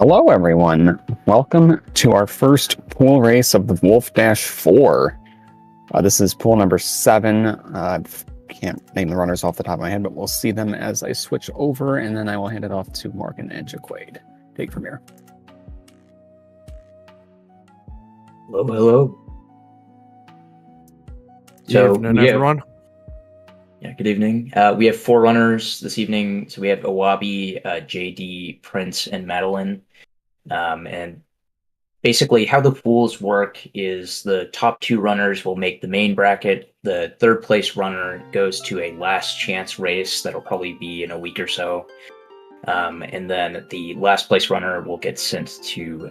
Hello, everyone. Welcome to our first pool race of the Wolfdash 4. This is pool number 7. I can't name the runners off the top of my head, but we'll see them as I switch over, and then I will hand it off to Morgan and Jaquaid. Take from here. Hello, hello. Good evening, everyone. Good evening. We have 4 runners this evening. So we have Awabi, JD, Prince, and Madeline. And basically how the pools work is the top 2 runners will make the main bracket. The 3rd place runner goes to a last chance race that'll probably be in a week or so. And then the last place runner will get sent to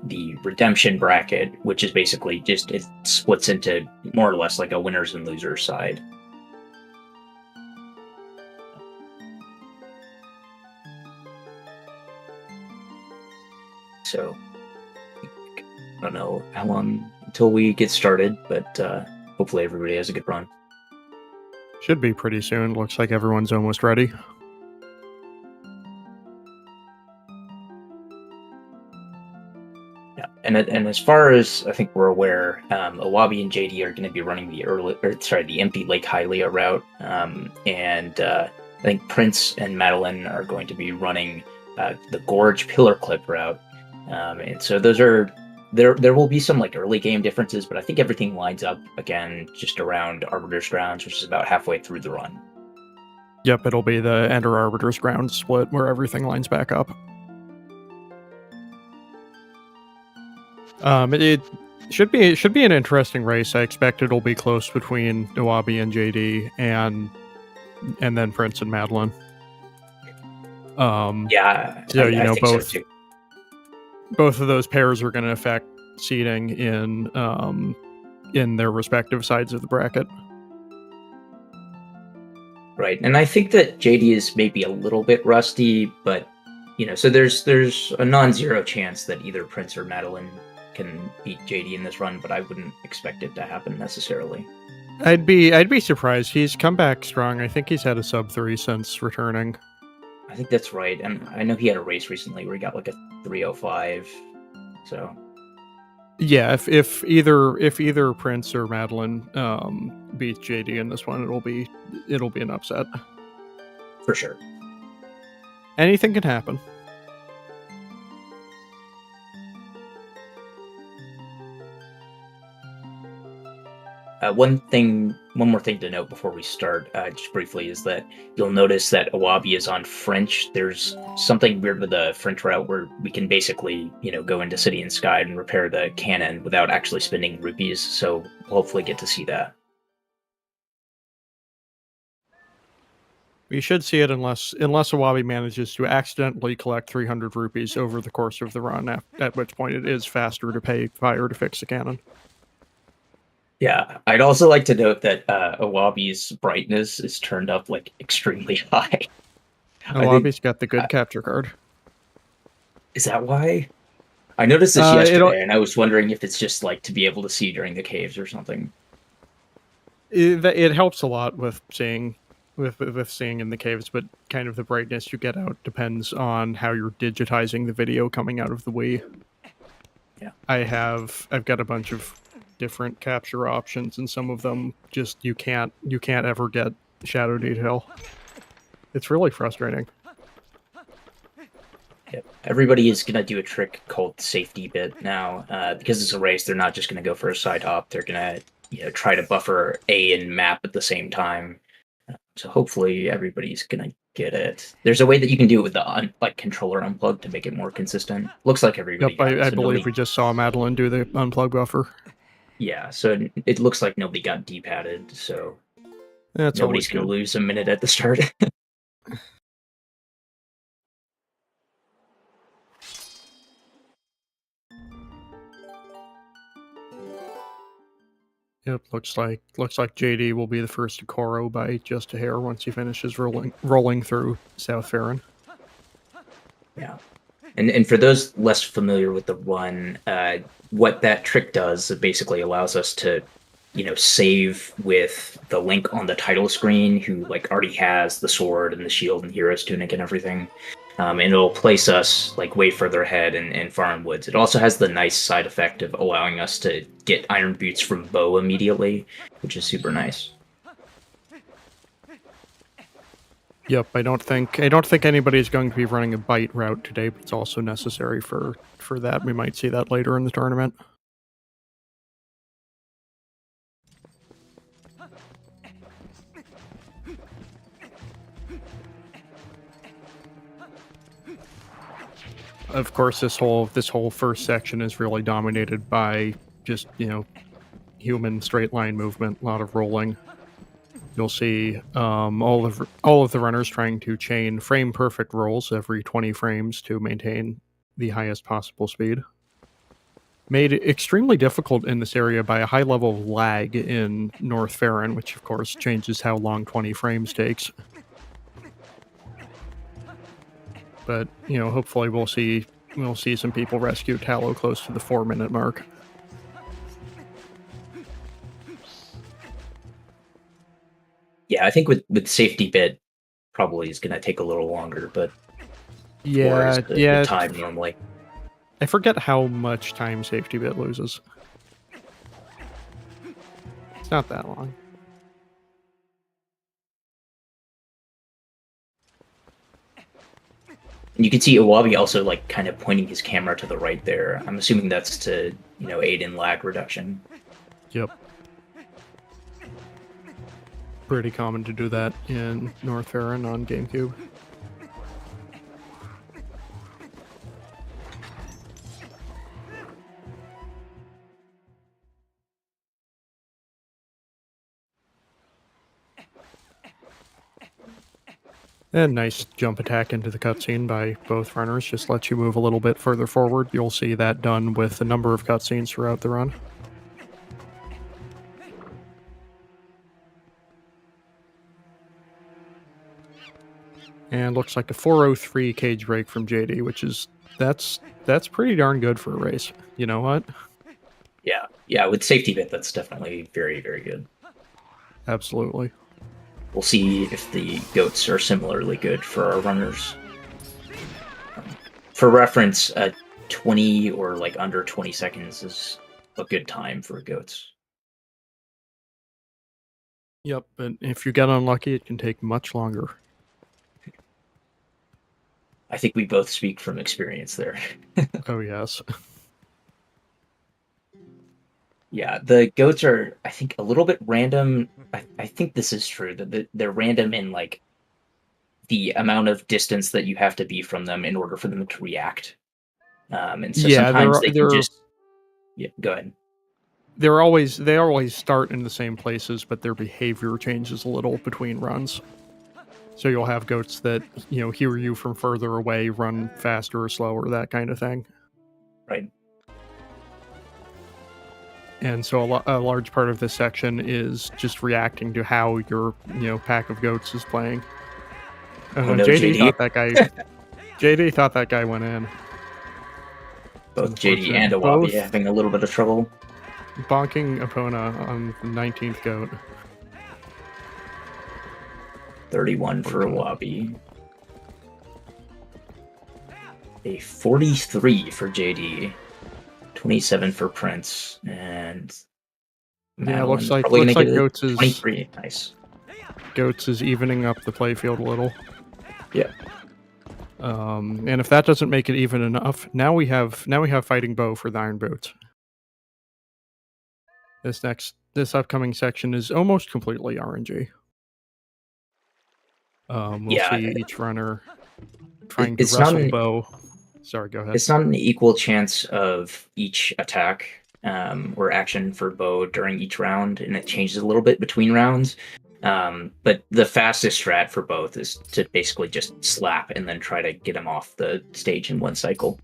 the redemption bracket, which is basically just, it splits into more or less like a winners and losers side. So I don't know how long until we get started, but hopefully everybody has a good run. Should be pretty soon. Looks like everyone's almost ready. Yeah, and as far as I think we're aware, Awabi and JD are going to be running the the empty Lake Hylia route, and I think Prince and Madeline are going to be running the Gorge Pillar Clip route. And so those are there will be some like early game differences, but I think everything lines up again just around Arbiter's Grounds, which is about halfway through the run. Yep, it'll be the Ender Arbiter's Grounds split where everything lines back up. It should be an interesting race. I expect it'll be close between Awabi and JD and then Prince and Madeline. Yeah, so I think both. So too. Both of those pairs are going to affect seeding in their respective sides of the bracket. Right, and I think that JD is maybe a little bit rusty, but so there's a non-zero chance that either Prince or Madeline can beat JD in this run, but I wouldn't expect it to happen necessarily. I'd be surprised. He's come back strong. I think he's had a sub-3 since returning. I think that's right, and I know he had a race recently where he got like a 3:05. So yeah, if either Prince or Madeline beats JD in this one, it'll be an upset for sure. Anything can happen. One more thing to note before we start, just briefly, is that you'll notice that Awabi is on French. There's something weird with the French route where we can basically, go into City and Sky and repair the cannon without actually spending rupees. So we'll hopefully get to see that. We should see it unless Awabi manages to accidentally collect 300 rupees over the course of the run, at which point it is faster to pay fire to fix the cannon. Yeah, I'd also like to note that Awabi's brightness is turned up like extremely high. Awabi's got the good capture card. Is that why? I noticed this yesterday, and I was wondering if it's just like to be able to see during the caves or something. It helps a lot with seeing in the caves, but kind of the brightness you get out depends on how you're digitizing the video coming out of the Wii. Yeah, I've got a bunch of different capture options, and some of them just you can't ever get shadow detail. It's really frustrating. Yep. Everybody is gonna do a trick called safety bit now, because it's a race. They're not just gonna go for a side hop. They're gonna try to buffer A and map at the same time. So hopefully everybody's gonna get it. There's a way that you can do it with the controller unplug to make it more consistent. Looks like everybody. Yep, I believe we just saw Madeline do the unplug buffer. Yeah, so it looks like nobody got D-padded, so nobody's going to lose a minute at the start. Yep, looks like JD will be the first to Koro by just a hair once he finishes rolling through South Farron. Yeah. And for those less familiar with the run, what that trick does, it basically allows us to, save with the Link on the title screen, who already has the sword and the shield and hero's tunic and everything. and it'll place us like way further ahead in farm woods. It also has the nice side effect of allowing us to get iron boots from bow immediately, which is super nice. Yep, I don't think anybody's going to be running a bite route today, but it's also necessary for that. We might see that later in the tournament. Of course, this whole first section is really dominated by just, human straight line movement, a lot of rolling. You'll see all of the runners trying to chain frame perfect rolls every 20 frames to maintain the highest possible speed. Made extremely difficult in this area by a high level of lag in North Farron, which of course changes how long 20 frames takes. But, hopefully we'll see some people rescue Tallow close to the 4-minute mark. Yeah, I think with safety bit probably is going to take a little longer, but yeah, time normally. I forget how much time safety bit loses. It's not that long. And you can see Iwabi also like kind of pointing his camera to the right there. I'm assuming that's to aid in lag reduction. Yep. Pretty common to do that in North Farron on GameCube. And nice jump attack into the cutscene by both runners. Just lets you move a little bit further forward. You'll see that done with a number of cutscenes throughout the run. And looks like a 4:03 cage break from JD, which is that's pretty darn good for a race. You know what? Yeah, with safety bit, that's definitely very, very good. Absolutely. We'll see if the goats are similarly good for our runners. For reference, 20 or like under 20 seconds is a good time for goats. Yep, but if you get unlucky, it can take much longer. I think we both speak from experience there. Oh, yes. Yeah, the goats are, I think, a little bit random. I think this is true, that they're random in like the amount of distance that you have to be from them in order for them to react. And so sometimes they can just... Yeah, go ahead. They always start in the same places, but their behavior changes a little between runs. So you'll have goats that, hear you from further away, run faster or slower, that kind of thing. Right. And so a large part of this section is just reacting to how your, pack of goats is playing. Oh, no, JD thought that guy. JD thought that guy went in. Both JD and Iwabi having a little bit of trouble. Bonking Epona on the 19th goat. 31 for Iwabi. A 43 for JD. 27 for Prince, and yeah, looks like Goats is 23. Nice. Goats is evening up the playfield a little. Yeah. And if that doesn't make it even enough, now we have Fighting Bow for the Iron Boots. This upcoming section is almost completely RNG. We'll see each runner trying to wrestle the bow. Sorry, go ahead. It's not an equal chance of each attack or action for bow during each round, and it changes a little bit between rounds. But the fastest strat for both is to basically just slap and then try to get him off the stage in one cycle.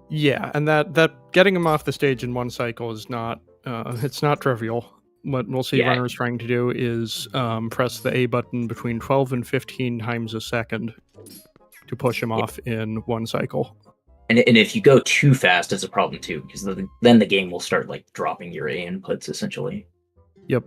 Yeah, and that getting him off the stage in one cycle is not it's not trivial. What we'll see runners trying to do is press the A button between 12 and 15 times a second to push him off in one cycle. And if you go too fast, it's a problem too, because then the game will start like dropping your A inputs essentially. Yep.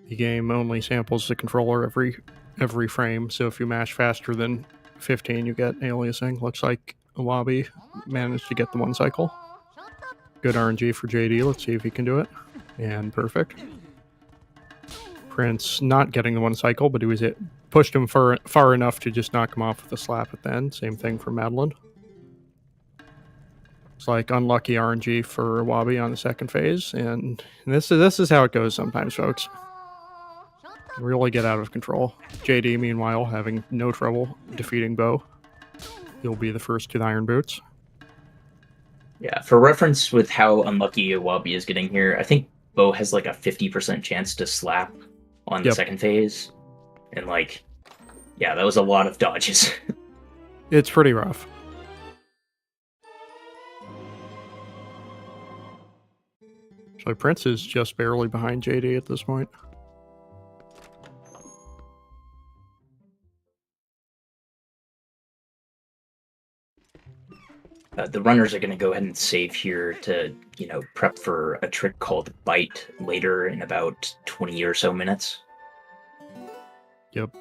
The game only samples the controller every frame, so if you mash faster than 15, you get aliasing. Looks like Awabi managed to get the 1 cycle. Good RNG for JD. Let's see if he can do it. And perfect. Prince not getting the 1 cycle, but pushed him far enough to just knock him off with a slap at the end. Same thing for Madeline. It's like unlucky RNG for Awabi on the second phase, and this is how it goes sometimes, folks. Really get out of control. JD, meanwhile, having no trouble defeating Bo. He'll be the first to the Iron Boots. Yeah, for reference with how unlucky Awabi is getting here, I think Bo has like a 50% chance to slap on the second phase. And like, yeah, that was a lot of dodges. It's pretty rough. So Prince is just barely behind JD at this point. The runners are going to go ahead and save here to, prep for a trick called Bite later in about 20 or so minutes. Yep.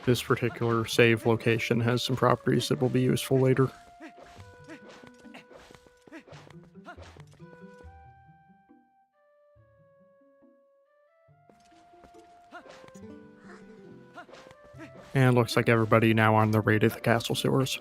This particular save location has some properties that will be useful later. And looks like everybody now on their way to the castle sewers.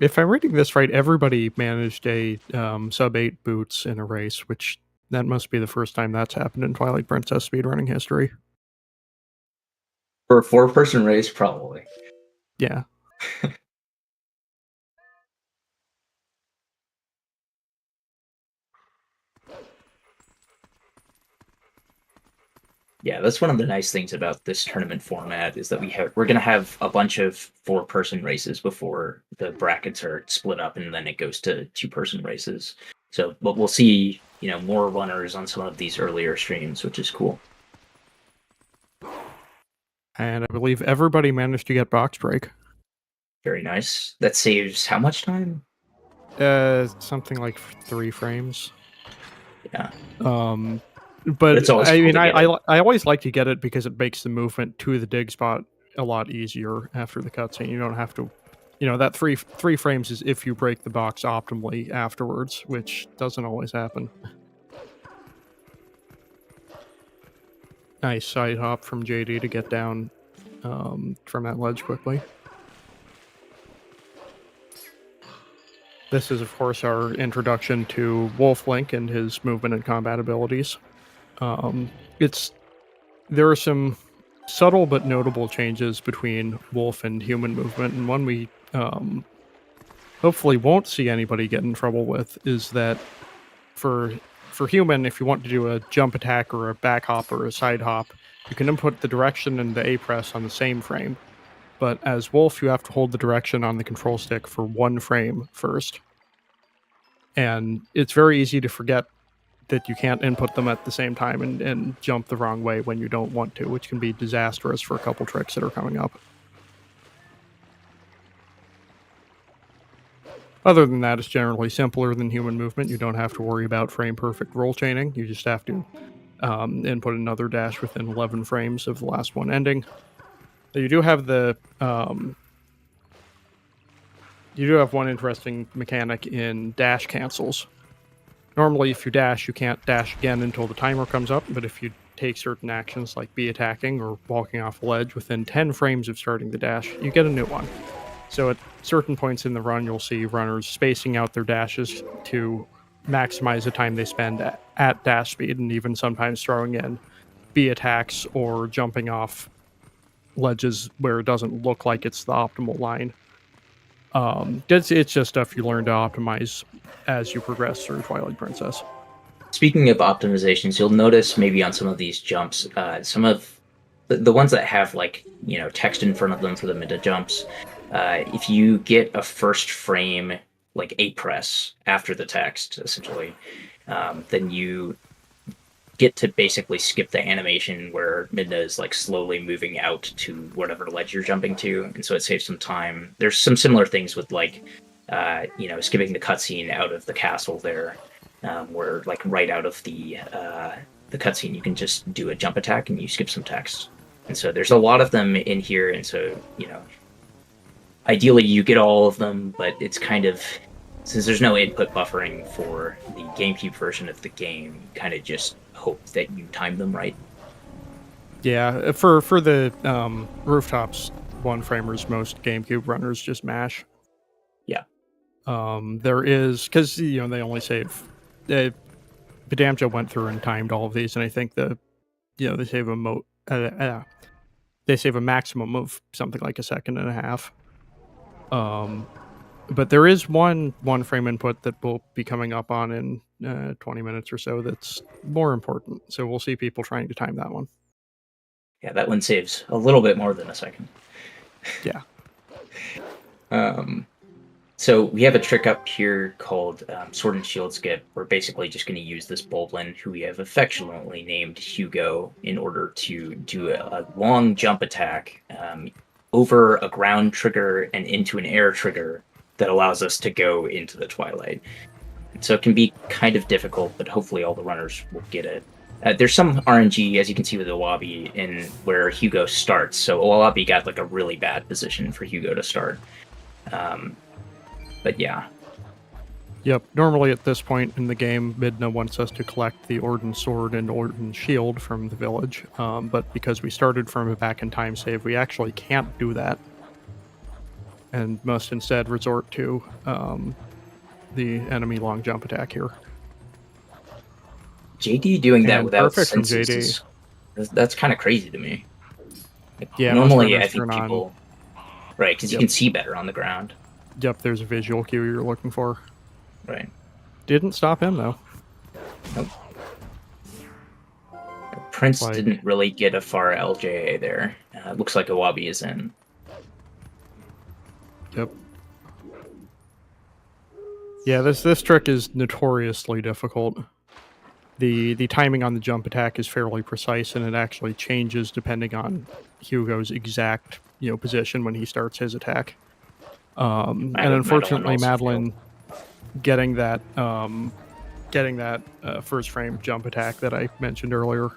If I'm reading this right, everybody managed a sub-8 boots in a race, which that must be the first time that's happened in Twilight Princess speedrunning history. For a 4-person race, probably. Yeah. Yeah, that's one of the nice things about this tournament format is that we're going to have a bunch of 4-person races before the brackets are split up, and then it goes to 2-person races. So, but we'll see, more runners on some of these earlier streams, which is cool. And I believe everybody managed to get box break. Very nice. That saves how much time? Something like 3 frames. Yeah. But it's always I cool mean, to get I always like to get it because it makes the movement to the dig spot a lot easier after the cutscene. You don't have to, that three frames is if you break the box optimally afterwards, which doesn't always happen. Nice side hop from JD to get down from that ledge quickly. This is, of course, our introduction to Wolf Link and his movement and combat abilities. There are some subtle but notable changes between wolf and human movement, and one we hopefully won't see anybody get in trouble with is that for human, if you want to do a jump attack or a back hop or a side hop, you can input the direction and the A press on the same frame. But as wolf, you have to hold the direction on the control stick for 1 frame first. And it's very easy to forget that you can't input them at the same time and jump the wrong way when you don't want to, which can be disastrous for a couple tricks that are coming up. Other than that, it's generally simpler than human movement. You don't have to worry about frame-perfect roll chaining. You just have to input another dash within 11 frames of the last one ending. You do have one interesting mechanic in dash cancels. Normally, if you dash, you can't dash again until the timer comes up, but if you take certain actions like be attacking or walking off a ledge within 10 frames of starting the dash, you get a new one. So at certain points in the run, you'll see runners spacing out their dashes to maximize the time they spend at dash speed, and even sometimes throwing in B attacks or jumping off ledges where it doesn't look like it's the optimal line. It's just stuff you learn to optimize as you progress through Twilight Princess. Speaking of optimizations, you'll notice maybe on some of these jumps, some of the ones that have text in front of them for the mid jumps, if you get a first frame like a press after the text, essentially, then you get to basically skip the animation where Midna is like slowly moving out to whatever ledge you're jumping to, and so it saves some time. There's some similar things with like, skipping the cutscene out of the castle there, where like right out of the cutscene you can just do a jump attack and you skip some text. And so there's a lot of them in here, and so ideally you get all of them, but it's kind of, since there's no input buffering for the GameCube version of the game, you kind of just hope that you time them right. Yeah, for the rooftops one framers, most GameCube runners just mash. Yeah. There is, because they only save. Badamja went through and timed all of these, and I think they save they save a maximum of something like 1.5 seconds. But there is one frame input that will be coming up on in 20 minutes or so that's more important. So we'll see people trying to time that one. Yeah, that one saves a little bit more than 1 second. Yeah. So we have a trick up here called Sword and Shield Skip. We're basically just going to use this Bulblin, who we have affectionately named Hugo, in order to do a long jump attack over a ground trigger and into an air trigger that allows us to go into the Twilight. So it can be kind of difficult, but hopefully all the runners will get it. There's some RNG, as you can see with Owabi, in where Hugo starts. So Owabi got like a really bad position for Hugo to start. But yeah. Yep. Normally at this point in the game, Midna wants us to collect the Orden Sword and Orden Shield from the village. But because we started from a back-in-time save, we actually can't do that. And must instead resort to the enemy long jump attack here. JD doing that And without perfect from senses, that's kind of crazy to me. Like, Yeah, normally most I think runners turn people... Right, because you can see better on the ground. Yep, there's a visual cue you're looking for. Right. Didn't stop him, though. Nope. Prince Like- didn't really get a far LJA there. Looks like Owabi is in. Yep. Yeah, this trick is notoriously difficult. The timing on the jump attack is fairly precise, and it actually changes depending on Hugo's exact position when he starts his attack. And unfortunately, Madeline getting that first frame jump attack that I mentioned earlier.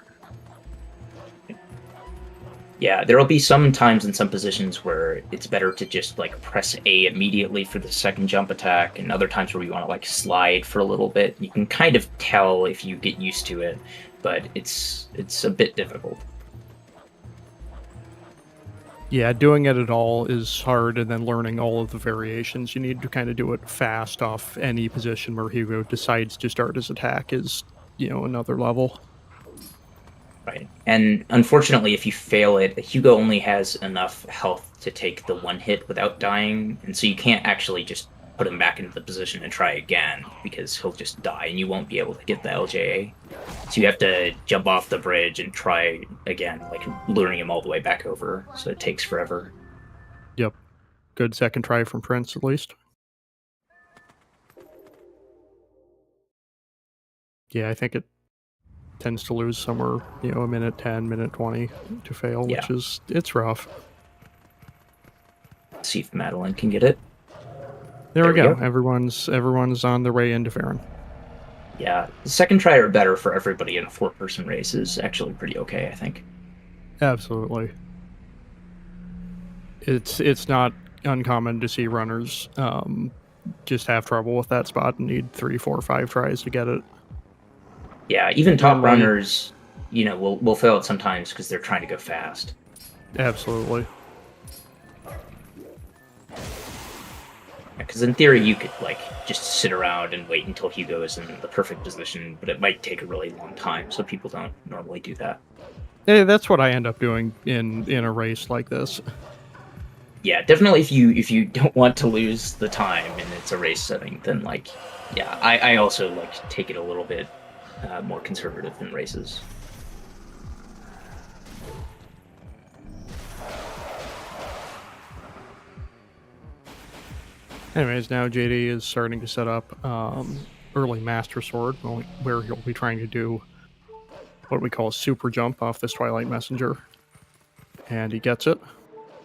Yeah, there will be some times in some positions where it's better to just like press A immediately for the second jump attack, and other times where you want to like slide for a little bit. You can kind of tell if you get used to it, but it's a bit difficult. Yeah, doing it at all is hard, and then learning all of the variations. You need to kind of do it fast off any position where Hugo decides to start his attack is, another level. Right. And unfortunately, if you fail it, Hugo only has enough health to take the one hit without dying, and so you can't actually just put him back into the position and try again, because he'll just die and you won't be able to get the LJA. So you have to jump off the bridge and try again, like luring him all the way back over, so it takes forever. Yep. Good second try from Prince, at least. Yeah, I think it tends to lose somewhere, a minute 10, minute 20 to fail, Yeah. which is, it's rough. See if Madeline can get it. There we go. go. Everyone's on their way into Farron. Yeah, the second try or better for everybody in a 4-person race is actually pretty okay, I think. Absolutely. It's not uncommon to see runners just have trouble with that spot and need 3, 4, 5 tries to get it. Yeah, even top Normally- runners, will fail it sometimes because they're trying to go fast. Absolutely. Because in theory, you could just sit around and wait until Hugo is in the perfect position, but it might take a really long time, so people don't normally do that. Yeah, that's what I end up doing in a race like this. Yeah, definitely. If you don't want to lose the time and it's a race setting, then I also take it a little bit more conservative in races. Anyways, now JD is starting to set up early Master Sword, where he'll be trying to do what we call a super jump off this Twilight Messenger. And he gets it.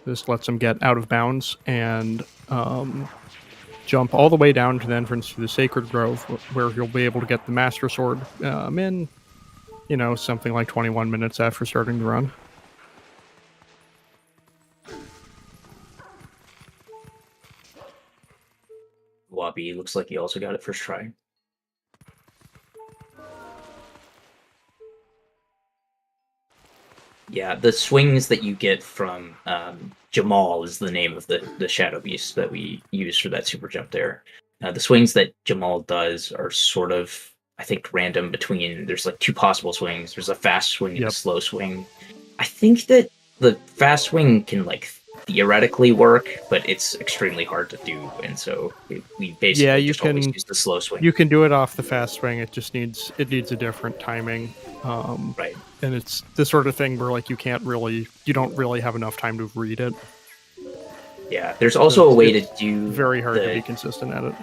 This lets him get out of bounds and jump all the way down to the entrance to the Sacred Grove, where he'll be able to get the Master Sword in, something like 21 minutes after starting the run. Wabi looks like he also got it first try. Yeah, the swings that you get from Jamal is the name of the Shadow Beast that we use for that super jump there. The swings that Jamal does are sort of, I think, random between, there's like 2 possible swings. There's a fast swing and a slow swing. I think that the fast swing can like theoretically work, but it's extremely hard to do, and so we basically always use the slow swing. You can do it off the fast swing. It just needs a different timing. Right. And it's the sort of thing where like you don't really have enough time to read it. Yeah, there's also a way to do very hard to be consistent at it.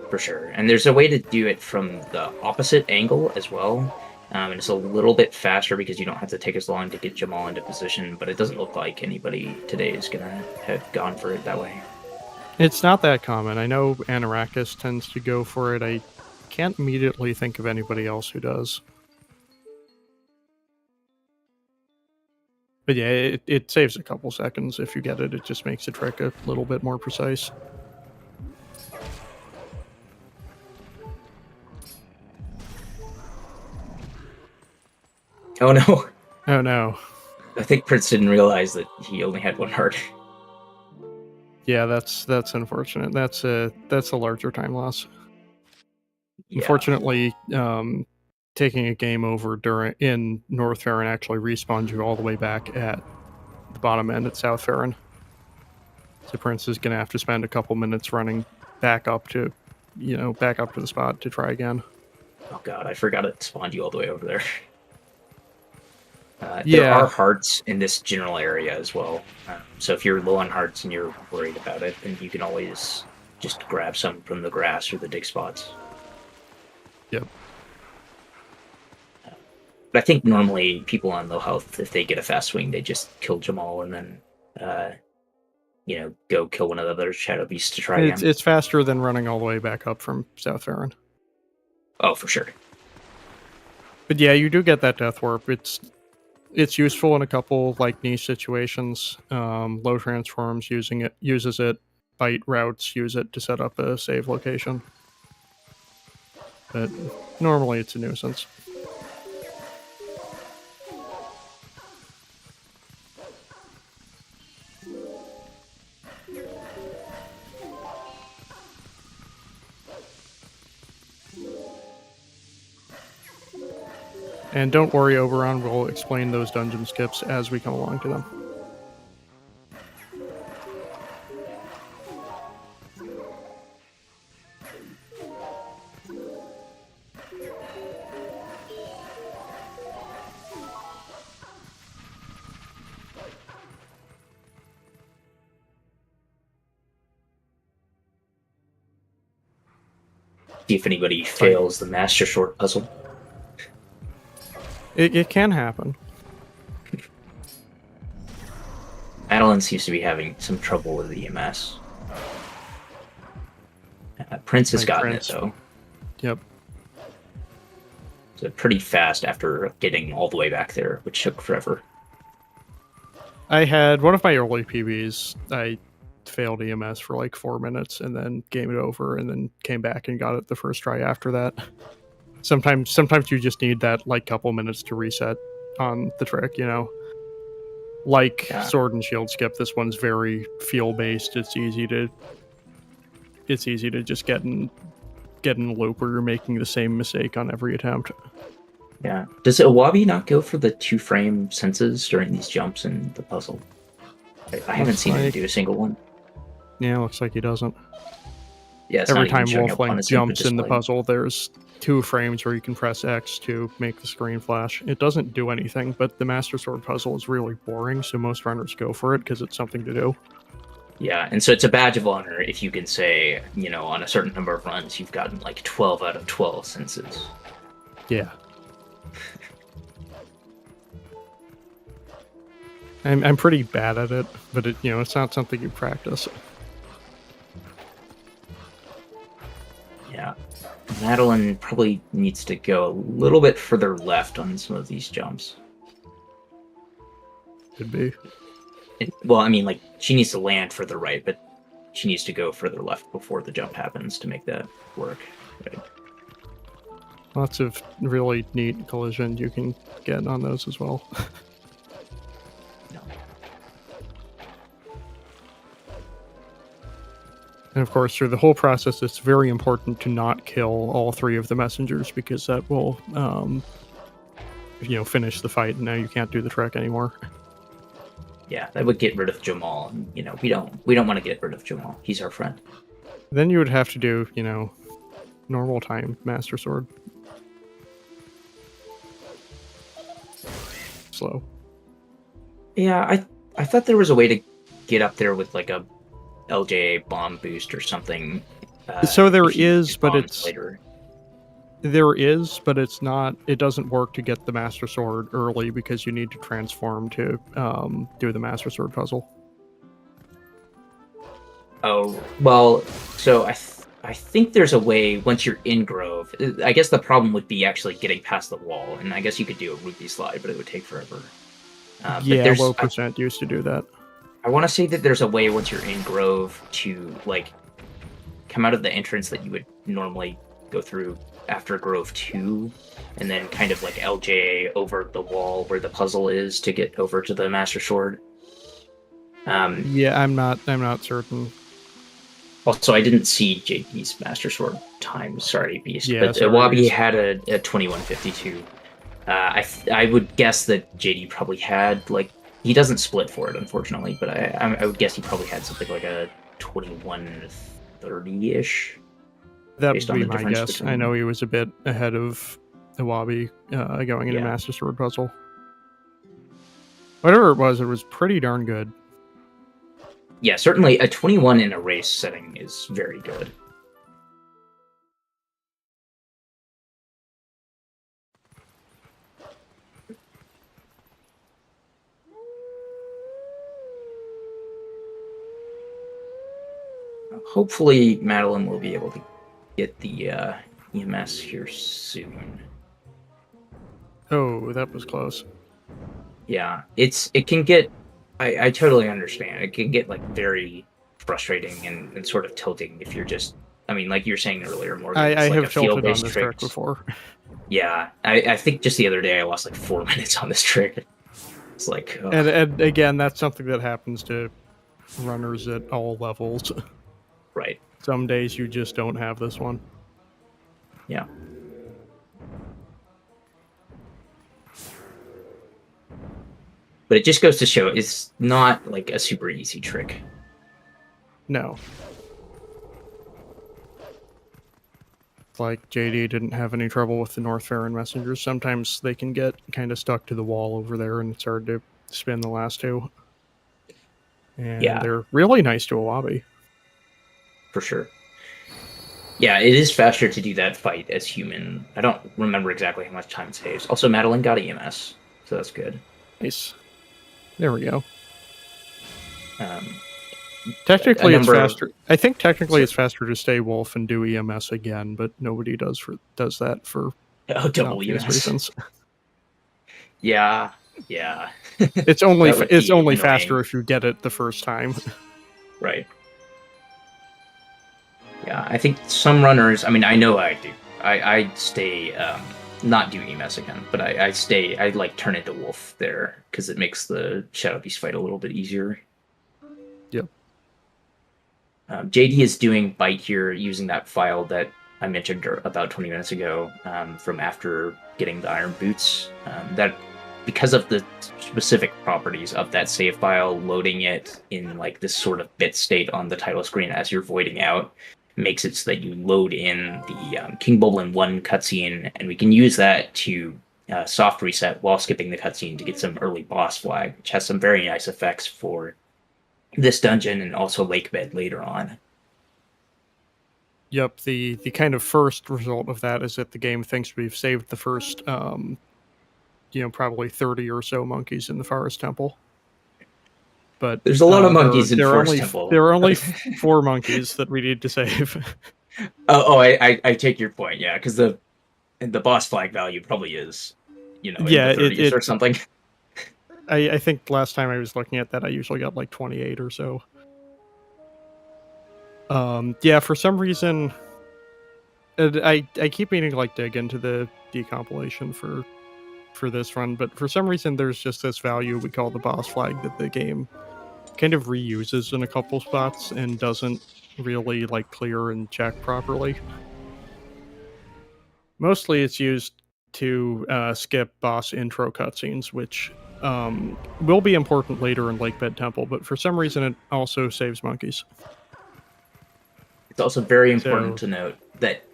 For sure. And there's a way to do it from the opposite angle as well. And it's a little bit faster because you don't have to take as long to get Jamal into position, but it doesn't look like anybody today is going to have gone for it that way. It's not that common. I know Anarakis tends to go for it. I can't immediately think of anybody else who does. But yeah, it saves a couple seconds if you get it. It just makes the trick a little bit more precise. Oh no. Oh no. I think Prince didn't realize that he only had 1 heart. Yeah, that's unfortunate. That's a larger time loss. Yeah. Unfortunately, taking a game over in North Farron actually respawns you all the way back at the bottom end at South Farron. So Prince is gonna have to spend a couple minutes running back up to the spot to try again. Oh god, I forgot it spawned you all the way over there. There are hearts in this general area as well. So if you're low on hearts and you're worried about it, then you can always just grab some from the grass or the dig spots. Yep. But I think normally people on low health, if they get a fast swing, they just kill Jamal and then, go kill one of the other Shadow Beasts to try again. It's faster than running all the way back up from South Farron. Oh, for sure. But yeah, you do get that death warp. It's useful in a couple like niche situations. Low transforms uses it. Bite routes use it to set up a save location. But normally it's a nuisance. And don't worry, Oberon, we'll explain those dungeon skips as we come along to them. See if anybody fails the Master Sword puzzle. It can happen. Madeline seems to be having some trouble with EMS. Prince has gotten it, though. Yep. So pretty fast after getting all the way back there, which took forever. I had one of my early PBs. I failed EMS for like 4 minutes and then game it over and then came back and got it the first try after that. Sometimes you just need that like couple minutes to reset on the trick, Sword and Shield skip, this one's very feel based. It's easy to just get in a loop where you're making the same mistake on every attempt. Yeah. Does Iwabi not go for the 2-frame senses during these jumps in the puzzle? I haven't seen him do a single one. Yeah, looks like he doesn't. Yeah, every time Wolfling jumps in the puzzle, there's 2 frames where you can press X to make the screen flash. It doesn't do anything, but the Master Sword puzzle is really boring, so most runners go for it because it's something to do. Yeah, and so it's a badge of honor if you can say, on a certain number of runs, you've gotten like 12 out of 12 senses. Yeah. I'm pretty bad at it, but it's not something you practice. Yeah. Madeline probably needs to go a little bit further left on some of these jumps. Could be. Well, I mean, like, she needs to land further right, but she needs to go further left before the jump happens to make that work. Right? Lots of really neat collision you can get on those as well. No. And of course, through the whole process, it's very important to not kill all three of the messengers, because that will, finish the fight, and now you can't do the trick anymore. Yeah, that would get rid of Jamal. We don't want to get rid of Jamal. He's our friend. Then you would have to do, normal time Master Sword. Slow. Yeah, I thought there was a way to get up there with like a LJA bomb boost or something. So there is, but it's later. There is, but it's not. It doesn't work to get the Master Sword early, because you need to transform to do the Master Sword puzzle. Oh well, so I think there's a way once you're in Grove. I guess the problem would be actually getting past the wall, and I guess you could do a Ruby slide, but it would take forever. Yeah, low percent used to do that. I want to say that there's a way once you're in Grove to like come out of the entrance that you would normally go through after Grove 2, and then kind of like LJ over the wall where the puzzle is to get over to the Master Sword. Yeah, I'm not certain. Also, I didn't see JP's Master Sword time. Sorry, Beast. Yeah, but sorry, Wabi Beast. had a 2152. I would guess that JD probably had like he doesn't split for it, unfortunately, but I would guess he probably had something like a 2130-ish. That would be my guess. I know he was a bit ahead of Iwabi going into Master Sword puzzle. Whatever it was pretty darn good. Yeah, certainly a 21 in a race setting is very good. Hopefully, Madeline will be able to get the EMS here soon. Oh, that was close. Yeah, it can get. I totally understand. It can get like very frustrating and sort of tilting if you're just. I mean, like you were saying earlier, Morgan. I like have tilted on this trick before. Yeah, I think just the other day I lost like 4 minutes on this trick. It's like, and again, that's something that happens to runners at all levels. Right. Some days you just don't have this one. Yeah. But it just goes to show it's not like a super easy trick. No. Like JD didn't have any trouble with the North Farron messengers. Sometimes they can get kind of stuck to the wall over there, and it's hard to spin the last two. And they're really nice to Iwabi. For sure. Yeah, it is faster to do that fight as human. I don't remember exactly how much time it saves. Also, Madeline got EMS, so that's good. Nice. There we go. Technically, it's faster. I think technically it's faster to stay Wolf and do EMS again, but nobody does that for double EMS reasons. Yeah. It's only faster if you get it the first time. Right. Yeah, I think some runners. I mean, I know I do. I stay not do EMS again, but I like turn into Wolf there because it makes the Shadow Beast fight a little bit easier. Yep. JD is doing Bite here using that file that I mentioned about 20 minutes ago from after getting the Iron Boots. That because of the specific properties of that save file, loading it in like this sort of bit state on the title screen as you're voiding out makes it so that you load in the King Boblin 1 cutscene, and we can use that to soft reset while skipping the cutscene to get some early boss flag, which has some very nice effects for this dungeon and also Lakebed later on. Yep, the kind of first result of that is that the game thinks we've saved the first, probably 30 or so monkeys in the Forest Temple. But there's a lot of monkeys in Forest Temple. There are only 4 monkeys that we need to save. I take your point, yeah, because the boss flag value probably is, in the 30s or something. I think last time I was looking at that, I usually got like 28 or so. For some reason, I keep meaning to like dig into the decompilation for this run, but for some reason there's just this value we call the boss flag that the game kind of reuses in a couple spots and doesn't really like clear and check properly. Mostly it's used to skip boss intro cutscenes, which will be important later in Lakebed Temple, but for some reason it also saves monkeys. It's also very important to note that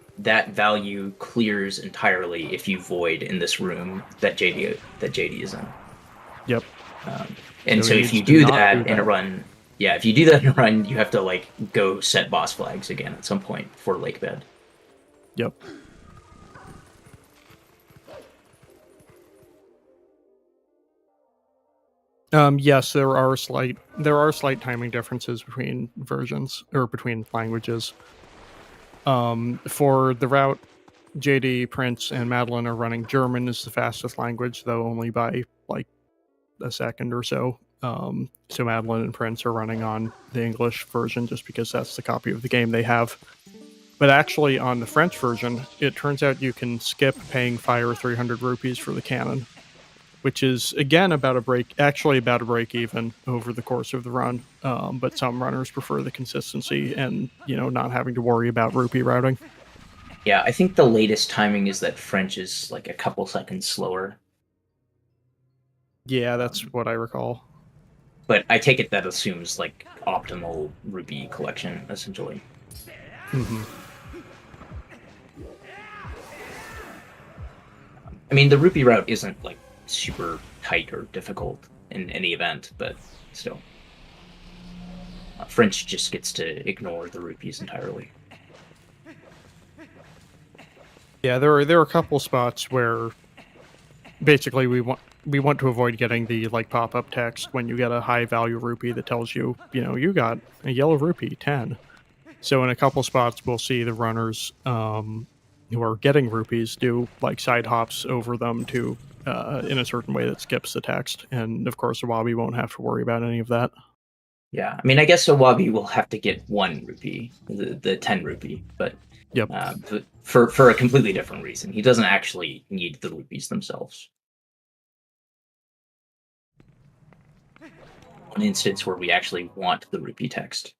value clears entirely if you void in this room that JD is in. Yep. And so if you do that in a run, if you do that in a run, you have to like go set boss flags again at some point for Lakebed. Yep. Yes, there are slight timing differences between versions or between languages. For the route, JD, Prince, and Madeline are running German as the fastest language, though only by like a second or so. So Madeline and Prince are running on the English version just because that's the copy of the game they have. But actually, on the French version, it turns out you can skip paying Fire 300 rupees for the cannon, which is again about a break even over the course of the run. But some runners prefer the consistency and not having to worry about rupee routing. Yeah, I think the latest timing is that French is like a couple seconds slower. Yeah, that's what I recall. But I take it that assumes like optimal rupee collection, essentially. Mm-hmm. I mean, the rupee route isn't like super tight or difficult in any event, but still. French just gets to ignore the rupees entirely. Yeah, there are a couple spots where basically we want to avoid getting the like pop-up text when you get a high value rupee that tells you, you got a yellow rupee, 10. So in a couple spots we'll see the runners who are getting rupees do like side hops over them to in a certain way that skips the text, and of course Awabi won't have to worry about any of that. Yeah, I mean, I guess Awabi will have to get 1 rupee, the 10 rupee, but yep. For a completely different reason. He doesn't actually need the rupees themselves. One instance where we actually want the rupee text.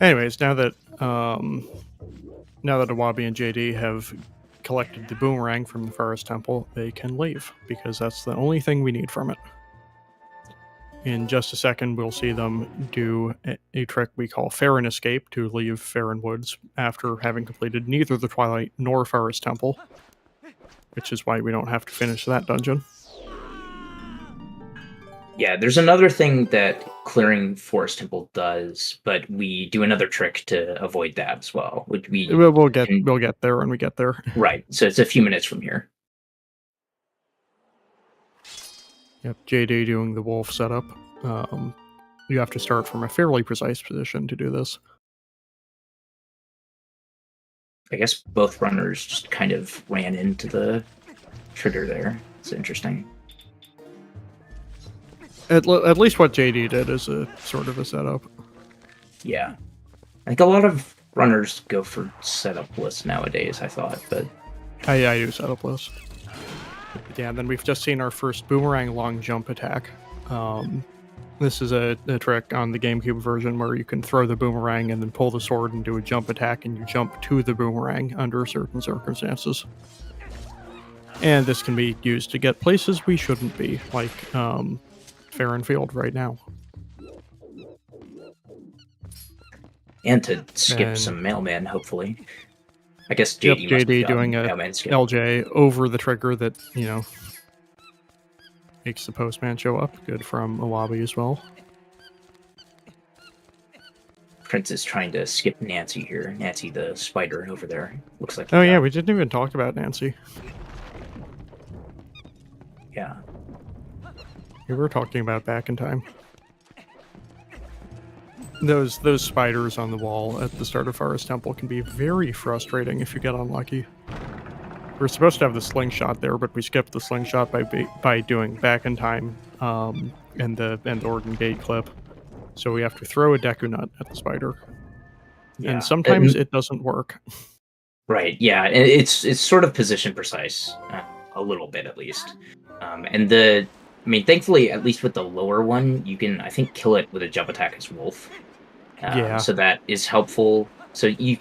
Anyways, now that Awabi and JD have collected the boomerang from the Forest Temple, they can leave, because that's the only thing we need from it. In just a second, we'll see them do a trick we call Farron Escape to leave Farron Woods after having completed neither the Twilight nor Forest Temple, which is why we don't have to finish that dungeon. Yeah, there's another thing that clearing Forest Temple does, but we do another trick to avoid that as well. We'll get there when we get there. Right, so it's a few minutes from here. Yep, JD doing the wolf setup. You have to start from a fairly precise position to do this. I guess both runners just kind of ran into the trigger there. It's interesting. At least what JD did is a sort of a setup. Yeah. I think a lot of runners go for setup lists nowadays, I thought, but... I do setup lists. Yeah, and then we've just seen our first boomerang long jump attack. This is a trick on the GameCube version where you can throw the boomerang and then pull the sword and do a jump attack, and you jump to the boomerang under certain circumstances. And this can be used to get places we shouldn't be, like Farron Field right now. And to skip some mailman, hopefully. I guess JD doing a LJ over the trigger that, makes the postman show up. Good from Awabi as well. Prince is trying to skip Nancy here. Nancy, the spider over there. Looks like. Oh yeah, we didn't even talk about Nancy. Yeah. We were talking about back in time. Those spiders on the wall at the start of Forest Temple can be very frustrating if you get unlucky. We're supposed to have the slingshot there, but we skipped the slingshot by doing back in time and the Organ Gate clip. So we have to throw a Deku Nut at the spider. Yeah. And sometimes it doesn't work. Right, yeah. It's sort of position precise, a little bit at least. And thankfully, at least with the lower one, you can, I think, kill it with a jump attack as Wolf. Yeah. So that is helpful. So you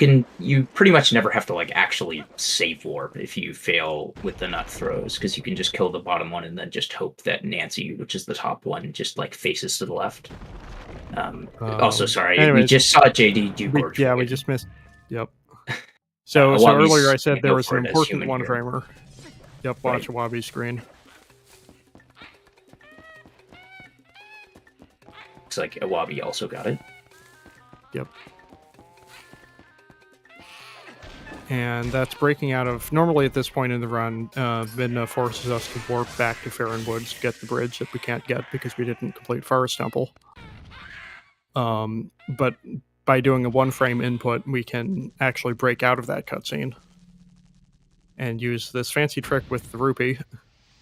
pretty much never have to like actually save warp if you fail with the nut throws, because you can just kill the bottom one and then just hope that Nancy, which is the top one, just like faces to the left. Also, sorry, anyways, we just saw JD do Gorge. Yeah, we just missed. Yep. So earlier I said there was an as important human one here. framer. Yep, watch Awabi's screen. Looks like Awabi also got it. Yep. And that's breaking out of... Normally at this point in the run, Midna forces us to warp back to Farron Woods to get the bridge that we can't get because we didn't complete Forest Temple. But by doing a one-frame input, we can actually break out of that cutscene and use this fancy trick with the rupee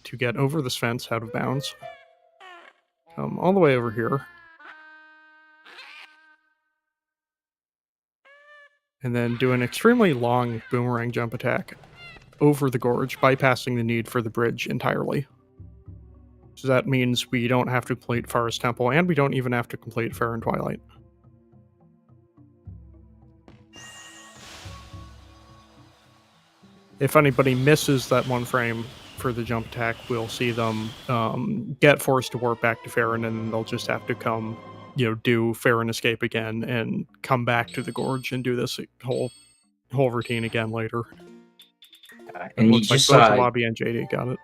to get over this fence out of bounds. Come all the way over here. And then do an extremely long boomerang jump attack over the gorge, bypassing the need for the bridge entirely. So that means we don't have to complete Forest Temple, and we don't even have to complete Fair and Twilight. If anybody misses that one frame for the jump attack, we'll see them get forced to warp back to Farron, and then they'll just have to come, do Farron escape again and come back to the gorge and do this whole routine again later. And you just saw Lobby and JD got it.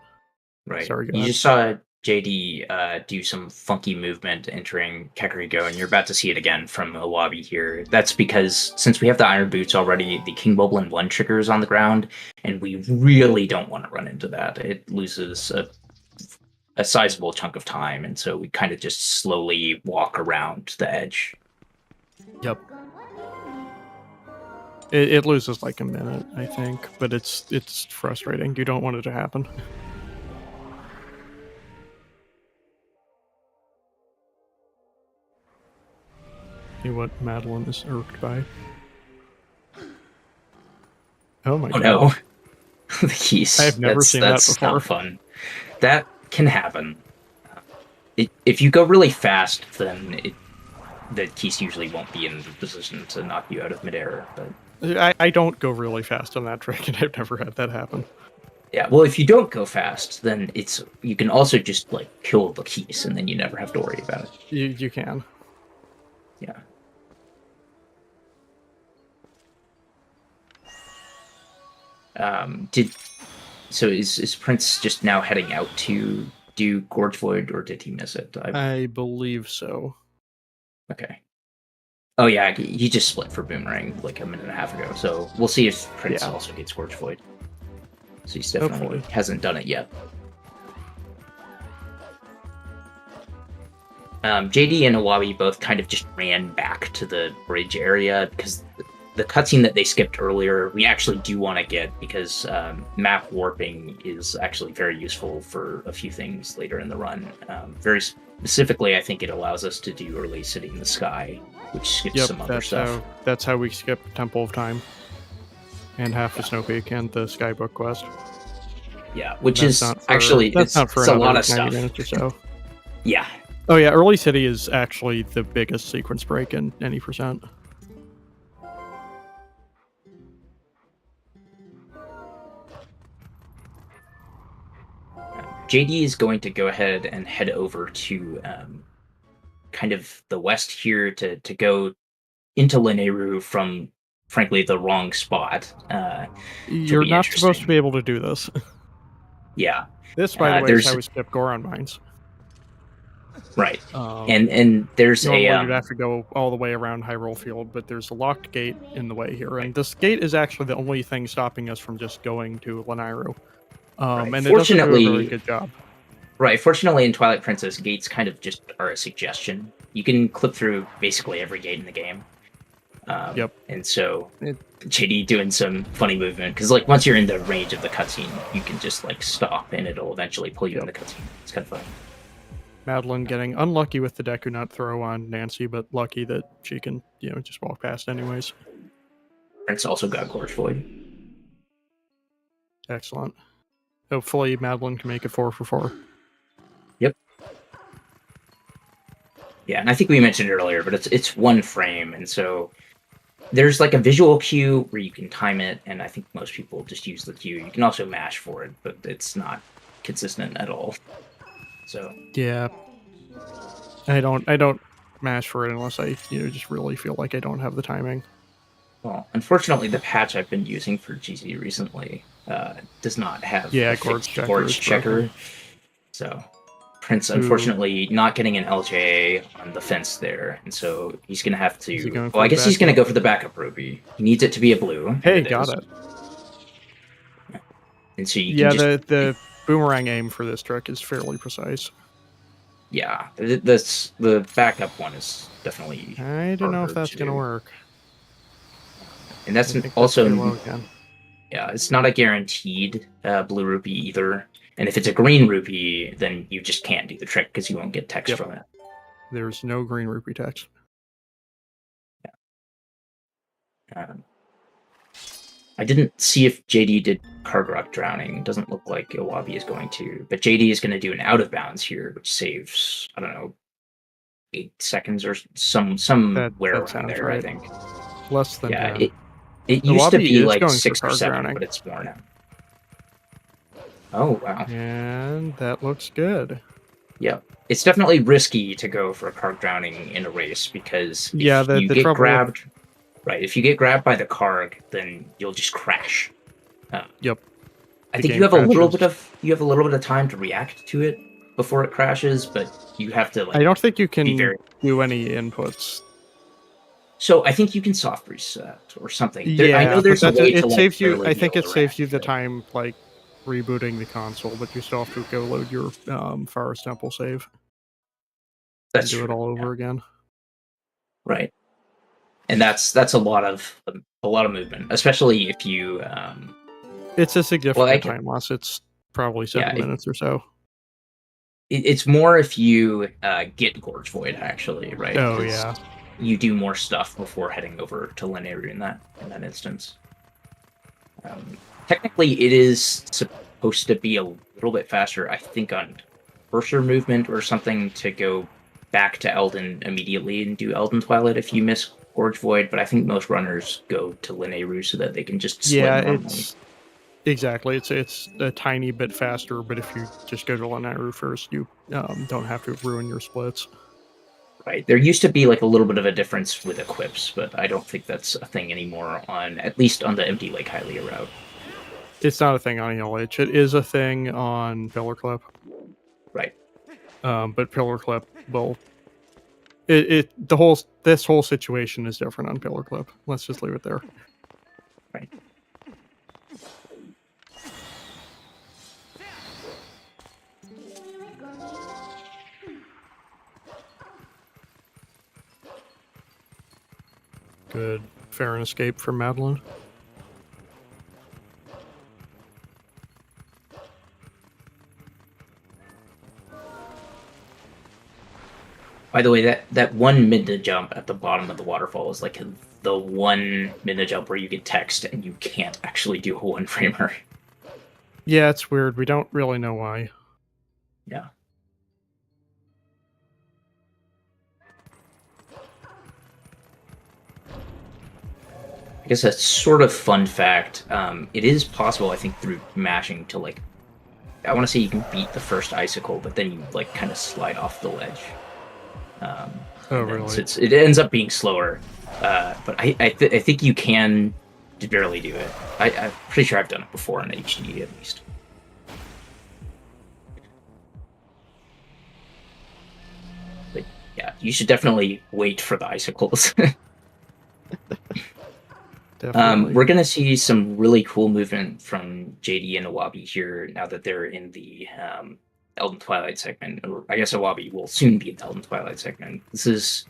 Right. Sorry, go you ahead. just saw JD do some funky movement entering Kakariko, and you're about to see it again from Awabi here. That's because since we have the Iron Boots already, the King Boblin 1 trigger is on the ground, and we really don't want to run into that. It loses a sizable chunk of time, and so we kind of just slowly walk around the edge. Yep. It loses like a minute, I think, but it's frustrating. You don't want it to happen. See what Madeline is irked by. Oh my god. No. The keys. I have never seen that that's before. Not fun. That can happen. If you go really fast, then the keys usually won't be in the position to knock you out of midair. But I don't go really fast on that trick, and I've never had that happen. yeah, well, if you don't go fast, then you can also just like kill the keys, and then you never have to worry about it. You can. Yeah. So is Prince just now heading out to do Gorge Void, or did he miss it? I believe so. Okay. Oh yeah, he just split for Boomerang like a minute and a half ago, so we'll see if Prince also gets Gorge Void. So he's definitely hasn't done it yet. JD and Awabi both kind of just ran back to the bridge area because the cutscene that they skipped earlier, we actually do want to get, because map warping is actually very useful for a few things later in the run. Very specifically, I think it allows us to do early City in the Sky, which skips some other stuff. That's how we skip Temple of Time and half the Snow Peak and the Skybook quest. Yeah, which is actually it's a lot of stuff. Or so. Yeah. Oh yeah, early City is actually the biggest sequence break in any percent. JD is going to go ahead and head over to kind of the west here to go into Lineru from, frankly, the wrong spot. You're not supposed to be able to do this. Yeah. This, by the way, is how we skip Goron Mines. Right. Um, And there's Normally, a you'd have to go all the way around Hyrule Field, but there's a locked gate in the way here, and this gate is actually the only thing stopping us from just going to Lanairu. right. And it doesn't do a very good job. Right. Fortunately, in Twilight Princess, gates kind of just are a suggestion. You can clip through basically every gate in the game. Yep. And so JD doing some funny movement because like once you're in the range of the cutscene, you can just like stop and it'll eventually pull you in the cutscene. It's kind of fun. Madeline getting unlucky with the Deku Nut throw on Nancy, but lucky that she can, just walk past anyways. Prince also got Gorge Void. Excellent. Hopefully Madeline can make it 4 for 4. Yep. Yeah, and I think we mentioned it earlier, but it's one frame, and so there's like a visual cue where you can time it, and I think most people just use the cue. You can also mash for it, but it's not consistent at all. So yeah, I don't mash for it unless I just really feel like I don't have the timing. Well, unfortunately, the patch I've been using for GZ recently does not have a Gorge checker. So Prince, unfortunately, not getting an LJ on the fence there, and so he's gonna have to. Well, I guess he's gonna go for the backup ruby. He needs it to be a blue. Hey, got it. And so you can the boomerang aim for this trick is fairly precise. Yeah, the backup one is definitely. I don't know if that's gonna work. And that's also. Yeah, it's not a guaranteed blue rupee either. And if it's a green rupee, then you just can't do the trick because you won't get text from it. There's no green rupee text. Yeah. I didn't see if JD did Kargrak drowning. Doesn't look like Iwabi is going to. But JD is going to do an out of bounds here, which saves, I don't know, 8 seconds or somewhere around there, right. I think. Less than 10. It used to be like 6 or 7, but it's more now. Oh, wow. And that looks good. Yeah. It's definitely risky to go for a Karg drowning in a race because if you get grabbed... Right, if you get grabbed by the Karg, then you'll just crash. Yep. I think you have a little bit of time to react to it before it crashes, but you have to I don't think you can do any inputs. So I think you can soft reset or something. I know there's a way to saves you. I think it saves you the time, like rebooting the console, but you still have to go load your Forest Temple save. That's do it all over again. Right, and that's a lot of movement, especially if you. It's a significant time loss. It's probably 7 minutes or so. It's more if you get Gorge Void, actually, right? Oh yeah. You do more stuff before heading over to Lanairu in that instance. Technically, it is supposed to be a little bit faster, I think, on cursor movement or something to go back to Elden immediately and do Elden Twilight if you miss Gorge Void, but I think most runners go to Lanairu so that they can just slip normally. Exactly. It's a tiny bit faster, but if you just go to Lanairu first, you don't have to ruin your splits. Right. There used to be like a little bit of a difference with equips, but I don't think that's a thing anymore at least on the Empty Lake Hylia route. It's not a thing on ELH. It is a thing on Pillar Clip. Right. But Pillar Clip will... This whole situation is different on Pillar Clip. Let's just leave it there. Right. Good. Fair and escape for Madeline. By the way, that one mid jump at the bottom of the waterfall is like the one mid jump where you get text and you can't actually do a one framer. Yeah, it's weird. We don't really know why. Yeah. I guess a sort of fun fact, it is possible, I think, through mashing to, like, I want to say you can beat the first icicle, but then you, like, kind of slide off the ledge. Really? So it ends up being slower, but I think you can barely do it. I'm pretty sure I've done it before in HD, at least. But yeah, you should definitely wait for the icicles. Definitely. We're gonna see some really cool movement from JD and Awabi here now that they're in the Elden Twilight segment. Or I guess Awabi will soon be in the Elden Twilight segment. This is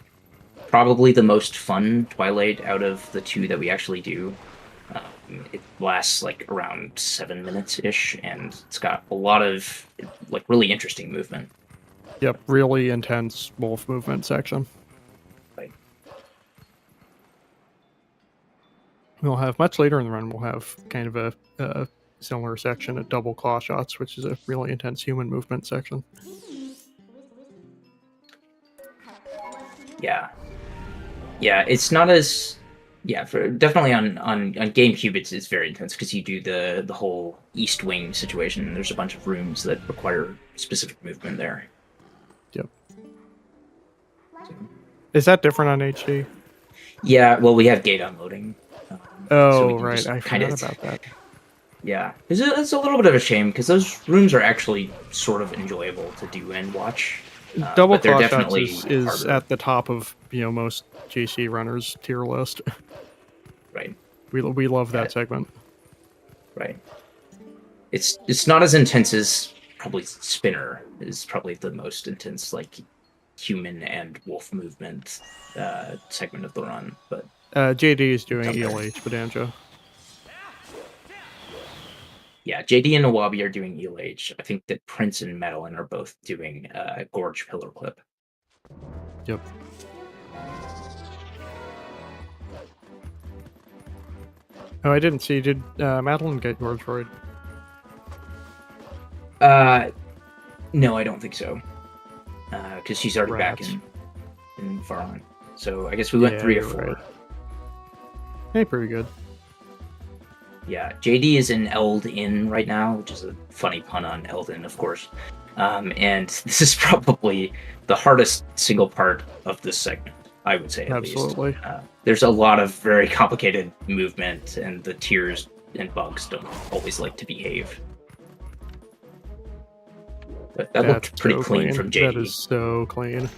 probably the most fun Twilight out of the two that we actually do. It lasts like around 7 minutes ish, and it's got a lot of like really interesting movement. Yep, really intense wolf movement section. Right. We'll have much later in the run. We'll have kind of a similar section at double claw shots, which is a really intense human movement section. Yeah, it's not as definitely on GameCube it's very intense because you do the whole East Wing situation. And there's a bunch of rooms that require specific movement there. Yep. Is that different on HD? Yeah, well, we have gate unloading. Oh, right. I forgot about that. Yeah, it's a little bit of a shame because those rooms are actually sort of enjoyable to do and watch. Double but they're claw shots definitely is harder. at the top of most JC runners tier list. Right. We love that segment. Right. It's not as intense as probably Spinner is probably the most intense like human and wolf movement segment of the run, but JD is doing ELH Badanja. yeah, JD and Awabi are doing ELH. I think that Prince and Madeline are both doing Gorge Pillar Clip. Yep. Oh, I didn't see. Did Madeline get yours right? No, I don't think so. Because she's already Rats. back in Farland. So I guess we went 3 or 4. Right. Hey, pretty good. Yeah, JD is in Eld Inn right now, which is a funny pun on Elden, of course. And this is probably the hardest single part of this segment, I would say, at least. Absolutely. There's a lot of very complicated movement, and the tiers and bugs don't always like to behave. But that looked pretty clean from JD. That is so clean.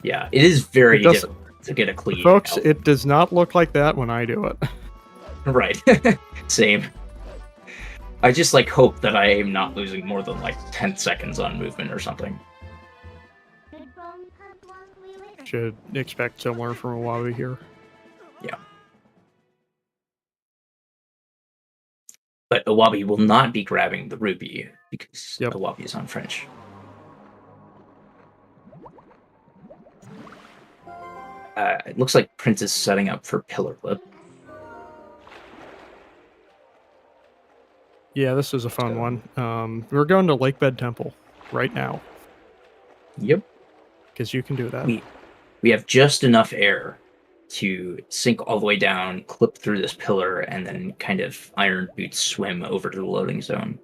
Yeah, it is very difficult to get a clean. Folks, it does not look like that when I do it. Right. Same. I just hope that I am not losing more than 10 seconds on movement or something. Should expect similar from Awabi here. Yeah. But Awabi will not be grabbing the ruby because Awabi is on French. It looks like Prince is setting up for Pillar Clip. Yeah, this is a fun one. We're going to Lakebed Temple right now. Yep. Because you can do that. We have just enough air to sink all the way down, clip through this pillar, and then kind of Iron Boots swim over to the loading zone.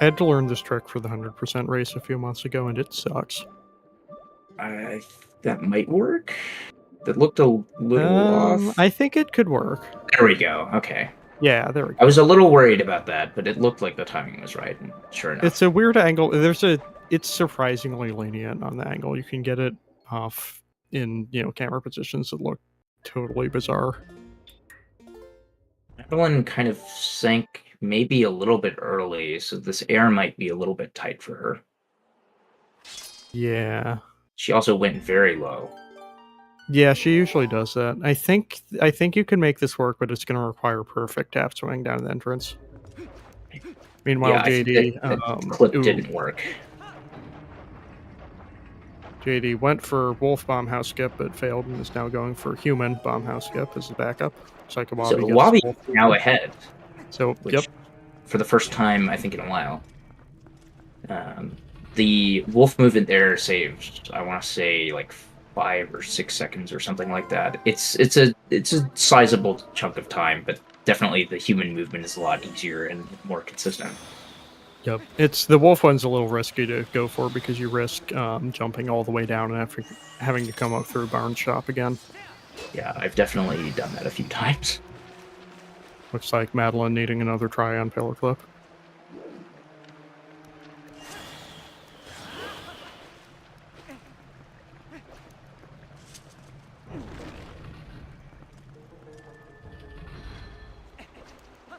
I had to learn this trick for the 100% race a few months ago, and it sucks. That might work. That looked a little off. I think it could work. There we go. Okay. Yeah, there we go. I was a little worried about that, but it looked like the timing was right, and sure enough. It's a weird angle. It's surprisingly lenient on the angle. You can get it off in, camera positions that look totally bizarre. Madeline kind of sank maybe a little bit early, so this air might be a little bit tight for her. Yeah. She also went very low. Yeah, she usually does that. I think you can make this work, but it's going to require perfect tap swing down the entrance. Meanwhile, JD that clip didn't work. JD went for Wolf Bomb House Skip, but failed, and is now going for Human Bomb House Skip as the backup. So Awabi is now ahead. So, for the first time, I think, in a while. The wolf movement there saved, I want to say, 5 or 6 seconds or something like that. It's a sizable chunk of time, but definitely the human movement is a lot easier and more consistent. Yep. It's the wolf one's a little risky to go for because you risk jumping all the way down and having to come up through Barn Shop again. Yeah, I've definitely done that a few times. Looks like Madeline needing another try on pillar clip.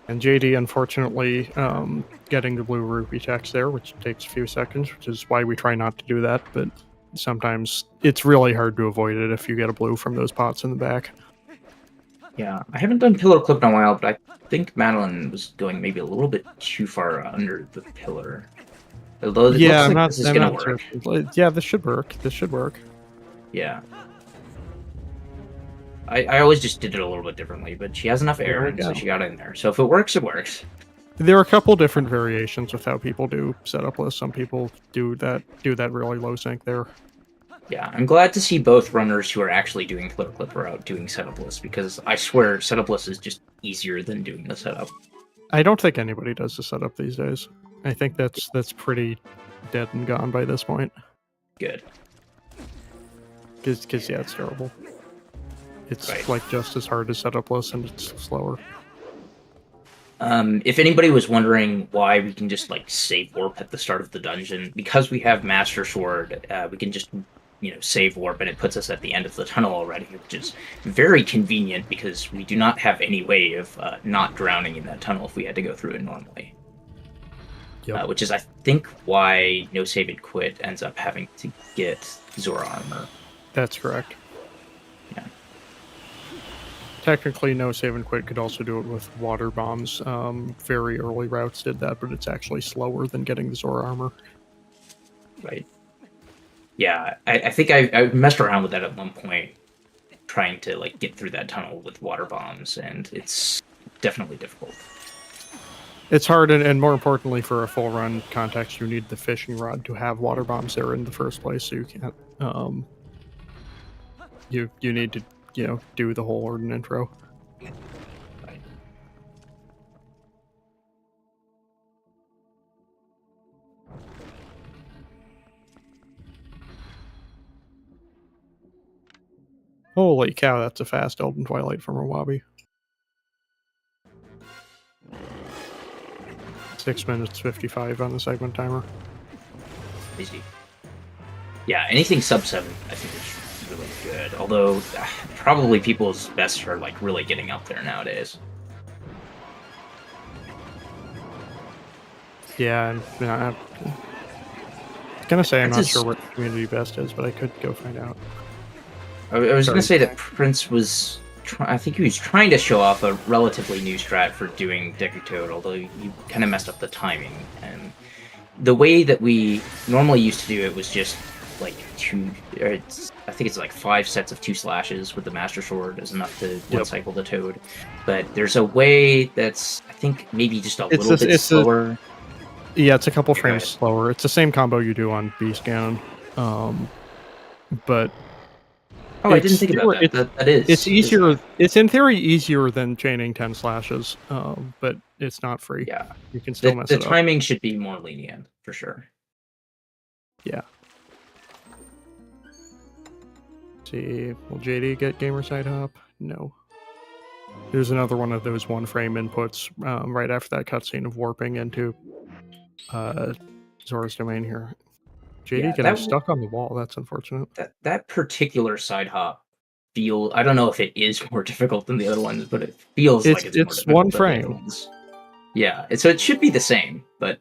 And JD, unfortunately, getting the blue rupee text there, which takes a few seconds, which is why we try not to do that, but sometimes it's really hard to avoid it if you get a blue from those pots in the back. Yeah, I haven't done pillar clip in a while, but I think Madeline was going maybe a little bit too far under the pillar. Although it Yeah, looks like this is going to work. Sure. Yeah, this should work. This should work. Yeah. I always just did it a little bit differently, but she has enough air, and so she got in there. So if it works, it works. There are a couple different variations with how people do setup lists. Some people do that really low sync there. Yeah, I'm glad to see both runners who are actually doing pillar clip are out doing setup lists, because I swear setup list is just easier than doing the setup. I don't think anybody does the setup these days. I think that's pretty dead and gone by this point. Good. Because yeah, it's terrible. It's Right. like just as hard as setup lists, and it's slower. If anybody was wondering why we can just like save warp at the start of the dungeon, because we have Master Sword, we can just save warp, and it puts us at the end of the tunnel already, which is very convenient because we do not have any way of not drowning in that tunnel if we had to go through it normally. Yep. Which is, I think, why No Save and Quit ends up having to get Zora armor. That's correct. Yeah. Technically, No Save and Quit could also do it with water bombs. Very early routes did that, but it's actually slower than getting the Zora armor. Right. Yeah, I think I messed around with that at one point, trying to like get through that tunnel with water bombs, and it's definitely difficult. It's hard, and more importantly, for a full run context, you need the fishing rod to have water bombs there in the first place, so you can't. You need to do the whole Orden intro. Right. Holy cow, that's a fast Elden Twilight from a Wabi. 6 minutes 55 on the segment timer. Easy. Yeah, anything sub 7, I think is really good. Although, probably people's best are like really getting up there nowadays. Yeah, and I'm gonna say I'm not Prince sure what community best is, but I could go find out. I was going to say that Prince was... I think he was trying to show off a relatively new strat for doing Deku Toad, although you kind of messed up the timing. And the way that we normally used to do it was just like I think it's like 5 sets of 2 slashes with the Master Sword is enough to one cycle the Toad. But there's a way that's, I think, maybe just a little bit slower. Yeah, it's a couple frames slower. It's the same combo you do on Beast Cannon, but oh, I didn't think about that. That is. It's easier. It's in theory easier than chaining 10 slashes, but it's not free. Yeah, you can still mess it up. The timing should be more lenient for sure. Yeah. See, will JD get gamer side hop? No. There's another one of those 1-frame inputs right after that cutscene of warping into Zora's domain here. JD getting stuck on the wall. That's unfortunate. That particular side hop feel. I don't know if it is more difficult than the other ones, but it feels like it's more difficult 1 frame. Yeah, so it should be the same, but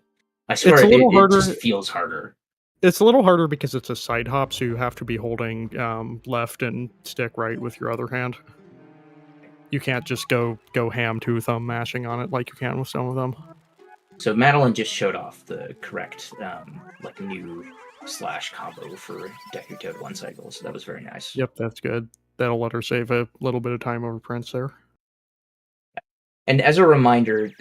I swear it's a little harder. It just feels harder. It's a little harder because it's a side hop, so you have to be holding left and stick right with your other hand. You can't just go ham 2-thumb mashing on it like you can with some of them. So Madeline just showed off the correct like new slash combo for Deku Toad 1 cycle, so that was very nice. Yep, that's good. That'll let her save a little bit of time over Prince there. And as a reminder,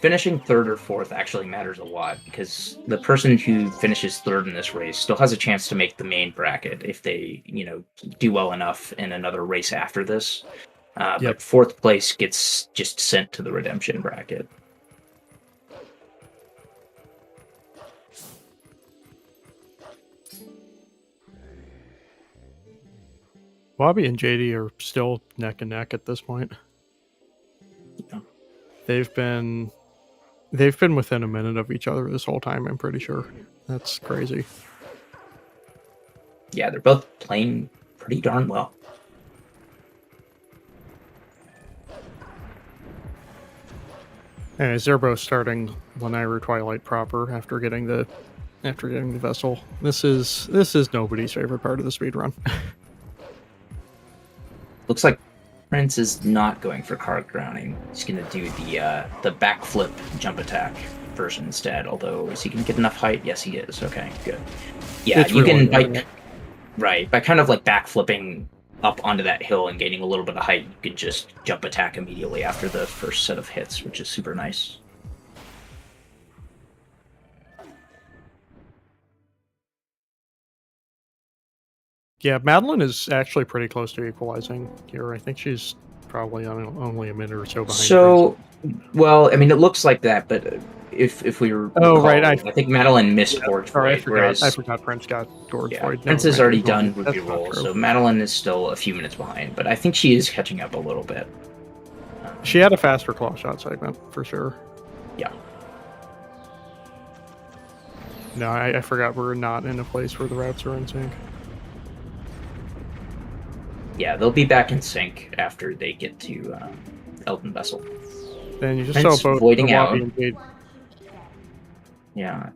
finishing 3rd or 4th actually matters a lot, because the person who finishes 3rd in this race still has a chance to make the main bracket if they, do well enough in another race after this. But 4th place gets just sent to the redemption bracket. Bobby and JD are still neck and neck at this point. Yeah. They've been within a minute of each other this whole time, I'm pretty sure. That's crazy. Yeah, they're both playing pretty darn well. Anyways, they're both starting Lanayru Twilight proper after getting the vessel. This is nobody's favorite part of the speedrun. Looks like Prince is not going for card grounding. He's going to do the backflip jump attack version instead. Although, is he going to get enough height? Yes, he is. Okay, good. Yeah, It's you really can good. by kind of like backflipping up onto that hill and gaining a little bit of height, you can just jump attack immediately after the first set of hits, which is super nice. Yeah, Madeline is actually pretty close to equalizing here. I think she's probably only a minute or so behind. So, well, I mean, it looks like that, but if we were, right, I think Madeline missed Gorge Void, I forgot Prince got Gorge Void. Prince has already done That's Ruby not Roll, true. so Madeline is still a few minutes behind, but I think she is catching up a little bit. She had a faster claw shot segment for sure. Yeah. No, I forgot we're not in a place where the routes are in sync. Yeah, they'll be back in sync after they get to Elden Vessel. Then you just Prince saw both voiding Wabi out. and Jade. Yeah,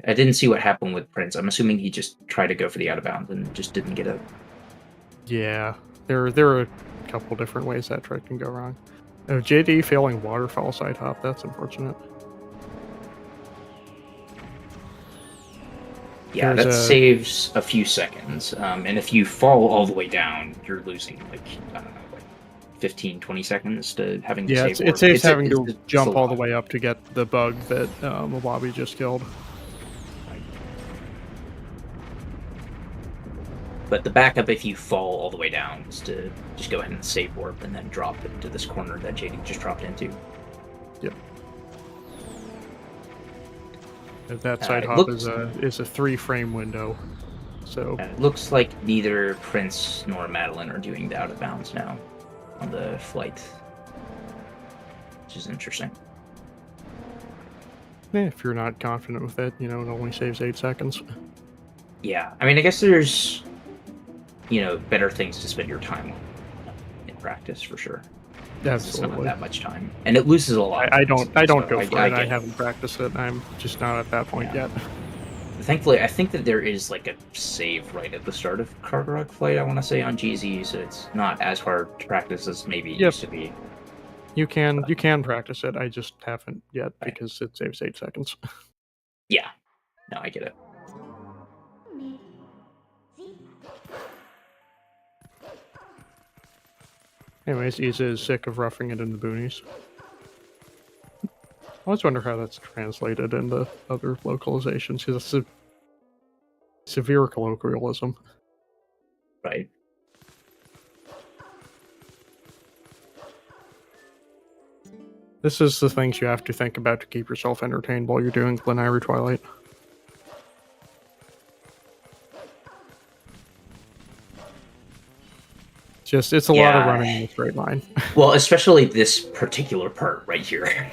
I didn't see what happened with Prince. I'm assuming he just tried to go for the out of bounds and just didn't get it. Yeah, there are a couple different ways that trick can go wrong. JD failing waterfall side hop, that's unfortunate. Yeah, There's that saves a few seconds. And if you fall all the way down, you're losing, like, I don't know, like 15, 20 seconds to having to Yeah, save. it saves having to it's jump a all the lot. way up to get the bug that Wabi just killed. But the backup, if you fall all the way down, is to just go ahead and save warp and then drop into this corner that JD just dropped into. Yep. That side It hop looks- is a 3-frame window. So It looks like neither Prince nor Madeline are doing the out of bounds now on the flight, which is interesting. if you're not confident with it, it only saves 8 seconds. Yeah, I mean, I guess there's, better things to spend your time on in practice for sure. It's not Absolutely. that much time, and it loses a lot. I don't so go for it. get I it. haven't practiced it. I'm just not at that point Yeah. yet. Thankfully, I think that there is like a save right at the start of Cargarok Flight, I want to say, on GZ, so it's not as hard to practice as maybe it Yep. used to be. You can practice it. I just haven't yet because it saves 8 seconds. Yeah, no, I get it. Anyways, Isa is sick of roughing it in the boonies. I always wonder how that's translated into other localizations, because it's a severe colloquialism. Right. This is the things you have to think about to keep yourself entertained while you're doing Lanayru Twilight. It's a lot of running in a straight line. Well, especially this particular part right here.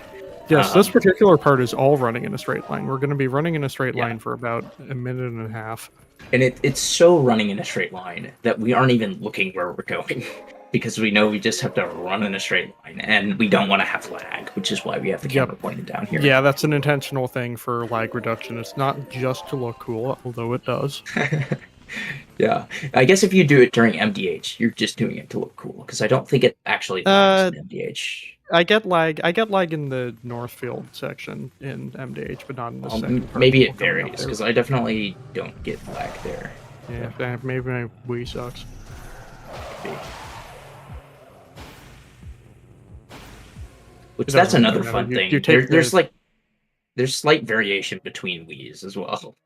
Yes, this particular part is all running in a straight line. We're going to be running in a straight Yeah. line for about a minute and a half. And it's so running in a straight line that we aren't even looking where we're going because we know we just have to run in a straight line and we don't want to have lag, which is why we have the camera pointed down here. Yeah, that's an intentional thing for lag reduction. It's not just to look cool, although it does. Yeah. I guess if you do it during MDH, you're just doing it to look cool because I don't think it actually lags in MDH. I get lag in the Northfield section in MDH, but not in the second part. Maybe it Coming up varies there. because I definitely don't get lag there. Yeah, maybe my Wii sucks. Which It that's doesn't another matter. fun You thing. take There's slight variation between Wii's as well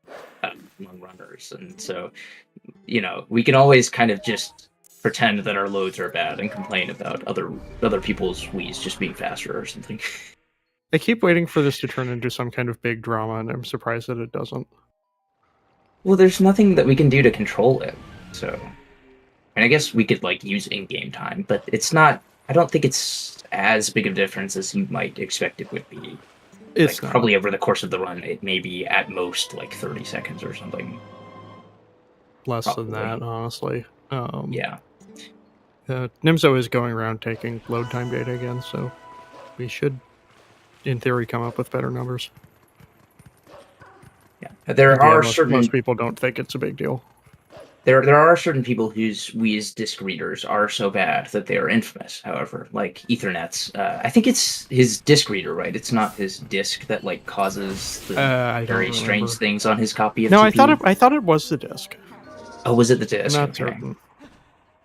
among runners, and so we can always kind of just pretend that our loads are bad and complain about other people's Wii's just being faster or something. I keep waiting for this to turn into some kind of big drama, and I'm surprised that it doesn't. Well, there's nothing that we can do to control it, so. And I guess we could use in-game time, but it's not I don't think it's as big of a difference as you might expect it would be. It's like, probably over the course of the run, it may be at most like 30 seconds or something. less probably. than that, honestly. Yeah. Nimzo is going around taking load time data again, so we should, in theory, come up with better numbers. Yeah. There are most people don't think it's a big deal. There are certain people whose Wii's disk readers are so bad that they are infamous. However, like Ethernet's, I think it's his disk reader, right? It's not his disk that like causes the very strange things on his copy of No, TP. I thought it was the disk. Oh, was it the disk? I'm not certain.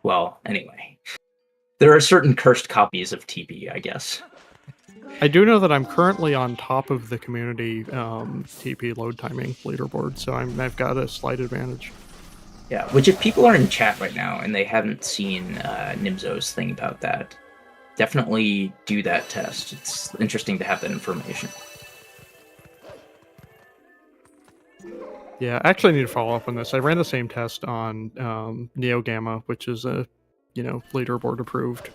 Well, anyway, there are certain cursed copies of TP, I guess. I do know that I'm currently on top of the community TP load timing leaderboard, so I've got a slight advantage. Yeah, which if people are in chat right now and they haven't seen Nimzo's thing about that, definitely do that test. It's interesting to have that information. Yeah, I actually need to follow up on this. I ran the same test on NeoGamma, which is a, leaderboard approved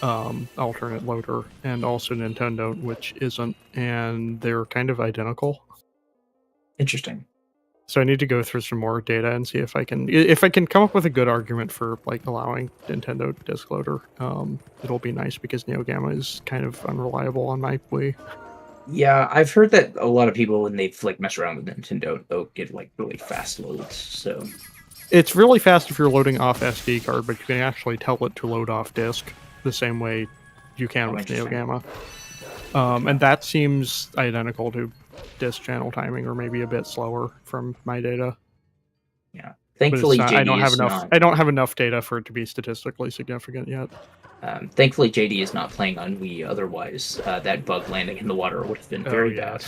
alternate loader, and also Nintendo, which isn't, and they're kind of identical. Interesting. So I need to go through some more data and see if I can come up with a good argument for like allowing Nintendo disk loader. It'll be nice because NeoGamma is kind of unreliable on my Wii. Yeah, I've heard that a lot of people when they've like messed around with Nintendo, they'll get like really fast loads. So it's really fast if you're loading off SD card, but you can actually tell it to load off disk the same way you can with NeoGamma. And that seems identical to disk channel timing, or maybe a bit slower from my data. Yeah, thankfully I don't have enough data for it to be statistically significant yet. Thankfully, JD is not playing on Wii. Otherwise, that bug landing in the water would have been very bad.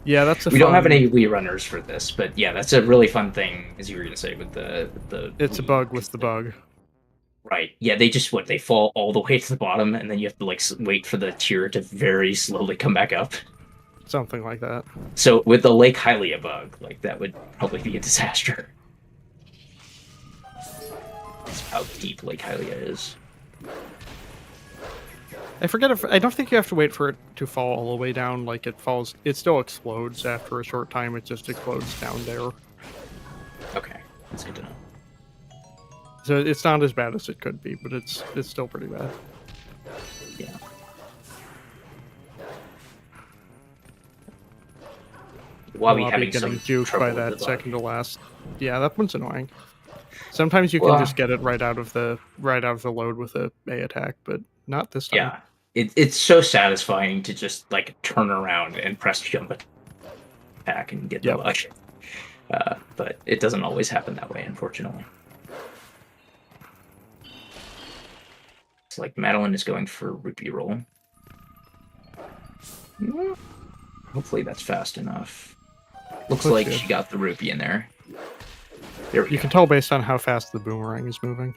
Yeah, that's we don't have any Wii runners for this, but yeah, that's a really fun thing, as you were going to say, with the. It's Wii, a bug with the bug. Right. Yeah, they fall all the way to the bottom, and then you have to like wait for the tier to very slowly come back up. Something like that. So with the Lake Hylia bug, like that would probably be a disaster. That's how deep Lake Hylia is. I don't think you have to wait for it to fall all the way down. Like it still explodes after a short time. It just explodes down there. Okay, that's good to know. So it's not as bad as it could be, but it's still pretty bad. Yeah. Wabi having getting juked by that second to last. Yeah, that one's annoying. Sometimes you can just get it right out of the load with a attack, but not this time. Yeah, it's so satisfying to just like turn around and press jump attack and get the bug. But it doesn't always happen that way, unfortunately. It's like Madeline is going for rupee roll. Hopefully that's fast enough. Looks like she got the rupee in there. There we go. You can tell based on how fast the boomerang is moving.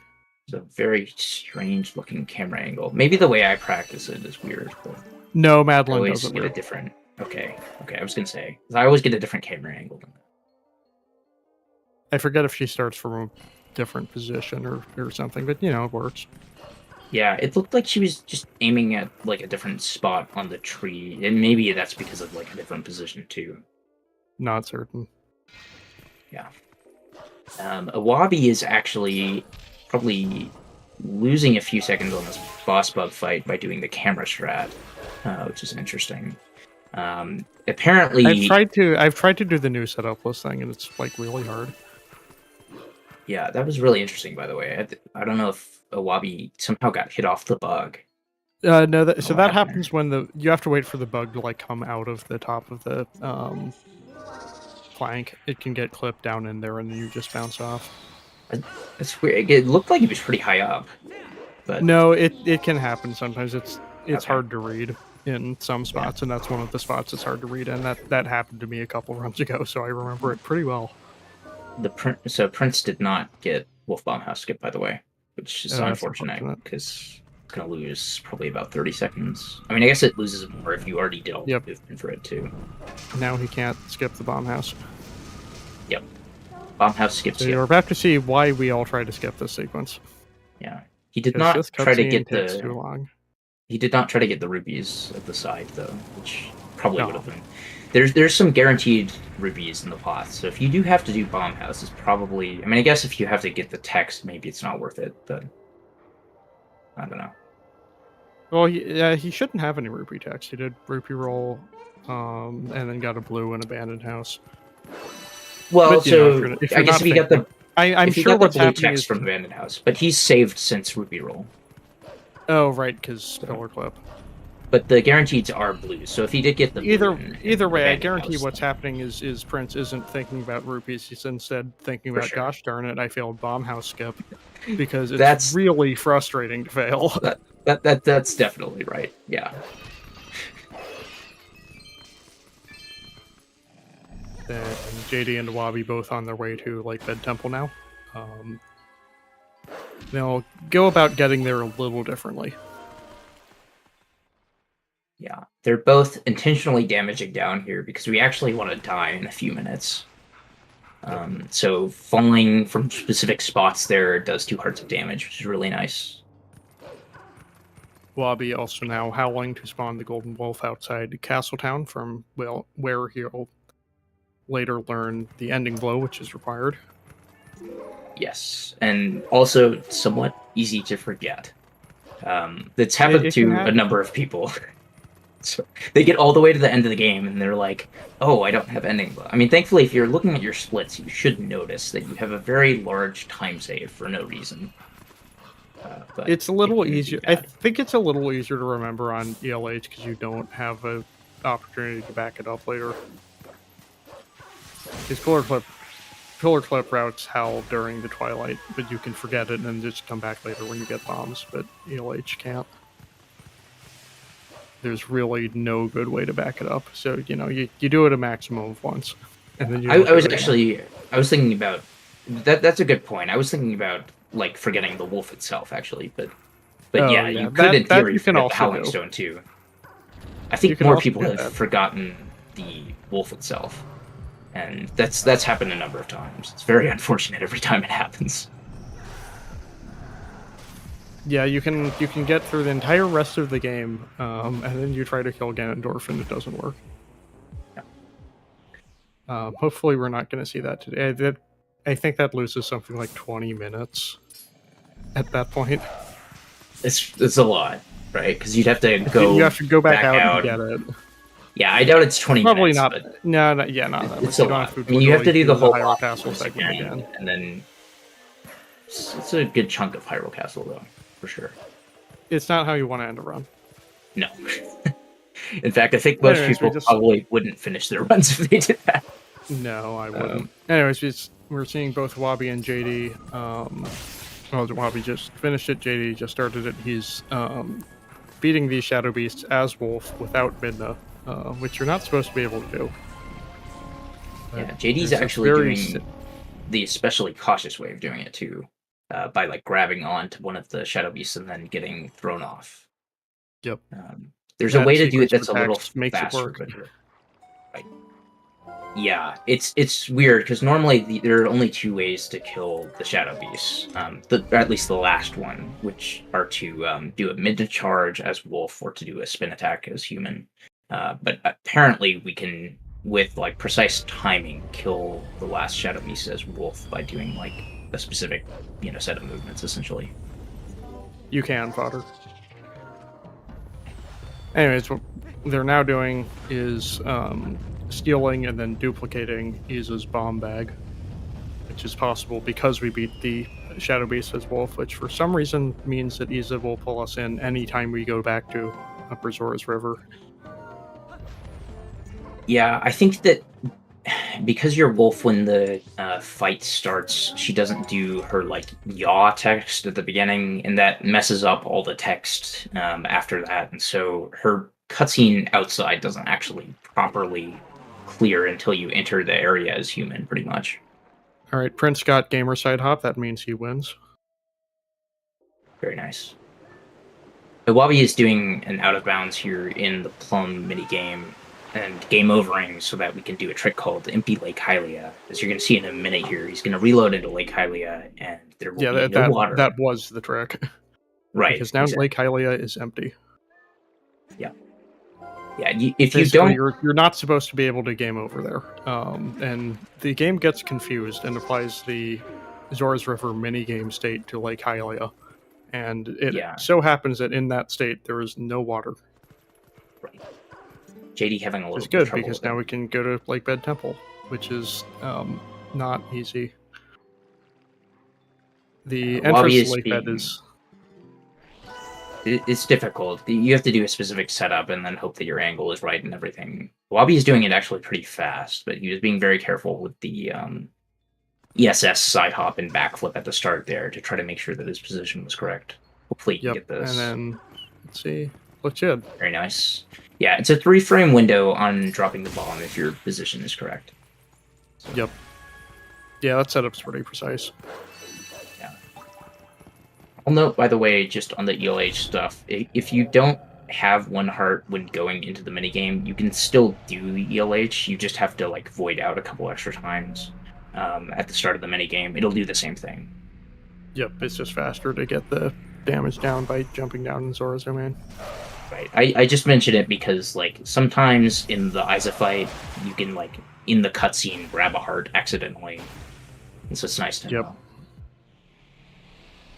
It's a very strange looking camera angle. Maybe the way I practice it is weird. But no, Madeline I always doesn't. Get a different. Okay. I was gonna say I always get a different camera angle than that. I forget if she starts from a different position or something, but it works. Yeah, it looked like she was just aiming at like a different spot on the tree, and maybe that's because of like a different position too. Not certain. Yeah. Awabi is actually probably losing a few seconds on this boss bug fight by doing the camera strat, which is interesting. Apparently, I've tried to do the new setup list thing, and it's like really hard. Yeah, that was really interesting, by the way. I don't know if Awabi somehow got hit off the bug. No, that happens when you have to wait for the bug to like come out of the top of the plank. It can get clipped down in there, and then you just bounce off. It's weird. It looked like it was pretty high up, but no, it can happen sometimes. It's hard to read in some spots, and that's one of the spots it's hard to read, and that happened to me a couple runs ago, so I remember it pretty well. So Prince did not get Wolf Bombhouse skip, by the way, which is unfortunate because it's going to lose probably about 30 seconds. I mean, I guess it loses more if you already did all the movement for it too. Now he can't skip the Bombhouse. Yep. Bombhouse skips. So you're about to see why we all try to skip this sequence. Yeah. He did 'Cause not this try to cutscene get takes the too long. he did not try to get the rupees at the side though, which probably No. would have been. There's some guaranteed rupees in the pot, so if you do have to do bomb house, it's probably. I mean, I guess if you have to get the text, maybe it's not worth it, but I don't know. Well, he shouldn't have any rupee text. He did rupee roll, and then got a blue and abandoned house. Well, But, you know, so if you're I guess not if you got the I'm if you sure got the what's blue happening text is from Abandoned House, but he's saved since rupee roll. oh right, because pillar clip. But the guaranteeds are blue, so if he did get the Either blue either way, I Abandoned guarantee House, what's happening is Prince isn't thinking about rupees. He's instead thinking For about, sure. gosh darn it, I failed bomb house skip, because it's That's- really frustrating to fail. that's definitely right. Yeah. And JD and Wabi both on their way to Lake Bed Temple now. They'll go about getting there a little differently. Yeah, they're both intentionally damaging down here because we actually want to die in a few minutes. So falling from specific spots there does 2 hearts of damage, which is really nice. Wabi also now howling to spawn the Golden Wolf outside Castletown, from where he'll later learn the ending blow, which is required. Yes, and also somewhat easy to forget. That's happened to a number of people. So they get all the way to the end of the game and they're like, oh, I don't have ending blow. I mean, thankfully, if you're looking at your splits, you should notice that you have a very large time save for no reason. But it's a little easier. I think it's a little easier to remember on ELH because you don't have an opportunity to back it up later. His pillar clip routes howl during the Twilight, but you can forget it and then just come back later when you get bombs, but ELH can't. There's really no good way to back it up. So, you know, you do it a maximum of once. And then I was thinking about that. That's a good point. I was thinking about like forgetting the wolf itself, actually, but yeah, you could in theory forget the Howling Stone too. I think more people have forgotten the wolf itself, and that's happened a number of times. It's very unfortunate every time it happens. Yeah, you can get through the entire rest of the game, and then you try to kill Ganondorf and it doesn't work. Yeah. Hopefully we're not going to see that today. I think that loses something like 20 minutes at that point. It's a lot, right? Because you'd have to go. You have to go back out and get it. Yeah, I doubt it's 20 Probably minutes. Probably not. Not that it's a lot. I mean, you have to do the whole Hyrule Castle segment again, and then it's a good chunk of Hyrule Castle, though, for sure. It's not how you want to end a run. No. In fact, I think most people probably wouldn't finish their runs if they did that. No, I wouldn't. Anyways, we're seeing both Wabi and JD. Well, Wabi just finished it. JD just started it. He's beating these Shadow Beasts as Wolf without Midna, which you're not supposed to be able to do. Yeah, JD's actually doing the especially cautious way of doing it too, by like grabbing onto one of the Shadow Beasts and then getting thrown off. Yep. There's a way to do it that's a little faster. Right. Yeah, it's weird because normally there are only 2 ways to kill the Shadow Beasts, or at least the last one, which are to do a mid charge as Wolf or to do a spin attack as Human. But apparently we can, with like precise timing, kill the last Shadow Beast as Wolf by doing like a specific, set of movements. Essentially, you can, Potter. Anyways, what they're now doing is stealing and then duplicating Iza's bomb bag, which is possible because we beat the Shadow Beast as Wolf, which for some reason means that Iza will pull us in anytime we go back to Upper Zora's River. Yeah, I think that because you're Wolf when the fight starts, she doesn't do her like yaw text at the beginning, and that messes up all the text after that, and so her cutscene outside doesn't actually properly clear until you enter the area as Human, pretty much. All right, Prince got gamer side hop. That means he wins. Very nice. Wabi is doing an out of bounds here in the Plum minigame and game overing so that we can do a trick called Empty Lake Hylia. As you're going to see in a minute here, he's going to reload into Lake Hylia and there will be no water. That was the trick. Right. Because now exactly. Lake Hylia is empty. Yeah, if you Basically, don't... you're not supposed to be able to game over there. And the game gets confused and applies the Zora's River minigame state to Lake Hylia. And it Yeah. so happens that in that state, there is no water. Right. JD having a Which little is bit of good, trouble because with now it. we can go to Lake Bed Temple, which is not easy. The Wabi entrance to is Lake Bed being... is... It's difficult. You have to do a specific setup and then hope that your angle is right and everything. Wabi is doing it actually pretty fast, but he was being very careful with the ESS side hop and backflip at the start there to try to make sure that his position was correct. Hopefully he can get this. And then, let's see, legit. Very nice. Yeah, it's a 3-frame window on dropping the bomb if your position is correct. So, Yep. Yeah, that setup's pretty precise. I'll note, by the way, just on the ELH stuff, if you don't have 1 heart when going into the minigame, you can still do the ELH. You just have to like void out a couple extra times at the start of the minigame. It'll do the same thing. Yep, it's just faster to get the damage down by jumping down in Zora's domain. Right. I just mentioned it because like sometimes in the Isa fight, you can like in the cutscene grab a heart accidentally. And so it's nice to know.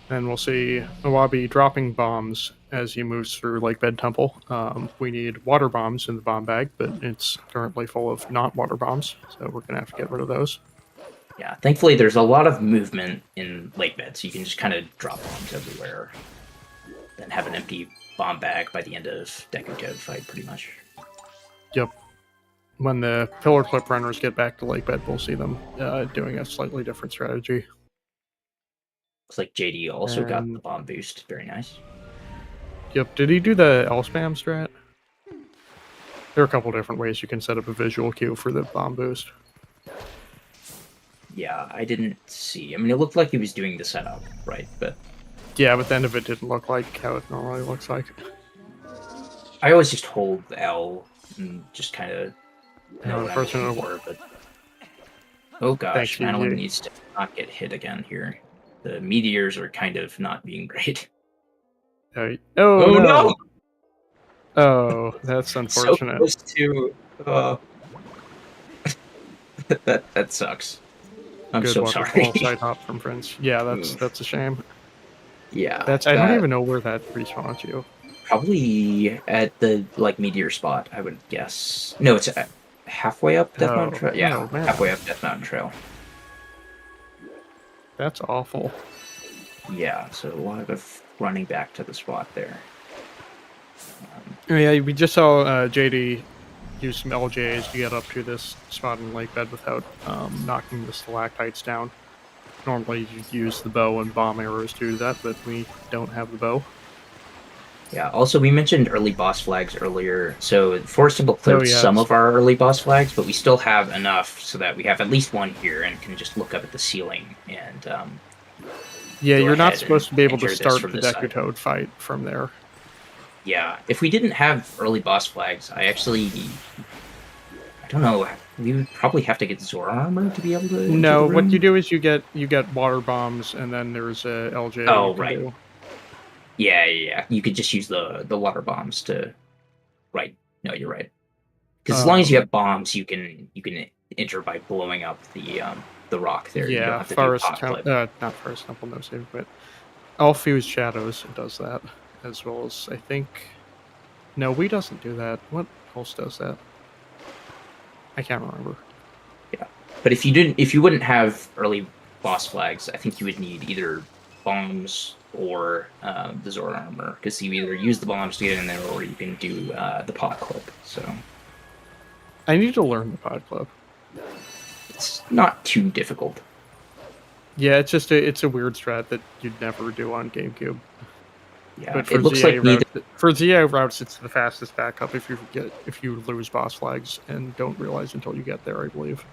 And we'll see Awabi dropping bombs as he moves through Lake Bed Temple. We need water bombs in the bomb bag, but it's currently full of not water bombs, so we're going to have to get rid of those. Yeah, thankfully there's a lot of movement in Lake Bed, so you can just kind of drop bombs everywhere. Then have an empty bomb bag by the end of Deku Toad fight, pretty much. Yep. When the Pillar Clip runners get back to Lake Bed, we'll see them doing a slightly different strategy. Looks like JD also got the bomb boost. Very nice. Yep. Did he do the L spam strat? There are a couple different ways you can set up a visual cue for the bomb boost. Yeah, I didn't see. I mean, it looked like he was doing the setup, right? But yeah, but the end of it didn't look like how it normally looks like. I always just hold L and just kind of know what I'm looking for. But oh gosh, Madeline needs to not get hit again here. The meteors are kind of not being great. Oh no! Oh, that's unfortunate. So close to, that sucks. I'm Good so sorry. Side hop from Prince. Yeah, that's a shame. Yeah, I don't even know where that respawns you. Probably at the like meteor spot, I would guess. No, it's halfway up Death Mountain Trail. Yeah, halfway up Death Mountain Trail. That's awful. Yeah, so a lot of running back to the spot there. Yeah, we just saw JD use some LJs to get up to this spot in Lake Bed without knocking the stalactites down. Normally you'd use the bow and bomb arrows to do that, but we don't have the bow. Yeah, also we mentioned early boss flags earlier, so Forest Temple cleared some of our early boss flags, but we still have enough so that we have at least one here and can just look up at the ceiling and yeah, you're not supposed to be able to start the Deku Toad fight from there. Yeah, if we didn't have early boss flags, I don't know, we would probably have to get Zora armor to be able to... No, what you do is you get water bombs, and then there's a LJ. Oh, right. Yeah. You could just use the water bombs to... Right. No, you're right. Because as long as you have bombs, you can enter by blowing up the rock there. Yeah, Forest Temple, not Forest Temple, no save, but All Fused Shadows does that, as well as, I think... No, Wii doesn't do that. What else does that? I can't remember. Yeah, but if you wouldn't have early boss flags, I think you would need either bombs or the Zora armor, because you either use the bombs to get in there, or you can do the pod clip. So I need to learn the pod clip. It's not too difficult. Yeah, it's just it's a weird strat that you'd never do on GameCube. Yeah, but for it looks ZA like for ZA routes, it's the fastest backup if you lose boss flags and don't realize until you get there, I believe.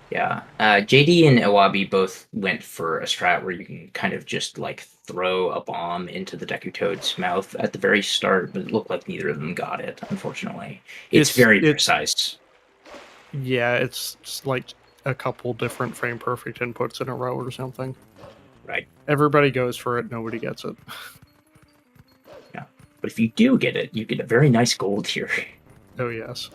Yeah, JD and Iwabi both went for a strat where you can kind of just like throw a bomb into the Deku Toad's mouth at the very start, but it looked like neither of them got it. Unfortunately, it's very precise. Yeah, it's like a couple different frame perfect inputs in a row or something. Right. Everybody goes for it, nobody gets it. But if you do get it, you get a very nice gold here. Oh, yes.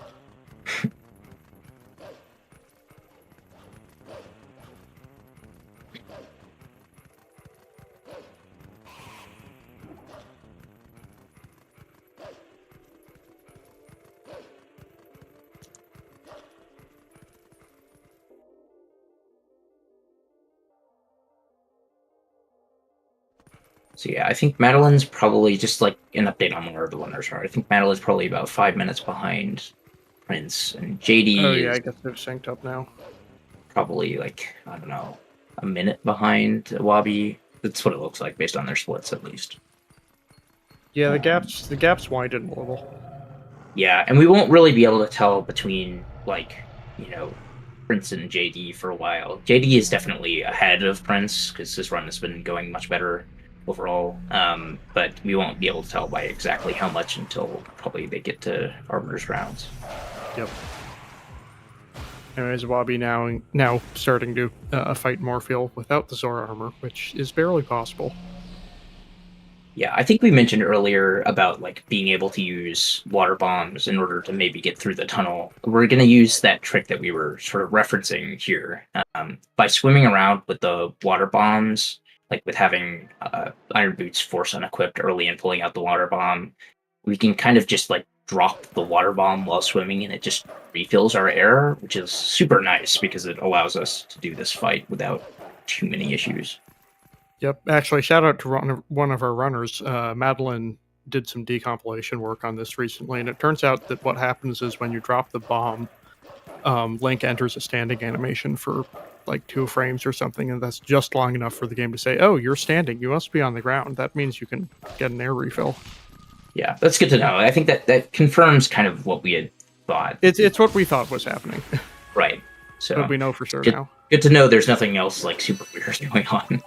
So yeah, I think Madeline's probably just like an update on where the winners are. I think Madeline's probably about 5 minutes behind Prince, and JD Oh, yeah, I is guess they're synced up now. probably like, I don't know, a minute behind Wabi. That's what it looks like based on their splits, at least. Yeah, the gaps widened a little. Yeah, and we won't really be able to tell between, like, Prince and JD for a while. JD is definitely ahead of Prince because his run has been going much better overall, but we won't be able to tell by exactly how much until probably they get to Arbiter's rounds. Yep. Anyways, Wabi now starting to fight Morpheal without the Zora armor, which is barely possible. Yeah, I think we mentioned earlier about like being able to use water bombs in order to maybe get through the tunnel. We're going to use that trick that we were sort of referencing here. By swimming around with the water bombs, like with having Iron Boots force unequipped early and pulling out the water bomb, we can kind of just like drop the water bomb while swimming and it just refills our air, which is super nice because it allows us to do this fight without too many issues. Yep. Actually, shout out to one of our runners. Madeline did some decompilation work on this recently, and it turns out that what happens is when you drop the bomb, Link enters a standing animation for like 2 frames or something, and that's just long enough for the game to say, "Oh, you're standing. You must be on the ground." That means you can get an air refill. Yeah, that's good to know. I think that confirms kind of what we had thought. It's what we thought was happening. Right. So But we know for sure good, now. Good to know there's nothing else like super weird going on.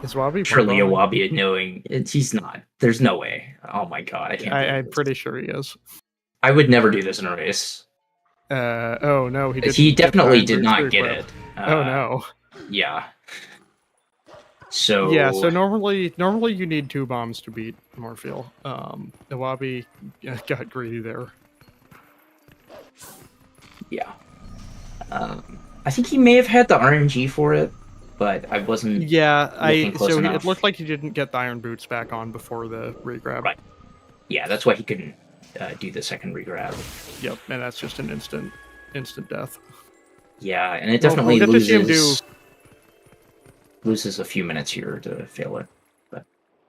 Is Wabi? Surely a Wabi knowing he's not. There's no way. Oh my god, I can't. I'm pretty sure he is. I would never do this in a race. Oh no, he didn't. He definitely did not get it. Oh no. Yeah. So yeah, so normally you need 2 bombs to beat Morpheal. The Wabi got greedy there. Yeah. I think he may have had the RNG for it, but I wasn't. Yeah, enough. It looked like he didn't get the Iron Boots back on before the regrab. Right. Yeah, that's why he couldn't do the second regrab. Yep, and that's just an instant death. Yeah, and it definitely we'll get to see him loses a few minutes here to fail it. But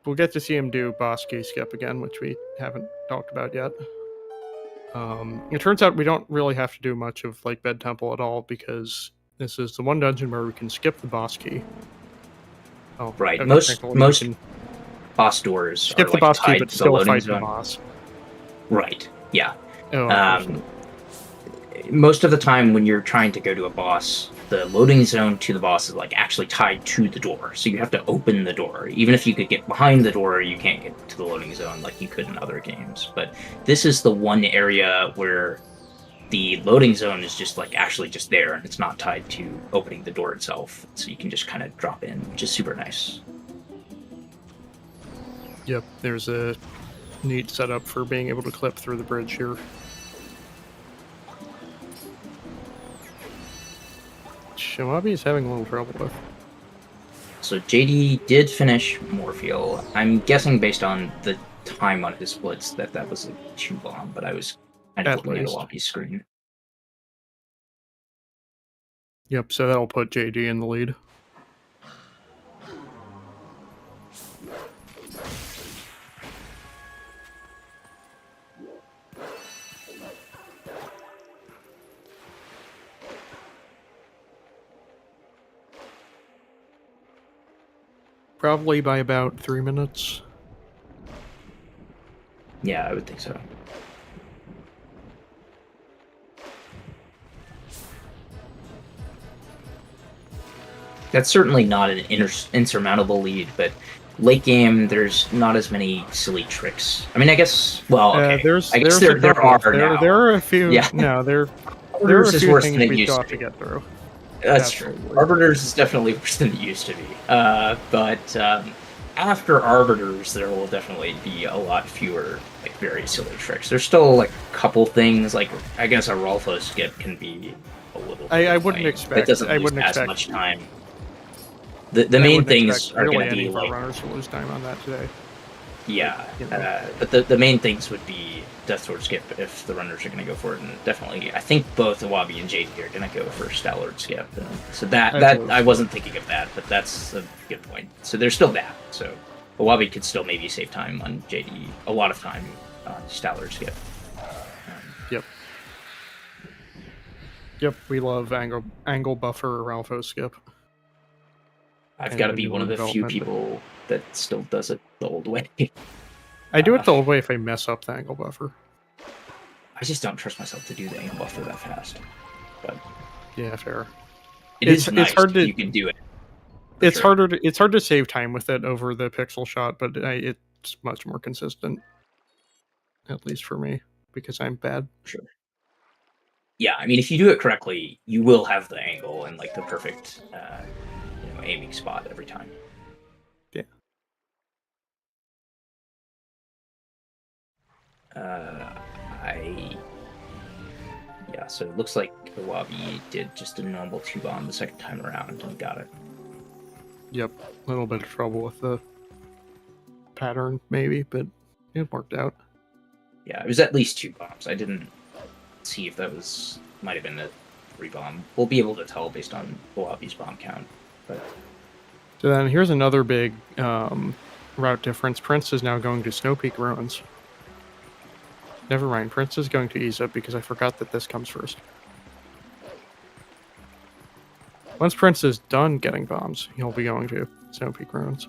we'll get to see him do boss key skip again, which we haven't talked about yet. It turns out we don't really have to do much of like Bed Temple at all because this is the one dungeon where we can skip the boss key. Oh, right. Most boss doors skip are, the boss tied key, but to still the fight zone. the boss. Right. Yeah. Oh, most of the time when you're trying to go to a boss, the loading zone to the boss is like actually tied to the door. So you have to open the door. Even if you could get behind the door, you can't get to the loading zone like you could in other games. But this is the one area where the loading zone is just like actually just there and it's not tied to opening the door itself. So you can just kind of drop in, which is super nice. Yep, there's a neat setup for being able to clip through the bridge here. Wabi is having a little trouble with. So JD did finish Morpheal. I'm guessing based on the time on his splits that was too long, but I was kind of looking at Wabi's screen. Yep, so that'll put JD in the lead. Probably by about 3 minutes. Yeah, I would think so. That's certainly not an insurmountable lead, but late game, there's not as many silly tricks. I mean, I guess. Well, okay. There are now. There are a few. Yeah. No, there are a few worse things than it we used still to have to get through. That's true. Absolutely. Arbiters is definitely worse than it used to be. But after Arbiters, there will definitely be a lot fewer like very silly tricks. There's still like a couple things, like I guess a Rolfo skip can be a little. I wouldn't annoying. expect. It doesn't I lose wouldn't as expect much time. The I main wouldn't things expect are really going to any be of our like runners to lose time on that today. yeah, you know. but the main things would be Death Sword skip if the runners are going to go for it, and definitely I think both Awabi and JD are going to go for Stallard skip. So that I wasn't thinking of that, but that's a good point. So there's still that. So Awabi could still maybe save time on JD, a lot of time on Stallard skip. Yep, we love angle buffer Ralpho skip. I've got to And be one of the few development. people that still does it the old way. I do it the old way if I mess up the angle buffer. I just don't trust myself to do the angle buffer that fast. But Yeah, fair. it's nice hard to you can do it. It's hard to save time with it over the pixel shot, but it's much more consistent. At least for me, because I'm bad. Sure. Yeah, I mean, if you do it correctly, you will have the angle and like the perfect, aiming spot every time. Yeah. Yeah, so it looks like Awabi did just a normal 2-bomb the second time around and got it. Yep, a little bit of trouble with the pattern, maybe, but it worked out. Yeah, it was at least 2 bombs. I didn't see if that might have been a 3-bomb. We'll be able to tell based on Awabi's bomb count. But So then here's another big route difference. Prince is now going to Snow Peak Ruins. Never mind, Prince is going to Iza because I forgot that this comes first. Once Prince is done getting bombs, he'll be going to Snow Peak Ruins.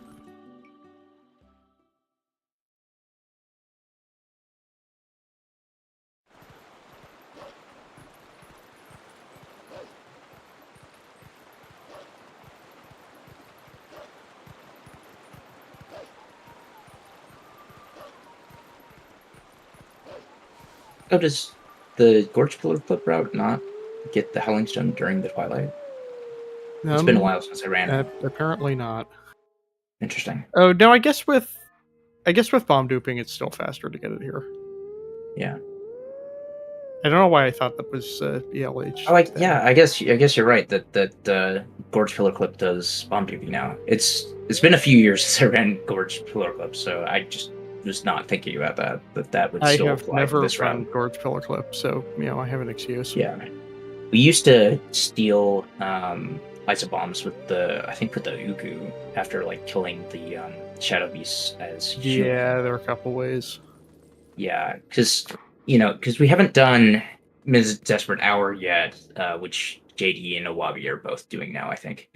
oh, does the Gorge Pillar Flip route not get the Howling Stone during the Twilight? It's been a while since I ran. Apparently not. Interesting. Oh no, I guess with bomb duping, it's still faster to get it here. Yeah. I don't know why I thought that was ELH. Yeah, I guess you're right that Gorge Pillar Clip does bomb duping now. It's been a few years since I ran Gorge Pillar Clip, so I just was not thinking about that would still apply I have to never this run round. Gorge Pillar Clip, so I have an excuse. Yeah, we used to steal Isa bombs with the Ugu after like killing the Shadow Beasts as human. Yeah, there are a couple ways. Yeah, because we haven't done Ms. Desperate Hour yet, which JD and Awabi are both doing now, I think.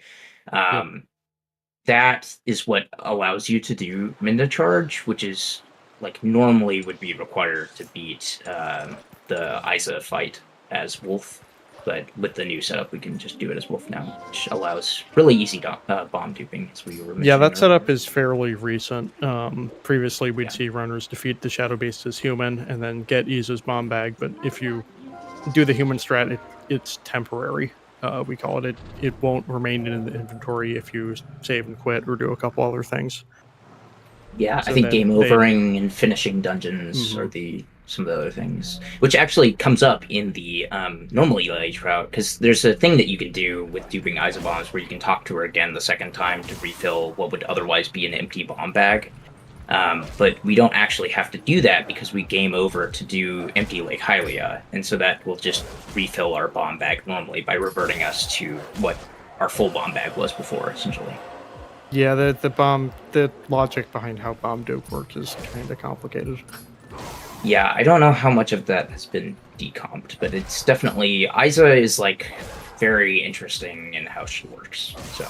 That is what allows you to do Minda Charge, which is like normally would be required to beat the Isa fight as Wolf. But with the new setup, we can just do it as Wolf now, which allows really easy bomb duping, as we were mentioning. Yeah, that earlier. setup is fairly recent. Previously, we'd see runners defeat the Shadow Beast as human and then get Iza's bomb bag, but if you do the human strat, it's temporary. We call it. It won't remain in the inventory if you save and quit or do a couple other things. Yeah, So I think game overing and finishing dungeons are some of the other things, which actually comes up in the normal ELH route, because there's a thing that you can do with duping Isa bombs where you can talk to her again the second time to refill what would otherwise be an empty bomb bag. But we don't actually have to do that because we game over to do empty Lake Hylia, and so that will just refill our bomb bag normally by reverting us to what our full bomb bag was before, essentially. Yeah, the logic behind how bomb dupe works is kind of complicated. Yeah, I don't know how much of that has been decomped, but it's definitely Isa is like very interesting in how she works. So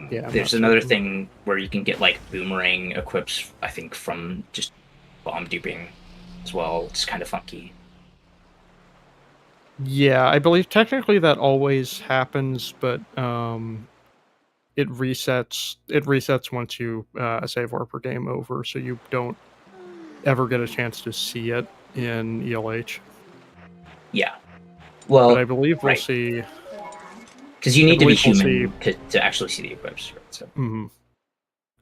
there's another thing where you can get like boomerang equips, I think, from just bomb duping as well. It's kind of funky. Yeah, I believe technically that always happens, but it resets once you save warp or game over, so you don't ever get a chance to see it in ELH. Yeah. Well, but I believe we'll right. see. Because you need to be believe we'll human to actually see the equips. Right? So.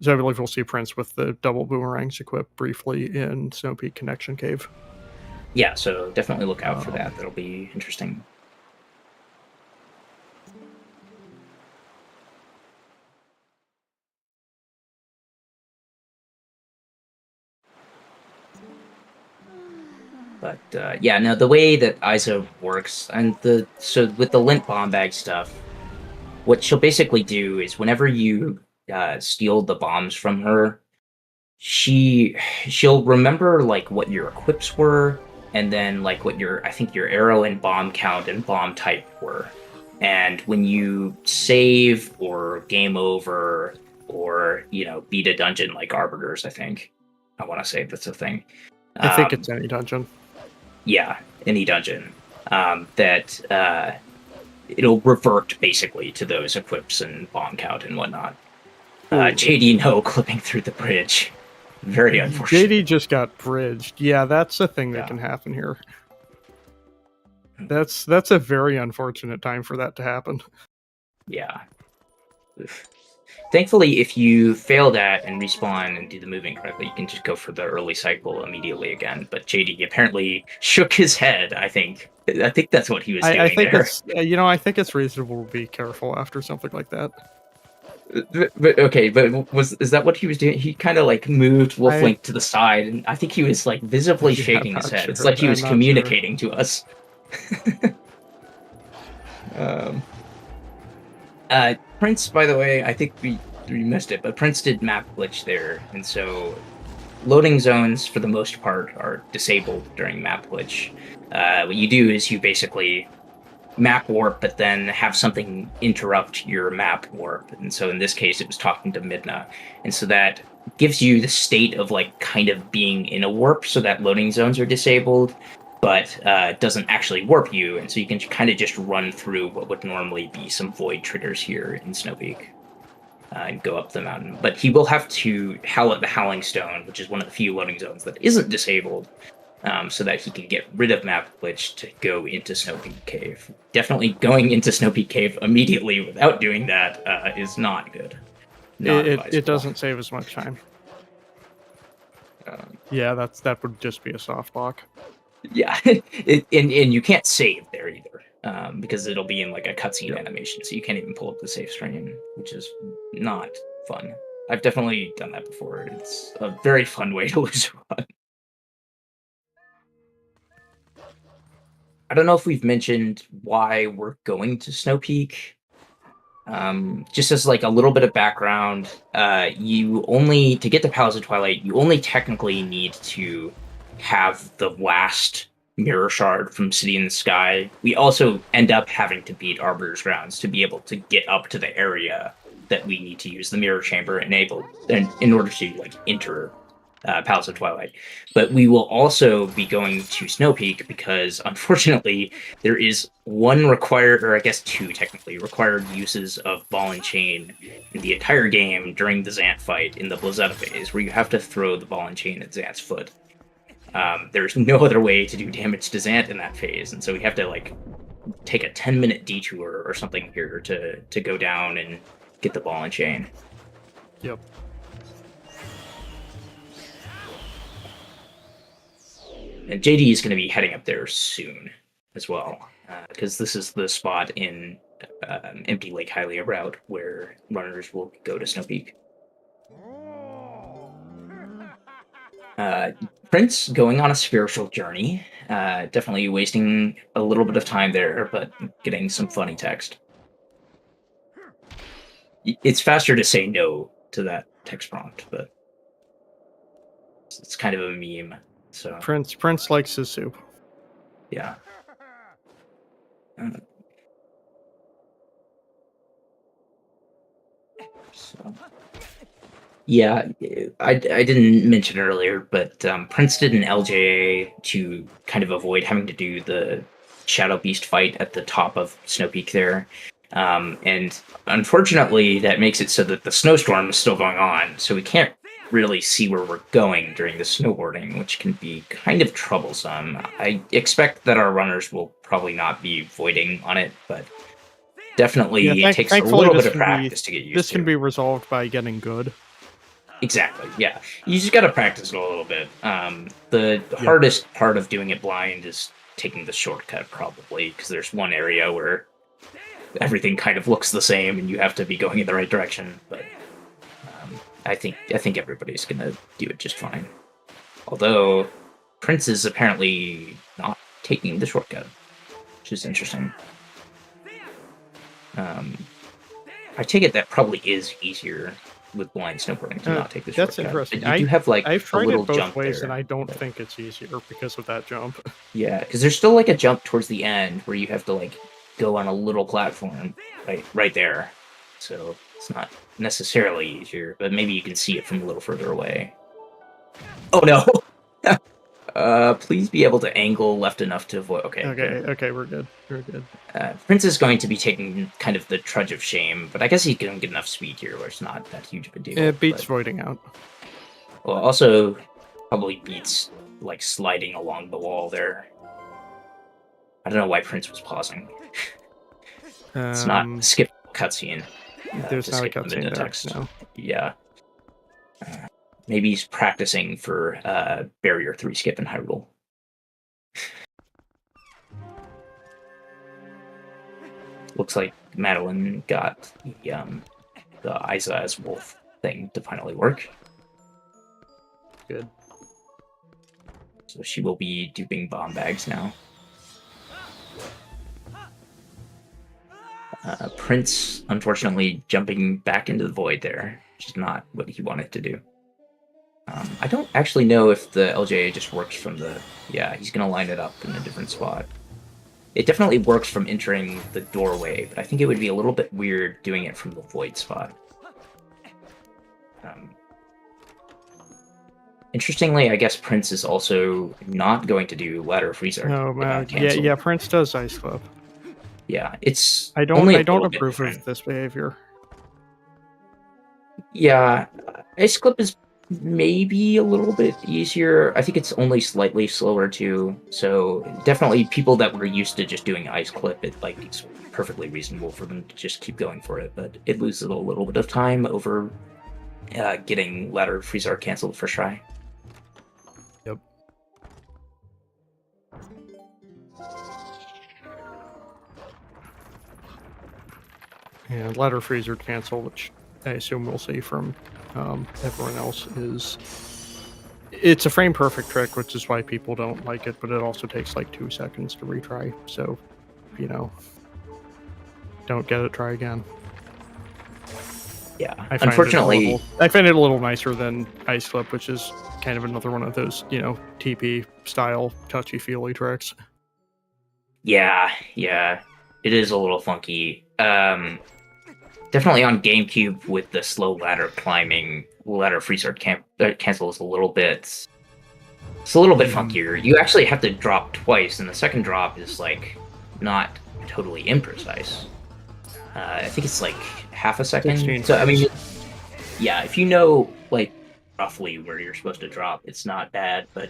So I believe we'll see Prince with the double boomerangs equipped briefly in Snow Peak Connection Cave. Yeah, so definitely look out for that. That'll be interesting. But yeah, now the way that Isa works, and so with the lint bomb bag stuff, what she'll basically do is whenever you steal the bombs from her, she'll remember like what your equips were, and then like what I think your arrow and bomb count and bomb type were. And when you save or game over or beat a dungeon like Arbiters, I want to say that's a thing. I think it's any dungeon. Yeah, any dungeon. That it'll revert basically to those equips and bomb count and whatnot. JD no clipping through the bridge. Very unfortunate. JD just got bridged. Yeah, that's a thing that can happen here. That's a very unfortunate time for that to happen. Yeah. Thankfully, if you fail that and respawn and do the moving correctly, you can just go for the early cycle immediately again. But JD apparently shook his head, I think. I think that's what he was doing. I think there. it's I think it's reasonable to be careful after something like that. But okay, but is that what he was doing? He kind of like moved Wolflink to the side, and I think he was like visibly shaking his head. Sure. It's like he was communicating to us. Prince, by the way, I think we missed it, but Prince did map glitch there, and so loading zones for the most part are disabled during map glitch. What you do is you basically map warp, but then have something interrupt your map warp. And so in this case, it was talking to Midna. And so that gives you the state of like kind of being in a warp, so that loading zones are disabled, but doesn't actually warp you. And so you can kind of just run through what would normally be some void triggers here in Snow Peak and go up the mountain. But he will have to howl at the Howling Stone, which is one of the few loading zones that isn't disabled, so that he can get rid of map glitch to go into Snow Peak Cave. Definitely going into Snow Peak Cave immediately without doing that is not good. It doesn't save as much time. Yeah, that would just be a soft block. Yeah, and you can't save there either, because it'll be in like a cutscene animation, so you can't even pull up the save screen, which is not fun. I've definitely done that before. It's a very fun way to lose a run. I don't know if we've mentioned why we're going to Snow Peak. Just as like a little bit of background, to get the Palace of Twilight, you only technically need to have the last mirror shard from City in the Sky. We also end up having to beat Arbiter's Grounds to be able to get up to the area that we need to use the mirror chamber in order to like enter Palace of Twilight. But we will also be going to Snow Peak because, unfortunately, there is one required, or I guess two technically, required uses of ball and chain in the entire game during the Zant fight in the Blizzetta phase, where you have to throw the ball and chain at Zant's foot. There's no other way to do damage to Zant in that phase, and so we have to like take a 10-minute detour or something here to go down and get the ball and chain. Yep. And JD is going to be heading up there soon as well, because this is the spot in Empty Lake Hylia route where runners will go to Snow Peak. Prince going on a spiritual journey, definitely wasting a little bit of time there, but getting some funny text. It's faster to say no to that text prompt, but it's kind of a meme. So Prince likes his soup. Yeah. So. Yeah, I didn't mention earlier, but Prince did an LJA to kind of avoid having to do the Shadow Beast fight at the top of Snow Peak there. And unfortunately, that makes it so that the snowstorm is still going on, so we can't really see where we're going during the snowboarding, which can be kind of troublesome. I expect that our runners will probably not be voiding on it, but definitely it takes a little bit of practice to get used to. This can be resolved by getting good. Exactly, yeah. You just got to practice it a little bit. The hardest part of doing it blind is taking the shortcut, probably, because there's one area where everything kind of looks the same and you have to be going in the right direction, but I think everybody's gonna do it just fine. Although Prince is apparently not taking the shortcut, which is interesting. I take it that probably is easier with blind snowboarding to not take the shortcut. That's interesting. But you do have like I've a tried little it both jump ways, there, and I don't think it's easier because of that jump. Yeah, because there's still like a jump towards the end where you have to like go on a little platform right there. So it's not necessarily easier, but maybe you can see it from a little further away. Oh no! Please be able to angle left enough to avoid. Okay, okay, we're good. Prince is going to be taking kind of the trudge of shame, but I guess he can get enough speed here where it's not that huge of a deal. It beats voiding out. Well, also probably beats like sliding along the wall there. I don't know why Prince was pausing. It's not skip cutscene. There's not a cutscene text. No. Yeah. Maybe he's practicing for Barrier 3 skip in Hyrule. Looks like Madeline got the Isa as wolf thing to finally work. Good. So she will be duping bomb bags now. Prince, unfortunately, jumping back into the void there, which is not what he wanted to do. I don't actually know if the LJA just works from the... Yeah, he's going to line it up in a different spot. It definitely works from entering the doorway, but I think it would be a little bit weird doing it from the void spot. Interestingly, I guess Prince is also not going to do ladder freezer. Yeah, Prince does ice clip. Yeah, it's I don't approve of this behavior. Yeah, ice clip is maybe a little bit easier. I think it's only slightly slower too. So definitely people that were used to just doing ice clip, it's perfectly reasonable for them to just keep going for it. But it loses a little bit of time over getting ladder freezer canceled for try. Yep. And ladder freezer cancel, which I assume we'll see from everyone else, it's a frame perfect trick, which is why people don't like it, but it also takes like 2 seconds to retry. So, don't get it, try again. Yeah, unfortunately, I find it a little nicer than ice clip, which is kind of another one of those, TP style touchy-feely tricks. Yeah, it is a little funky. Definitely on GameCube with the slow ladder climbing, ladder freezer cancel is a little bit funkier. You actually have to drop twice, and the second drop is like not totally imprecise. I think it's like half a second. So I mean, yeah, if you know like roughly where you're supposed to drop, it's not bad, but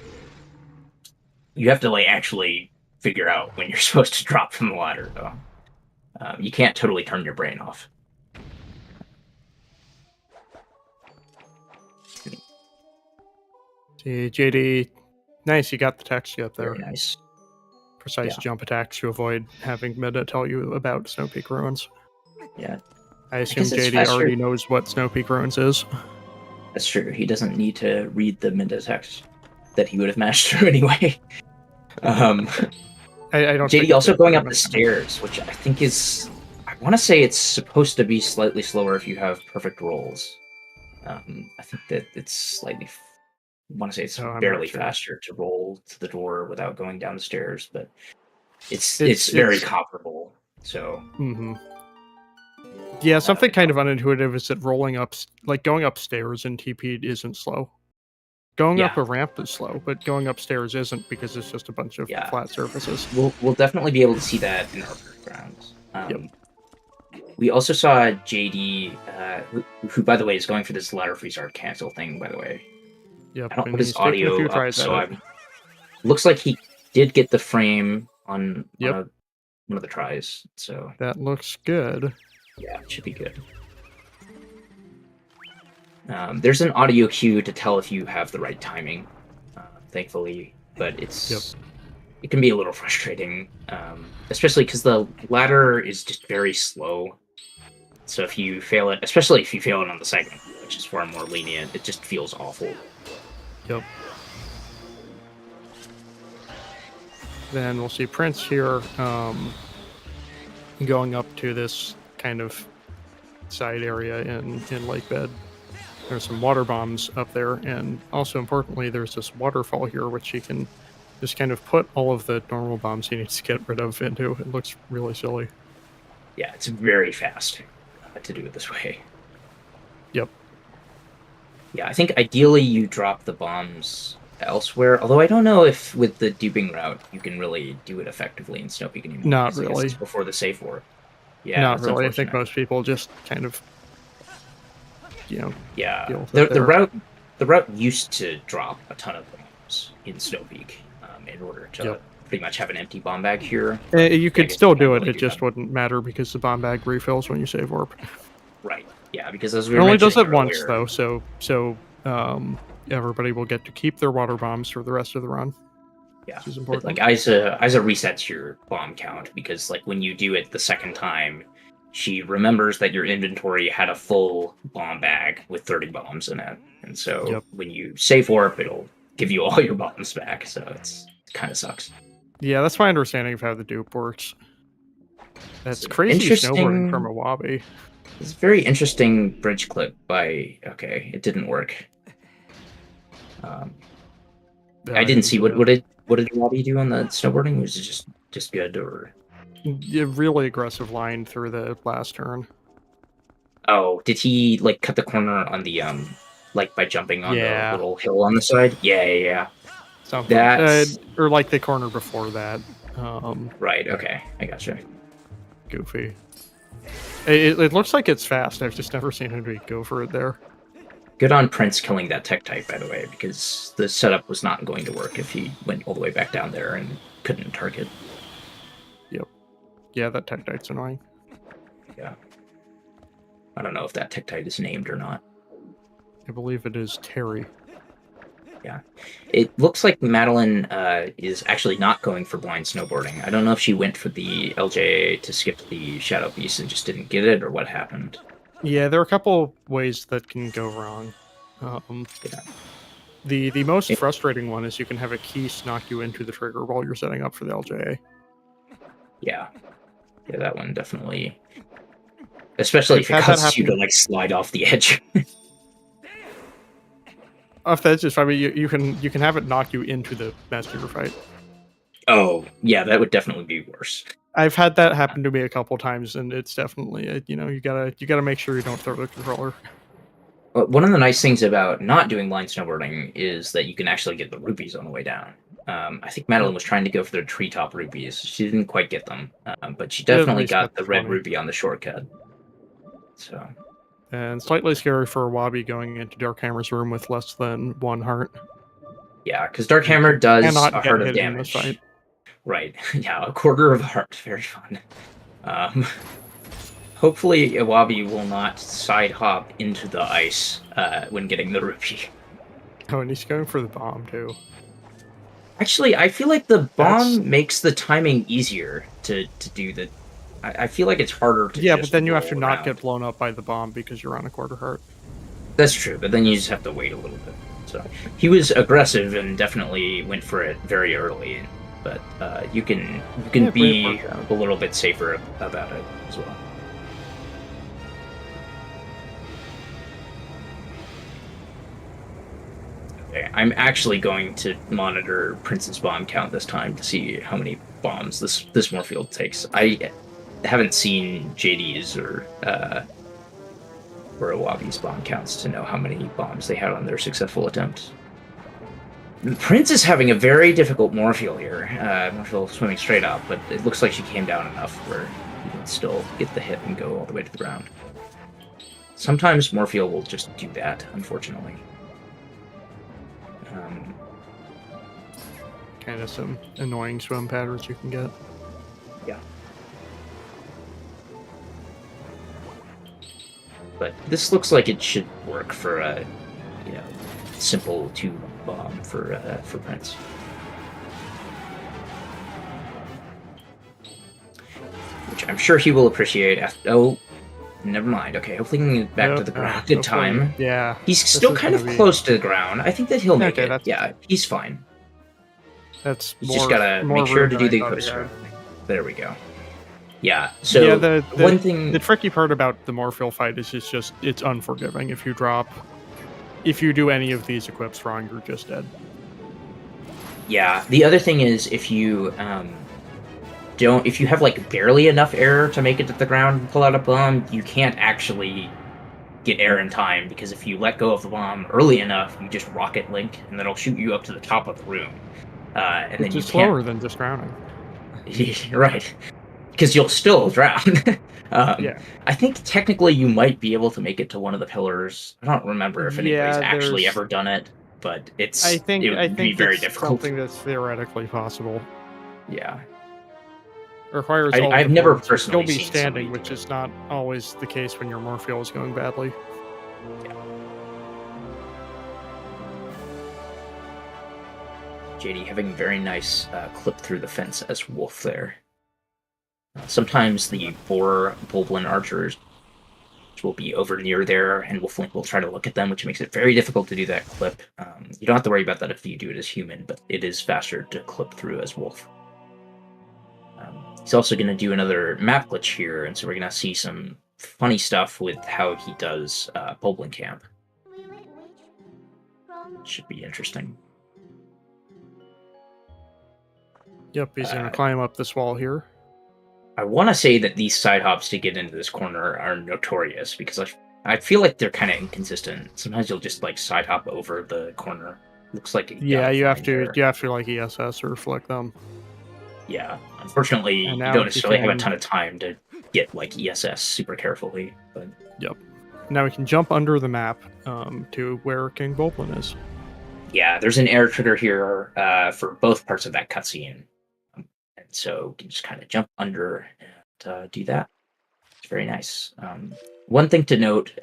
you have to like actually figure out when you're supposed to drop from the ladder, though. You can't totally turn your brain off. See, JD, nice, you got the text up there. Very nice. Precise jump attacks to avoid having Mida tell you about Snow Peak Ruins. Yeah. I assume JD already knows what Snow Peak Ruins is. That's true. He doesn't need to read the Mida text that he would have mashed through anyway. I don't. JD also going up the stairs, which I think is... I want to say it's supposed to be slightly slower if you have perfect rolls. I think that it's slightly... I want to say it's barely faster to roll to the door without going down the stairs, but it's very comparable. So... Mm-hmm. Yeah, something kind of unintuitive is that going upstairs in TP isn't slow. Going up a ramp is slow, but going upstairs isn't because it's just a bunch of flat surfaces. We'll definitely be able to see that in our grounds. We also saw JD, who, by the way, is going for this ladder freeze art cancel thing, by the way. Yep, I don't and put his he's taking a audio few up, tries so at it. looks like he did get the frame on Yep. one of the tries, so That looks good. yeah, it should be good. There's an audio cue to tell if you have the right timing, thankfully, but it can be a little frustrating, especially because the ladder is just very slow. So if you fail it, especially if you fail it on the second, which is far more lenient, it just feels awful. Yep. Then we'll see Prince here going up to this kind of side area in Lake Bed. There's some water bombs up there, and also importantly, there's this waterfall here, which he can just kind of put all of the normal bombs he needs to get rid of into. It looks really silly. Yeah, it's very fast to do it this way. Yep. Yeah, I think ideally you drop the bombs elsewhere, although I don't know if with the duping route you can really do it effectively in Snowpeak anymore. Not 'cause I guess really. it's before the safe war. Yeah, Not it's really. I think unfortunate. most people just kind of, Yeah, deal with the it there. route used to drop a ton of bombs in Snowpeak in order to pretty much have an empty bomb bag here. You could guess still you do can't it. really It do just that. wouldn't matter because the bomb bag refills when you save warp. Right. Yeah, because as we It were only does it mentioning once earlier- though, so everybody will get to keep their water bombs for the rest of the run. Yeah, Which is but important. like Isa resets your bomb count because like when you do it the second time, she remembers that your inventory had a full bomb bag with 30 bombs in it, and so when you save warp, it'll give you all your bombs back. So it kind of sucks. Yeah, that's my understanding of how the dupe works. That's So crazy interesting- snowboarding from a Wabi. It's a very interesting bridge clip by. Okay, it didn't work. I didn't see what did Wabi do on the snowboarding? Was it just good or? Yeah, really aggressive line through the last turn. Oh, did he like cut the corner on the like by jumping on Yeah. the little hill on the side? Yeah. Something. That's Or like the corner before that. right. Okay, I gotcha. Goofy. It looks like it's fast. I've just never seen anybody go for it there. Good on Prince killing that tech type, by the way, because the setup was not going to work if he went all the way back down there and couldn't target. Yep. Yeah, that Tektite's annoying. Yeah. I don't know if that Tektite is named or not. I believe it is Terry. Yeah. It looks like Madeline is actually not going for blind snowboarding. I don't know if she went for the LJA to skip the Shadow Beast and just didn't get it, or what happened. Yeah, there are a couple ways that can go wrong. Yeah. The most frustrating one is you can have a Keese knock you into the trigger while you're setting up for the LJA. Yeah, that one definitely. Especially if it Had that causes you to happen- like slide off the edge. Off the edges, I mean, you can have it knock you into the messenger fight. Oh, yeah, that would definitely be worse. I've had that happen to me a couple times, and it's definitely you gotta make sure you don't throw the controller. One of the nice things about not doing blind snowboarding is that you can actually get the rupees on the way down. I think Madeline was trying to go for the treetop rupees. She didn't quite get them, but she definitely least got got the the red 20. rupee on the shortcut. So And slightly scary for a Wabi going into Darkhammer's room with less than 1 heart. yeah, because Darkhammer does Cannot a get heart of hit in this damage. fight. Right. Yeah, a quarter of a heart. Very fun. Hopefully, Iwabi will not side hop into the ice when getting the rupee. Oh, and he's going for the bomb too. Actually, I feel like the bomb That's- makes the timing easier to do the. I feel like it's harder to. Yeah, just but then you have to roll not around. get blown up by the bomb because you're on a quarter heart. That's true, but then you just have to wait a little bit. So he was aggressive and definitely went for it very early, but you can Yeah, be great work out. a little bit safer about it as well. Okay, I'm actually going to monitor Prince's bomb count this time to see how many bombs this Moorfield takes. I haven't seen JD's or Awabi's bomb counts to know how many bombs they had on their successful attempt. Prince is having a very difficult Moorfield here. Moorfield swimming straight up, but it looks like she came down enough where you can but still get the hit and go all the way to the ground. Sometimes Morpheal will just do that, unfortunately. Kind of some annoying swim patterns you can get. Yeah. But this looks like it should work for a, simple 2 bomb for Prince. Which I'm sure he will appreciate after. Oh, never mind. Okay, hopefully he can get back to the ground in time. Yeah. He's still kind of close to the ground. I think that he'll make it. Yeah, he's fine. That's You just gotta make sure to do the coaster. There we go. Yeah. So yeah, one thing, the tricky part about the Morpheal fight is it's unforgiving. If you do any of these equips wrong, you're just dead. Yeah. The other thing is if you if you have like barely enough air to make it to the ground and pull out a bomb, you can't actually get air in time, because if you let go of the bomb early enough, you just rocket Link and then it'll shoot you up to the top of the room. And then you slower than just drowning. Right. Because you'll still drown. Yeah. I think technically you might be able to make it to one of the pillars. I don't remember if anybody's actually ever done it, but it would be very difficult. Something that's theoretically possible. Yeah. It requires I've never personally still be seen standing, which is not always the case when your Morpheal is going badly. Yeah. JD having a very nice clip through the fence as Wolf there. Sometimes the 4 Bulblin archers will be over near there, and Wolflink will try to look at them, which makes it very difficult to do that clip. You don't have to worry about that if you do it as human, but it is faster to clip through as Wolf. He's also going to do another map glitch here, and so we're going to see some funny stuff with how he does Bulblin Camp. Should be interesting. Yep, he's going to climb up this wall here. I want to say that these side hops to get into this corner are notorious, because I feel like they're kind of inconsistent. Sometimes you'll just like side hop over the corner. Looks like you have to like ESS or flick them. Yeah, unfortunately, you don't necessarily have a ton of time to get like ESS super carefully. But yep. Now we can jump under the map to where King Bulblin is. Yeah, there's an air trigger here for both parts of that cutscene. And so you can just kind of jump under and do that. It's very nice. One thing to note,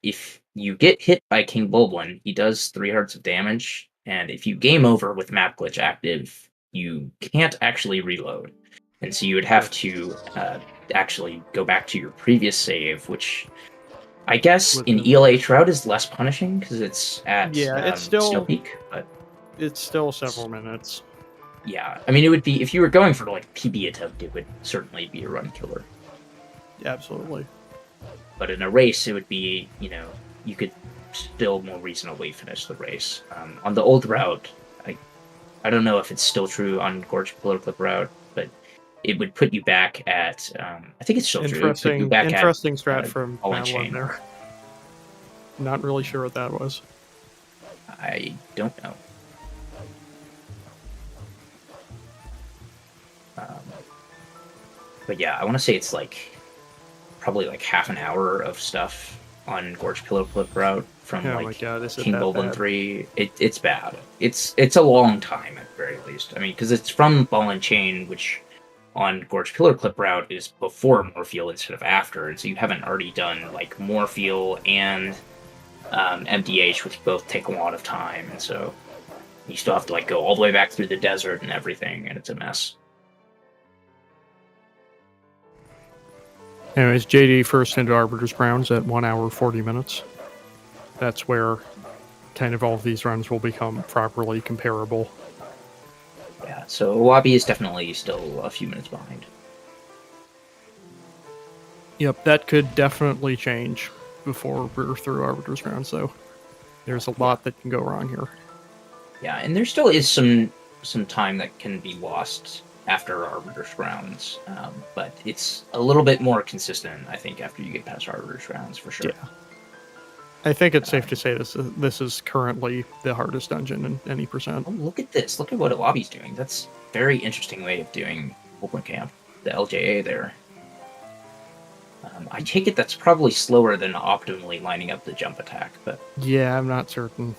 if you get hit by King Bulblin, he does 3 hearts of damage. And if you game over with map glitch active, you can't actually reload. And so you would have to actually go back to your previous save, which I guess in ELA Shroud is less punishing because it's at it's still Snow Peak, but it's still several minutes. Yeah, I mean, it would be, if you were going for like PB attempt, it would certainly be a run killer. Yeah, absolutely. But in a race, it would be, you could still more reasonably finish the race. On the old route, I don't know if it's still true on Gorge Pillar Clip route, but it would put you back at, I think it's still true. Interesting strat from Madeline there. Not really sure what that was. I don't know. But yeah, I want to say it's probably half an hour of stuff on Gorge Pillow Clip route from King Bulblin 3. It's bad. It's a long time at the very least. I mean, because it's from Ball and Chain, which on Gorge Pillar Clip route is before Morpheal instead of after, and so you haven't already done Morpheal and MDH, which both take a lot of time, and so you still have to go all the way back through the desert and everything, and it's a mess. Anyways, JD first into Arbiter's Grounds at 1 hour 40 minutes. That's where kind of all of these runs will become properly comparable. Yeah, so Wabi is definitely still a few minutes behind. Yep, that could definitely change before we're through Arbiter's Grounds, though. There's a lot that can go wrong here. Yeah, and there still is some time that can be lost after Arbiter's Grounds, but it's a little bit more consistent, I think, after you get past Arbiter's Grounds, for sure. Yeah. I think it's safe to say this is currently the hardest dungeon in any percent. Oh, look at this. Look at what Awabi's doing. That's a very interesting way of doing open camp. The LJA there. I take it that's probably slower than optimally lining up the jump attack, but Yeah, I'm not certain.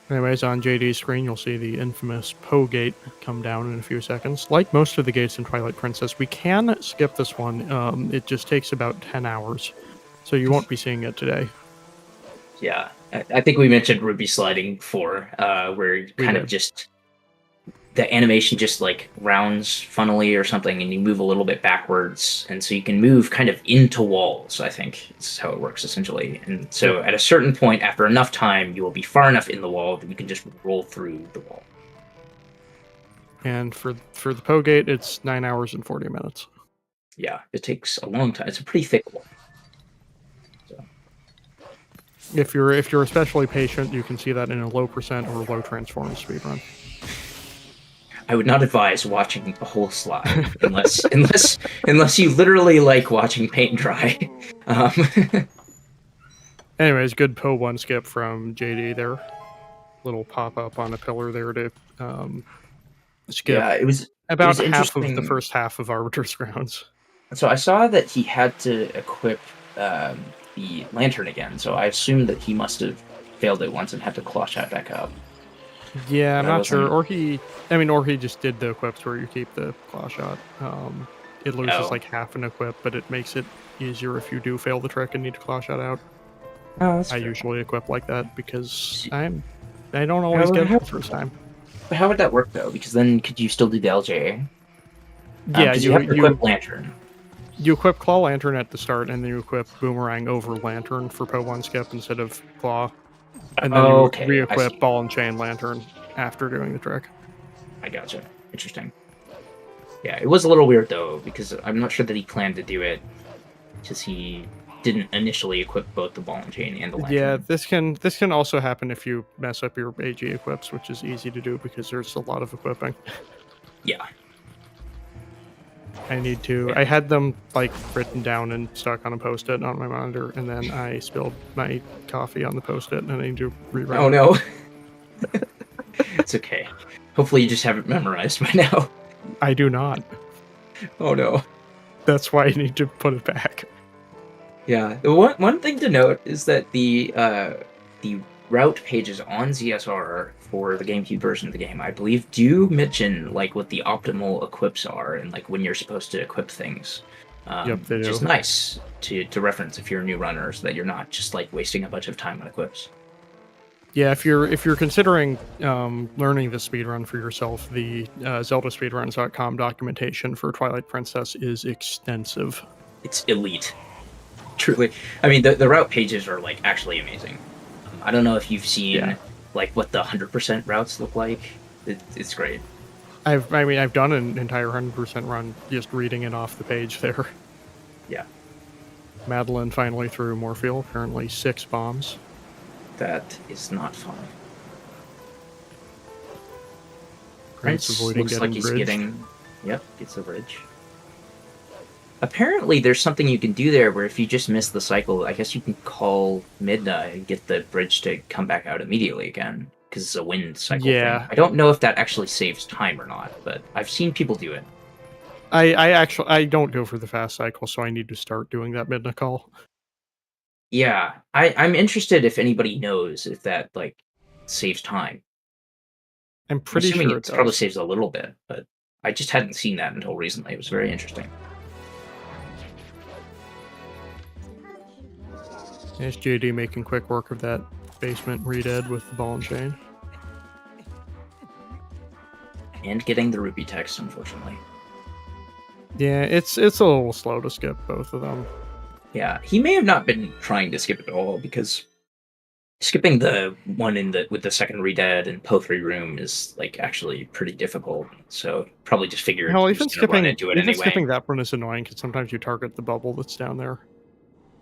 Anyways, on JD's screen, you'll see the infamous Poe gate come down in a few seconds. Like most of the gates in Twilight Princess, we can skip this one. It just takes about 10 hours, so you won't be seeing it today. yeah, I think we mentioned Ruby sliding before, where you kind of just the animation just like rounds funnily or something, and you move a little bit backwards, and so you can move kind of into walls. I think is how it works essentially. And so at a certain point, after enough time, you will be far enough in the wall that you can just roll through the wall. And for the Poe gate, it's 9 hours and 40 minutes. Yeah, it takes a long time. It's a pretty thick wall. So. If you're especially patient, you can see that in a low percent or low transform speedrun. I would not advise watching a whole slide unless you literally like watching paint dry. Anyways, good Poe 1 skip from JD there. Little pop up on a pillar there to skip. Yeah, it was about it was half of the first half of Arbiter's Grounds. So I saw that he had to equip the lantern again, so I assumed that he must have failed it once and had to claw shot back up. Yeah, I'm not sure. Or he just did the equips where you keep the claw shot. It loses like half an equip, but it makes it easier if you do fail the trick and need to claw shot out. Oh, that's I fair. Usually equip like that because I don't always get it the first time. But how would that work though? Because then could you still do the LJA? Yeah, you have to equip lantern. You equip claw lantern at the start, and then you equip boomerang over lantern for Poe 1 skip instead of claw. And then you re-equip ball and chain lantern after doing the trick. I gotcha. Interesting. Yeah, it was a little weird though, because I'm not sure that he planned to do it, because he didn't initially equip both the ball and chain and the lantern. Yeah, this can also happen if you mess up your AG equips, which is easy to do because there's a lot of equipping. Yeah. I had them like written down and stuck on a post-it on my monitor, and then I spilled my coffee on the post-it, and I need to rewrite. Oh no. It's okay. Hopefully you just have it memorized by now. I do not. Oh no. That's why I need to put it back. Yeah. The one thing to note is that the route pages on ZSR for the GameCube version of the game, I believe, do mention like what the optimal equips are and like when you're supposed to equip things. Yep, they do. Which is nice to reference if you're a new runner, so that you're not just like wasting a bunch of time on equips. Yeah, if you're considering learning the speedrun for yourself, the ZeldaSpeedRuns.com documentation for Twilight Princess is extensive. It's elite. Truly. I mean, the route pages are like actually amazing. I don't know if you've seen like what the 100% routes look like. It's great. I've done an entire 100% run just reading it off the page there. Yeah. Madeline finally threw Morpheal, apparently 6 bombs. That is not fun. Prince avoiding looks like he's bridged. Gets the bridge. Apparently, there's something you can do there where if you just miss the cycle, I guess you can call Midna and get the bridge to come back out immediately again, because it's a wind cycle thing. I don't know if that actually saves time or not, but I've seen people do it. I don't go for the fast cycle, so I need to start doing that Midna call. Yeah, I'm interested if anybody knows if that like saves time. I'm pretty sure it probably saves a little bit, but I just hadn't seen that until recently. It was very interesting. There's JD making quick work of that basement redead with the ball and chain. And getting the Ruby text, unfortunately. Yeah, it's a little slow to skip both of them. Yeah, he may have not been trying to skip it at all, because skipping the one with the second redead and Poe 3 room is like actually pretty difficult. So probably just figured even skipping that one is annoying because sometimes you target the bubble that's down there.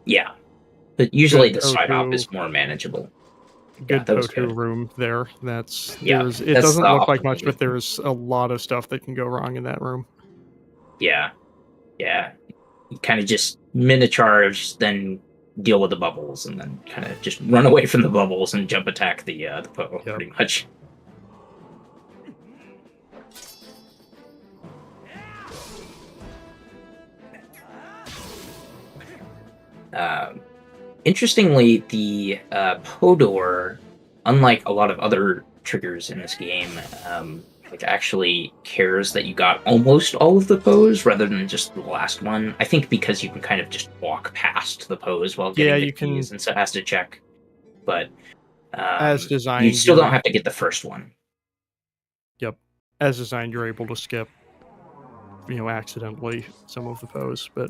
Yeah, but usually the side op is more manageable. Good Poe 2 room there. It doesn't look like much, but there's a lot of stuff that can go wrong in that room. Yeah. You kind of just mini-charge, then deal with the bubbles, and then kind of just run away from the bubbles and jump attack the Poe, pretty much. Interestingly, the Podor, unlike a lot of other triggers in this game, like actually cares that you got almost all of the pose rather than just the last one. I think because you can kind of just walk past the pose while getting the you can, keys, and so it has to check. But as you designed, still don't have to get the first one. Yep, as designed, you're able to skip, accidentally some of the pose, but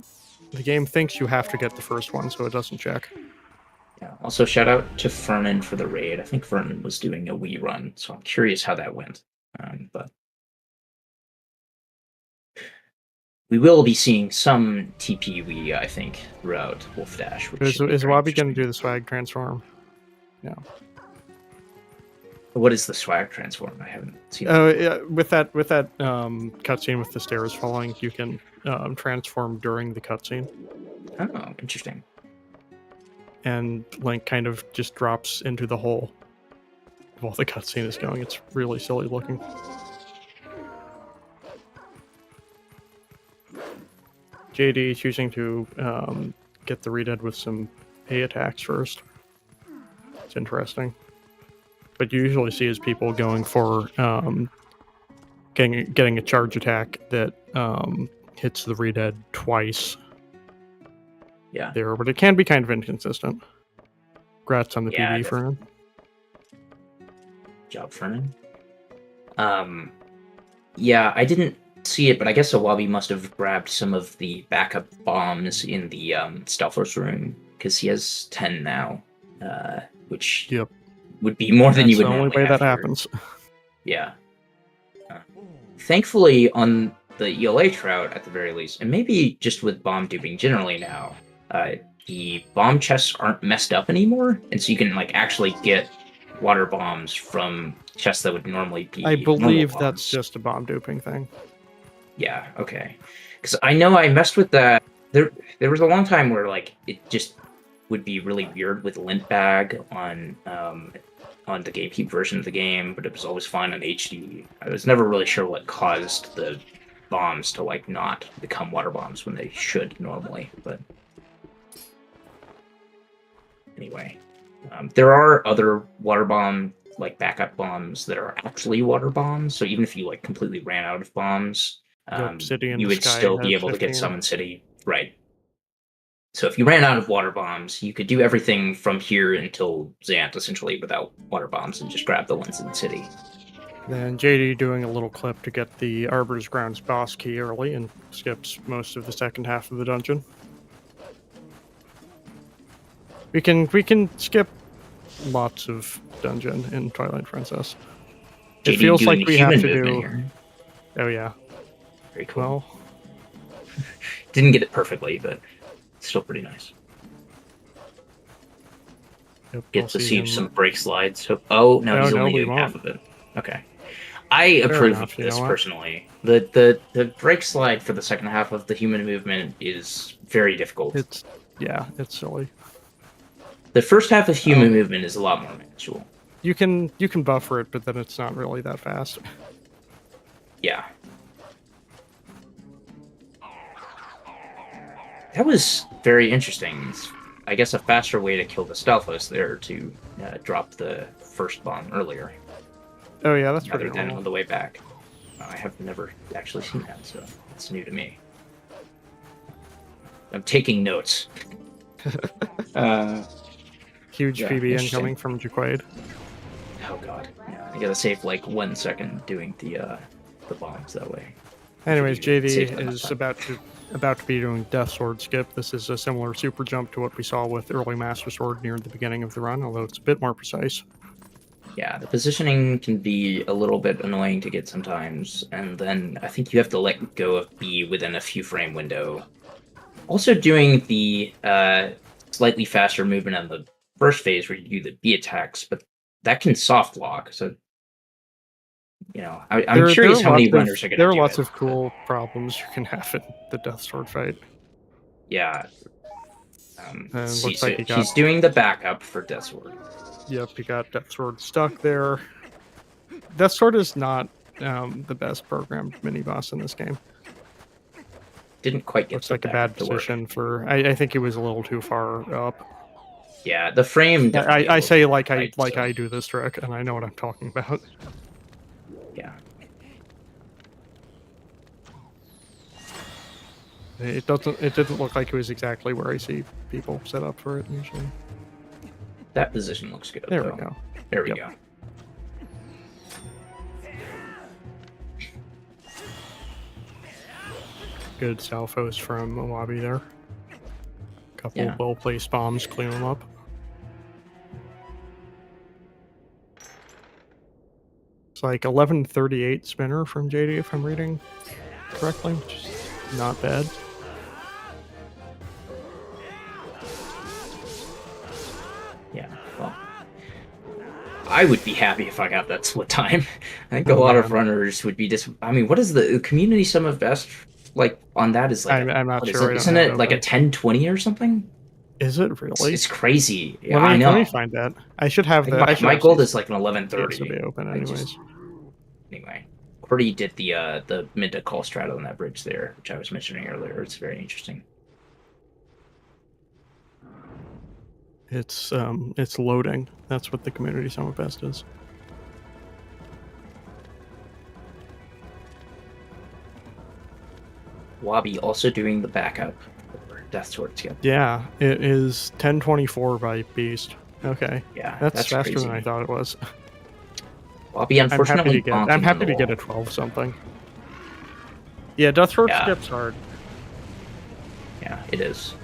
the game thinks you have to get the first one, so it doesn't check. Yeah. Also, shout out to Fernan for the raid. I think Fernan was doing a Wii run, so I'm curious how that went. But we will be seeing some TP Wii, I think, throughout Wolfdash. Is Wabi going to do the swag transform? No. What is the swag transform? I haven't seen. Oh, yeah, with that cutscene with the stairs falling, you can transform during the cutscene. Oh, interesting. And Link kind of just drops into the hole while the cutscene is going. It's really silly looking. JD choosing to get the Redead with some A attacks first. It's interesting. But you usually see is people going for getting a charge attack that hits the Redead twice. Yeah. There, but it can be kind of inconsistent. Congrats on the PB, Fernan. Job, Fernan. Yeah, I didn't see it, but I guess Awabi must have grabbed some of the backup bombs in the Stealthos room, because he has 10 now, which would be more than you would normally have. That's the only way that happens. Yeah. Thankfully, on the ELA Trout, at the very least, and maybe just with bomb duping generally now, the bomb chests aren't messed up anymore, and so you can actually get water bombs from chests that would normally be. I believe that's just a bomb duping thing. Yeah. Okay. Because I know I messed with that. There was a long time where it just would be really weird with lint bag on the GameCube version of the game, but it was always fine on HD. I was never really sure what caused the bombs to not become water bombs when they should normally, but. Anyway, there are other water bomb backup bombs that are actually water bombs. So even if you completely ran out of bombs, you would still be able to get Summon City, right? So if you ran out of water bombs, you could do everything from here until Zant essentially without water bombs and just grab the ones in the city. Then JD doing a little clip to get the Arbiter's Grounds boss key early and skips most of the second half of the dungeon. We can skip lots of dungeon in Twilight Princess. It feels like we have to do. Here. Oh yeah. Very cool. Well, didn't get it perfectly, but it's still pretty nice. Get to see some break slides. So, he's only doing half of it. Okay. I approve of this personally. The break slide for the second half of the human movement is very difficult. It's silly. The first half of human movement is a lot more manageable. You can buffer it, but then it's not really that fast. Yeah. That was very interesting. It's, I guess, a faster way to kill the Stealthos there to drop the first bomb earlier. Oh yeah, that's pretty rather than normal. on the way back. I have never actually seen that, so it's new to me. I'm taking notes. Huge PB incoming from Jaquaid. Oh god, yeah, I gotta save 1 second doing the bombs that way. Anyways, JD is about to be doing Death Sword skip. This is a similar super jump to what we saw with early Master Sword near the beginning of the run, although it's a bit more precise. Yeah, the positioning can be a little bit annoying to get sometimes, and then I think you have to let go of B within a few frame window. Also doing the slightly faster movement on the first phase where you do the B attacks, but that can soft lock, so I'm curious how many runners are going to do it. There are lots of cool problems you can have in the Death Sword fight. Yeah. Looks like he's doing the backup for Death Sword. Yep, he got Death Sword stuck there. Death Sword is not the best programmed mini-boss in this game. didn't quite get Looks the like a bad backup to work. position for. I think he was a little too far up. Yeah, the frame. I say like tight, so. I do this trick, and I know what I'm talking about. Yeah. It didn't look like it was exactly where I see people set up for it usually. That position looks good. There though. we go. There we Yep. go. Good salvos from Awabi there. Couple Yeah. well-placed bombs, clean them up. It's like 1138 spinner from JD if I'm reading correctly, which is not bad. Yeah. Well, I would be happy if I got that split time. I think a lot of runners would be I mean, what is the community sum of best like on that? Is like I'm not what is sure. it? Isn't it like a 10-20 or something? Is it really? It's crazy. Yeah, Let I know. me find that. I should have that. My goal is like an 11:30. To be open anyways. Anyway, Cordy did the mid to call strat on that bridge there, which I was mentioning earlier. It's very interesting. It's loading. That's what the community sum of best is. Wabi also doing the backup for Death Sword Skip. Yeah, it is 1024 by Beast. Okay. Yeah, That's faster crazy. than I thought it was. Wabi unfortunately I'm happy to get a 12 something. Yeah, Death Sword Skip's hard. Yeah, it is.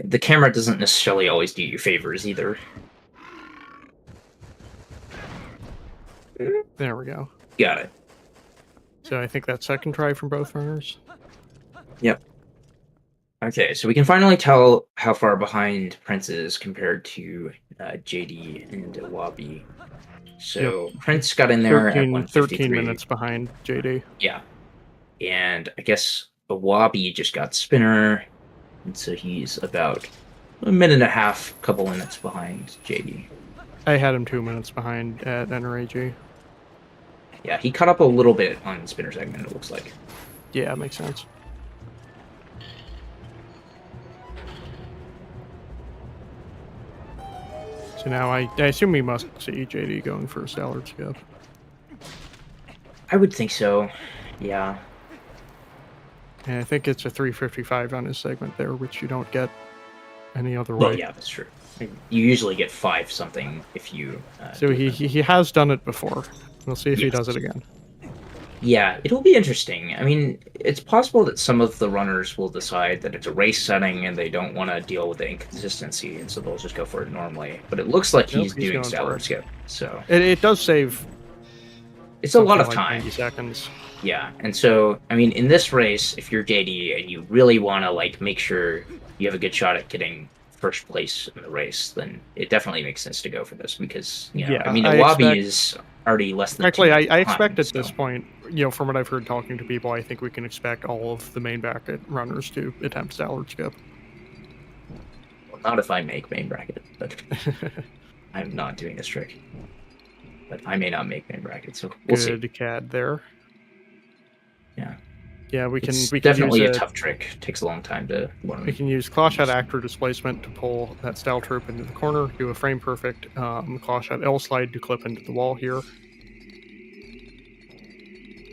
The camera doesn't necessarily always do you favors either. There we go. Got it. So I think that's second try from both runners. Yep. Okay, so we can finally tell how far behind Prince is compared to JD and Wabi. So Prince got in there 13 minutes behind JD. Yeah. And I guess Wabi just got spinner, and so he's about a minute and a half, couple minutes behind JD. I had him 2 minutes behind at NRAG. Yeah, he caught up a little bit on spinner segment, it looks like. Yeah, makes sense. So now I assume we must see JD going for a Stallard skip. I would think so. Yeah. And I think it's a 355 on his segment there, which you don't get any other way. Well, yeah, that's true. You usually get 5 something if you. So he has done it before. We'll see if he does it again. Yeah, it'll be interesting. I mean, it's possible that some of the runners will decide that it's a race setting and they don't want to deal with the inconsistency, and so they'll just go for it normally. But it looks like he's doing Stallard skip, so it does save. It's a lot of like time. 90 seconds. Yeah, and so I mean, in this race, if you're JD and you really want to like make sure you have a good shot at getting first place in the race, then it definitely makes sense to go for this because I mean, Awabi is already less than. Actually, I expect at this point, from what I've heard talking to people, I think we can expect all of the main bracket runners to attempt Stallard skip. Well, not if I make main bracket, but I'm not doing this trick. But I may not make main bracket, so we'll see. Good CAD there. Yeah. Yeah, we can definitely use a tough trick. It takes a long time to learn. We can use claw shot actor displacement to pull that style troop into the corner, do a frame perfect claw shot L slide to clip into the wall here.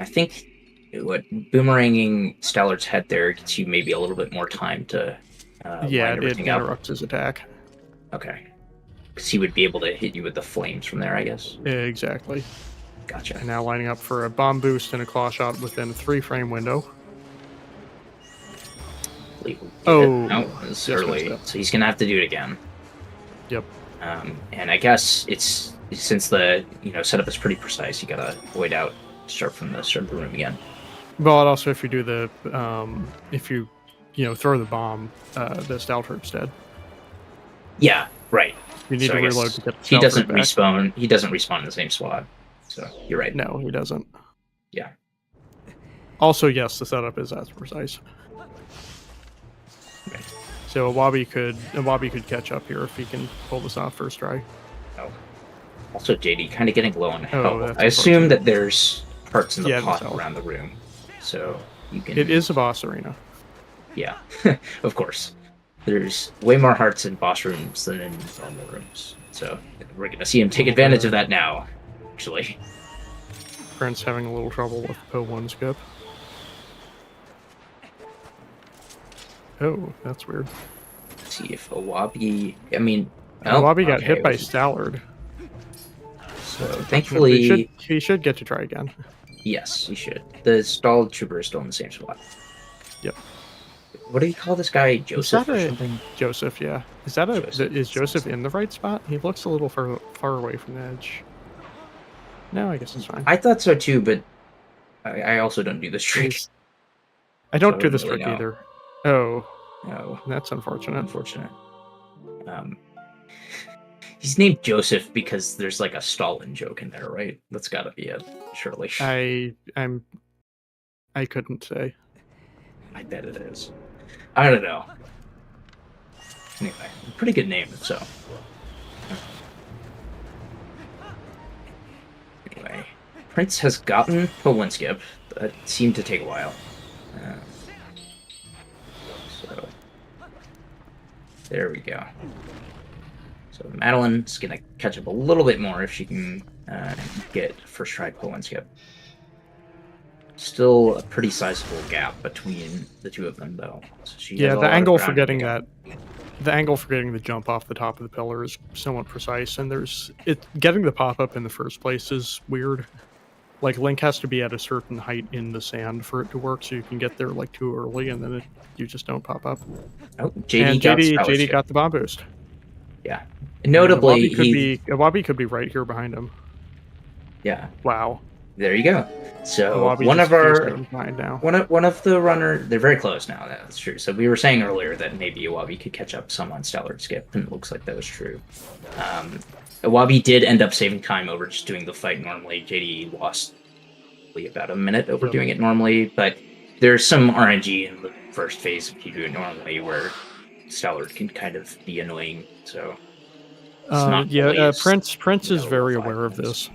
I think what boomeranging Stellar's head there gets you maybe a little bit more time to line everything up. Interrupts his attack. Okay. Because he would be able to hit you with the flames from there, I guess. Exactly. Gotcha. And now lining up for a bomb boost and a claw shot within a 3-frame window. No, it's early, so he's gonna have to do it again. Yep. And I guess it's since the setup is pretty precise, you gotta wait out, start from the start of the room again. Well, and also if you do the if you throw the bomb, the style troop's dead. Yeah, right. You need to reload to get the he doesn't respawn. He doesn't respawn in the same spot. So you're right. No, he doesn't. Yeah. Also, yes, the setup is as precise. Okay. So Awabi could catch up here if he can pull this off first try. Oh. Also, JD kind of getting low on health. That's I assume that there's hearts in the Yeah, pot themselves. around the room, so you can. It is a boss arena. Yeah, of course. There's way more hearts in boss rooms than in normal rooms, so we're gonna see him take advantage of that now. Actually, Prince having a little trouble with P1 skip. Oh, that's weird. let's see if Awabi. I mean, Wabi got okay, hit it by was- Stallard. So He thankfully, should get to try again. yes, you should. The stalled trooper is still in the same spot. Yep. What do you call this guy? Joseph or something? Joseph? Yeah. Is that a Joseph. is Joseph in the right spot? He looks a little far away from the edge. No, I guess it's fine. I thought so too, but I also don't do this trick. I don't so I do this don't really trick know. either. Oh, No, that's unfortunate. unfortunate. He's named Joseph because there's like a Stalin joke in there, right? That's got to be it, surely. I couldn't say. I bet it is. I don't know. Anyway, pretty good name, so. Anyway, Prince has gotten P1 skip. That seemed to take a while. So, there we go. So Madeline's gonna catch up a little bit more if she can get first try P1 skip. Still a pretty sizable gap between the two of them, though. So she has a The lot of angle ground for to getting pick up. the angle for getting the jump off the top of the pillar is somewhat precise, and getting the pop up in the first place is weird. Like Link has to be at a certain height in the sand for it to work, so you can get there like too early, and then you just don't pop up. Oh, JD And got JD scholarship. got the bomb boost. Yeah. Notably, Awabi could be right here behind him. yeah. Wow. There you go. So Awabi one just of feels our like he's behind now. one of the runner, they're very close now. That's true. So we were saying earlier that maybe Awabi could catch up some on Stellar Skip, and it looks like that was true. Awabi did end up saving time over just doing the fight normally. JD lost about a minute over doing it normally, but there's some RNG in the first phase if you do it normally where Stellar can kind of be annoying. So it's not always, Prince is very 5 aware of minutes. this.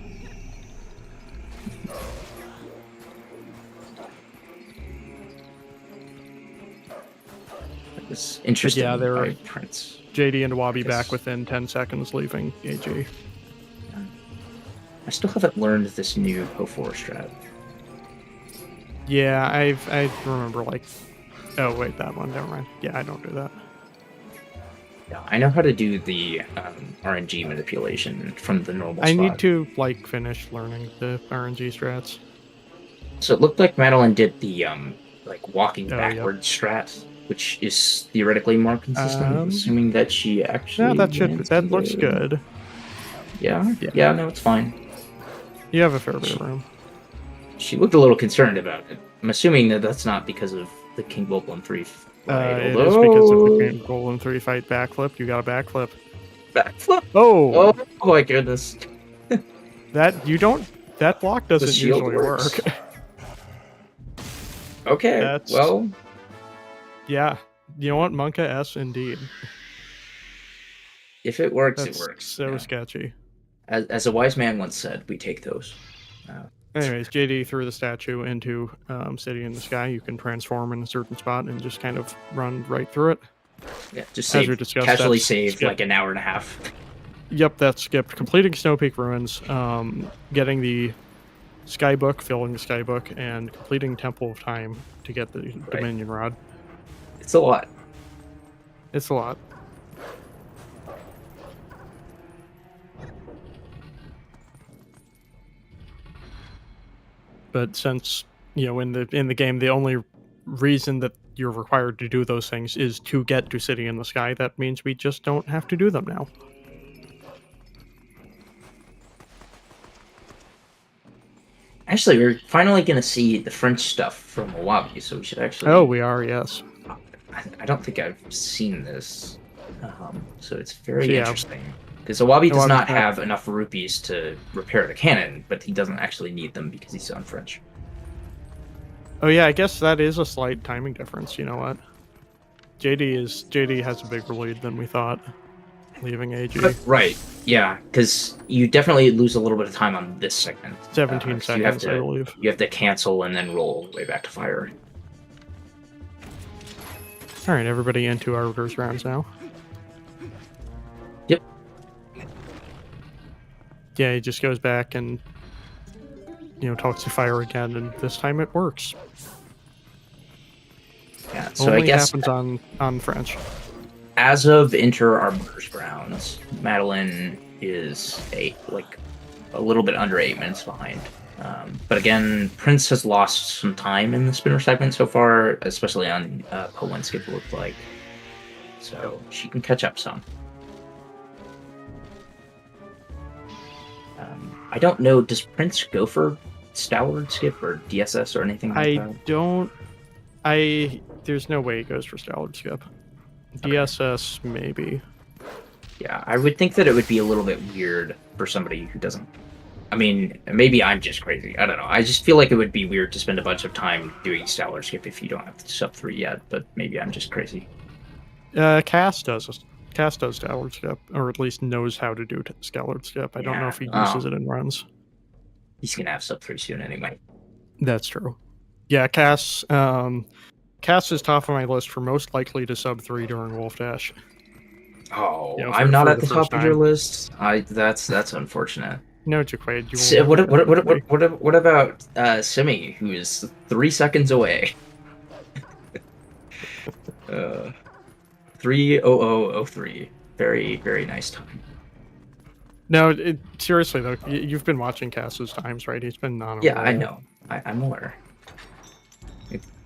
It's interesting. Yeah, they're- by Prince. JD and Awabi Yes. back within 10 seconds, leaving AG. I still haven't learned this new Po4 strat. Yeah, I remember like. Oh wait, that one. Never mind. Yeah, I don't do that. Yeah, I know how to do the RNG manipulation from the normal I spot. need to like finish learning the RNG strats. So it looked like Madeline did the like walking Oh, yeah. backwards strat, which is theoretically more consistent, assuming that she actually. Yeah, lands that in looks the- good. Yeah, Yeah. yeah, no, it's fine. You have a fair bit of room. She looked a little concerned about it. I'm assuming that that's not because of the King Bulblin 3 fight, It is because of the although- King Golden 3 fight backflip. You got a backflip. Backflip. Oh, Oh my goodness. that block doesn't shield usually works. work. Okay, That's- well, Yeah, you know what? Monka S indeed. if it works, That's it works. so Yeah. sketchy. As a wise man once said, we take those. Anyways, JD threw the statue into City in the Sky. You can transform in a certain spot and just kind of run right through it. Yeah, just As save, we discussed, casually that's saved skip. like an hour and a half. Yep, that skipped. Completing Snow Peak Ruins, getting the Skybook, filling the Skybook, and completing Temple of Time to get the Dominion Rod. It's a lot. It's a lot. But since, in the game, the only reason that you're required to do those things is to get to City in the Sky, that means we just don't have to do them now. Actually, we're finally going to see the French stuff from Awabi, so we should actually... Oh, we are, yes. I don't think I've seen this, so it's very Yeah. interesting. Because Awabi does Awabi's not not- have enough rupees to repair the cannon, but he doesn't actually need them because he's on French. Oh yeah, I guess that is a slight timing difference. You know what? JD has a bigger lead than we thought. leaving AG. Right. Yeah, because you definitely lose a little bit of time on this segment. 17 seconds, I believe. You have to cancel and then roll all the way back to fire. All right, everybody into Arbiter's rounds now. Yep. Yeah, he just goes back and, talks to fire again, and this time it works. Yeah, so Only I guess happens on French. as of Enter Arbiter's rounds, Madeline is a little bit under 8 minutes behind. But again, Prince has lost some time in the spinner segment so far, especially on Poland skip, it looked like. So she can catch up some. I don't know, does Prince go for Stallard skip or DSS or anything like that? There's no way he goes for Stallard skip. DSS, maybe. Yeah, I would think that it would be a little bit weird for somebody who doesn't. I mean, maybe I'm just crazy. I don't know. I just feel like it would be weird to spend a bunch of time doing Stallard skip if you don't have sub 3 yet, but maybe I'm just crazy. Cass does Stallard skip, or at least knows how to do Stallard skip. I don't know if he uses it in runs. He's gonna have sub 3 soon anyway. That's true. Yeah, Cass is top of my list for most likely to sub 3 during Wolfdash. Oh, I'm not at the top of your list. That's unfortunate. No, Jaquaid. What about Simi, who is 3 seconds away? 3:00:03. Very, very nice time. No, seriously though, you've been watching Cass's times, right? He's been on. Yeah, I know. I'm aware.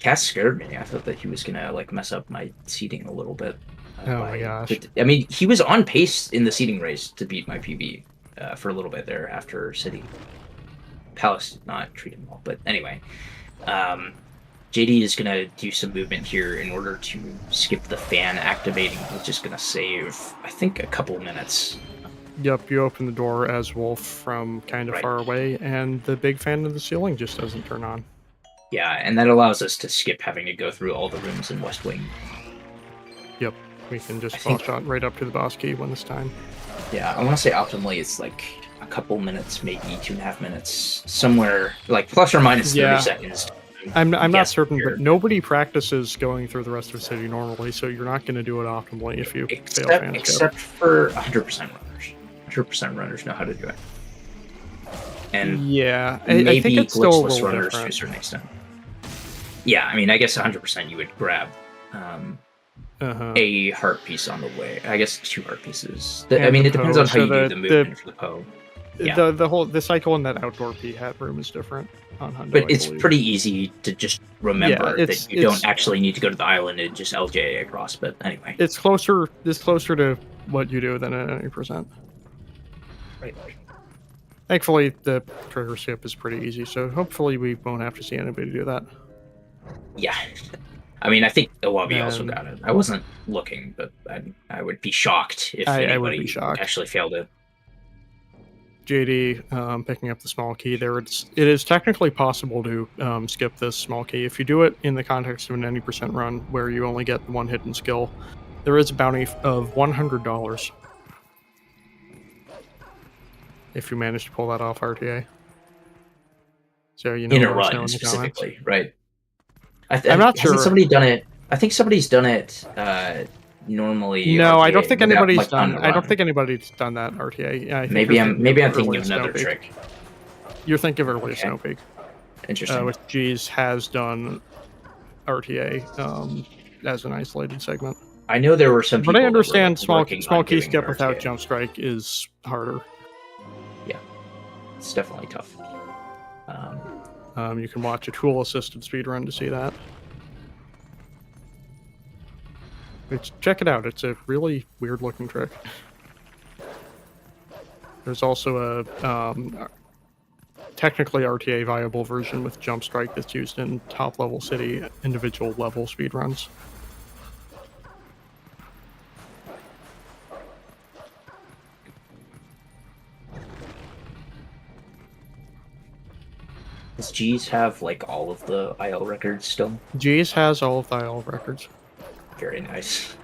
Cass scared me. I thought that he was gonna mess up my seeding a little bit. My gosh! I mean, he was on pace in the seeding race to beat my PB for a little bit there after City. Palace did not treat him well, but anyway, JD is gonna do some movement here in order to skip the fan activating, which is gonna save, I think, a couple minutes. Yep, you open the door as Wolf from kind of far away, and the big fan of the ceiling just doesn't turn on. Yeah, and that allows us to skip having to go through all the rooms in West Wing. Yep, we can just fall shot right up to the boss key when it's time. Yeah, I want to say optimally it's like a couple minutes, maybe 2.5 minutes, somewhere plus or minus 30 seconds. I'm not certain, but nobody practices going through the rest of the city normally, so you're not going to do it optimally if you fail fan skip. Except for 100% runners. 100% runners know how to do it. And yeah, maybe I think it's still glitchless runners to a certain extent. Yeah, I mean, I guess 100% you would grab a heart piece on the way. I guess 2 heart pieces. I mean, it depends on how you do the movement for the Poe. Yeah. The cycle in that outdoor P-hat room is different on Hundo, but it's pretty easy to just remember that you don't actually need to go to the island and just LJ across. But anyway, it's closer to what you do than at 90%. Right. Thankfully, the trigger skip is pretty easy, so hopefully we won't have to see anybody do that. Yeah. I mean, I think Iwabi also got it. I wasn't looking, but I would be shocked if anybody actually failed it. JD picking up the small key there. It is technically possible to skip this small key. If you do it in the context of an 90% run where you only get one hidden skill, there is a bounty of $100 if you manage to pull that off RTA. So in a run specifically, right? I'm not sure. Somebody done it. I think somebody's done it normally. No, I don't think anybody's done. I don't think anybody's done that RTA. I think maybe I'm thinking of another trick. You're thinking of early Snow Peak. Interesting. Which G's has done RTA as an isolated segment. I know there were some people. But I understand small key skip without jump strike is harder. Yeah, it's definitely tough. You can watch a tool-assisted speedrun to see that. Check it out. It's a really weird-looking trick. There's also a technically RTA viable version with jump strike that's used in top-level city individual level speedruns. Does G's have all of the IL records still? G's has all of the IL records. Very nice.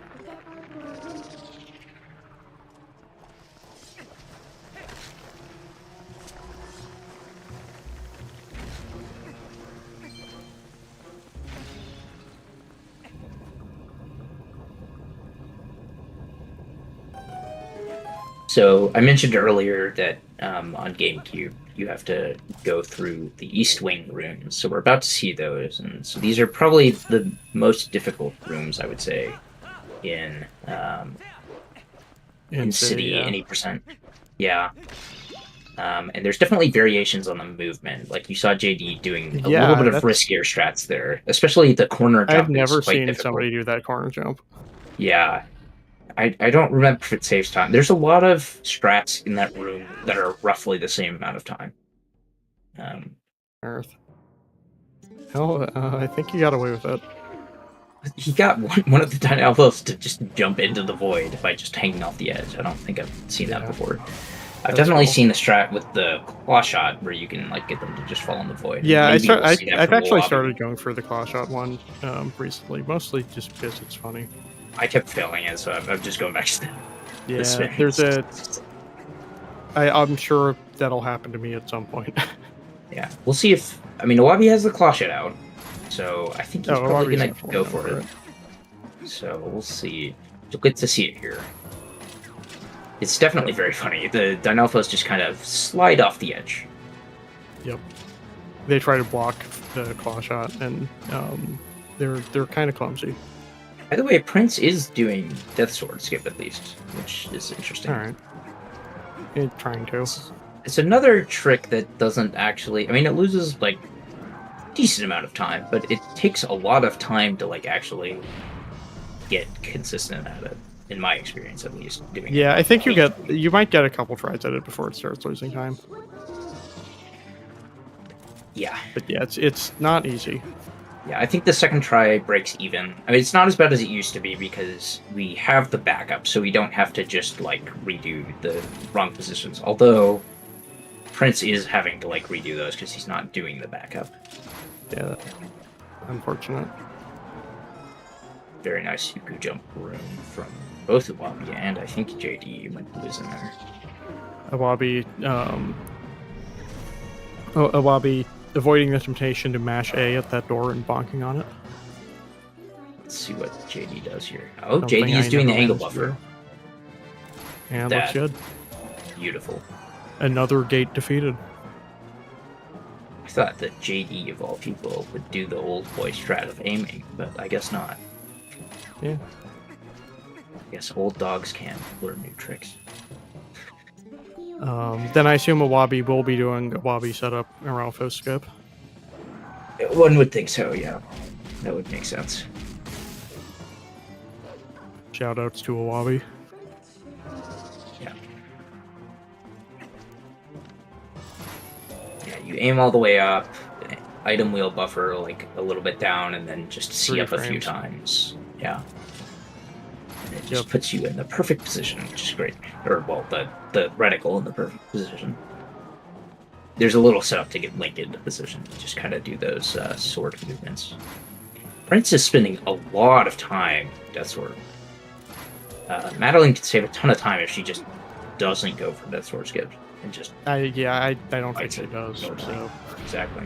So I mentioned earlier that on GameCube you have to go through the East Wing rooms. So we're about to see those, and so these are probably the most difficult rooms I would say in City yeah. 80%. Yeah. And there's definitely variations on the movement. Like you saw JD doing a little bit of riskier strats there, especially the corner jump. I've never is quite seen difficult. somebody do that corner jump. Yeah. I don't remember if it saves time. There's a lot of strats in that room that are roughly the same amount of time. Earth. Hell, I think he got away with it. He got one of the Dynalphos to just jump into the void by just hanging off the edge. I don't think I've seen that before. I've definitely seen the strat with the claw shot where you can like get them to just fall in the void. Yeah, I've actually Wabi. started going for the claw shot one recently, mostly just because it's funny. I kept failing it, so I'm just going back to the Yeah, there's I'm sure that'll happen to me at some point. Yeah, we'll see if... I mean, Wabi has the claw shot out, so I think he's probably going to go for it. So we'll see. You'll get to see it here. It's definitely very funny. The Dynalphos just kind of slide off the edge. Yep. They try to block the claw shot, and they're kind of clumsy. By the way, Prince is doing Death Sword skip at least, which is interesting. Alright. It's trying to. It's another trick that doesn't actually... I mean, it loses, like, a decent amount of time, but it takes a lot of time to, like, actually get consistent at it, in my experience, at least. Doing yeah, I think you might get a couple tries at it before it starts losing time. Yeah. But yeah, it's not easy. Yeah, I think the second try breaks even. I mean, it's not as bad as it used to be because we have the backup, so we don't have to just, like, redo the wrong positions. Although, Prince is having to, like, redo those because he's not doing the backup. Yeah, unfortunate. Very nice Yuku jump room from both Wabi and I think JD when he was in there. Wabi avoiding the temptation to mash A at that door and bonking on it. Let's see what JD does here. Oh, JD is doing the angle buffer. And looks good. Beautiful. Another gate defeated. I thought that JD, of all people, would do the old boy strat of aiming, but I guess not. Yeah. I guess old dogs can learn new tricks. Then I assume a Wabi will be doing a Wabi setup or Alpha skip. One would think so, yeah. That would make sense. Shoutouts to a Wabi. Yeah. Yeah, you aim all the way up, item wheel buffer like a little bit down, and then just see up a few times. Yeah. And it just puts you in the perfect position, which is great. Or, well, the reticle in the perfect position. There's a little setup to get Link into position. Just kind of do those sword movements. Prince is spending a lot of time Death Sword. Madeline could save a ton of time if she just doesn't go for Death Sword skip and just... I don't think she does. So. Exactly.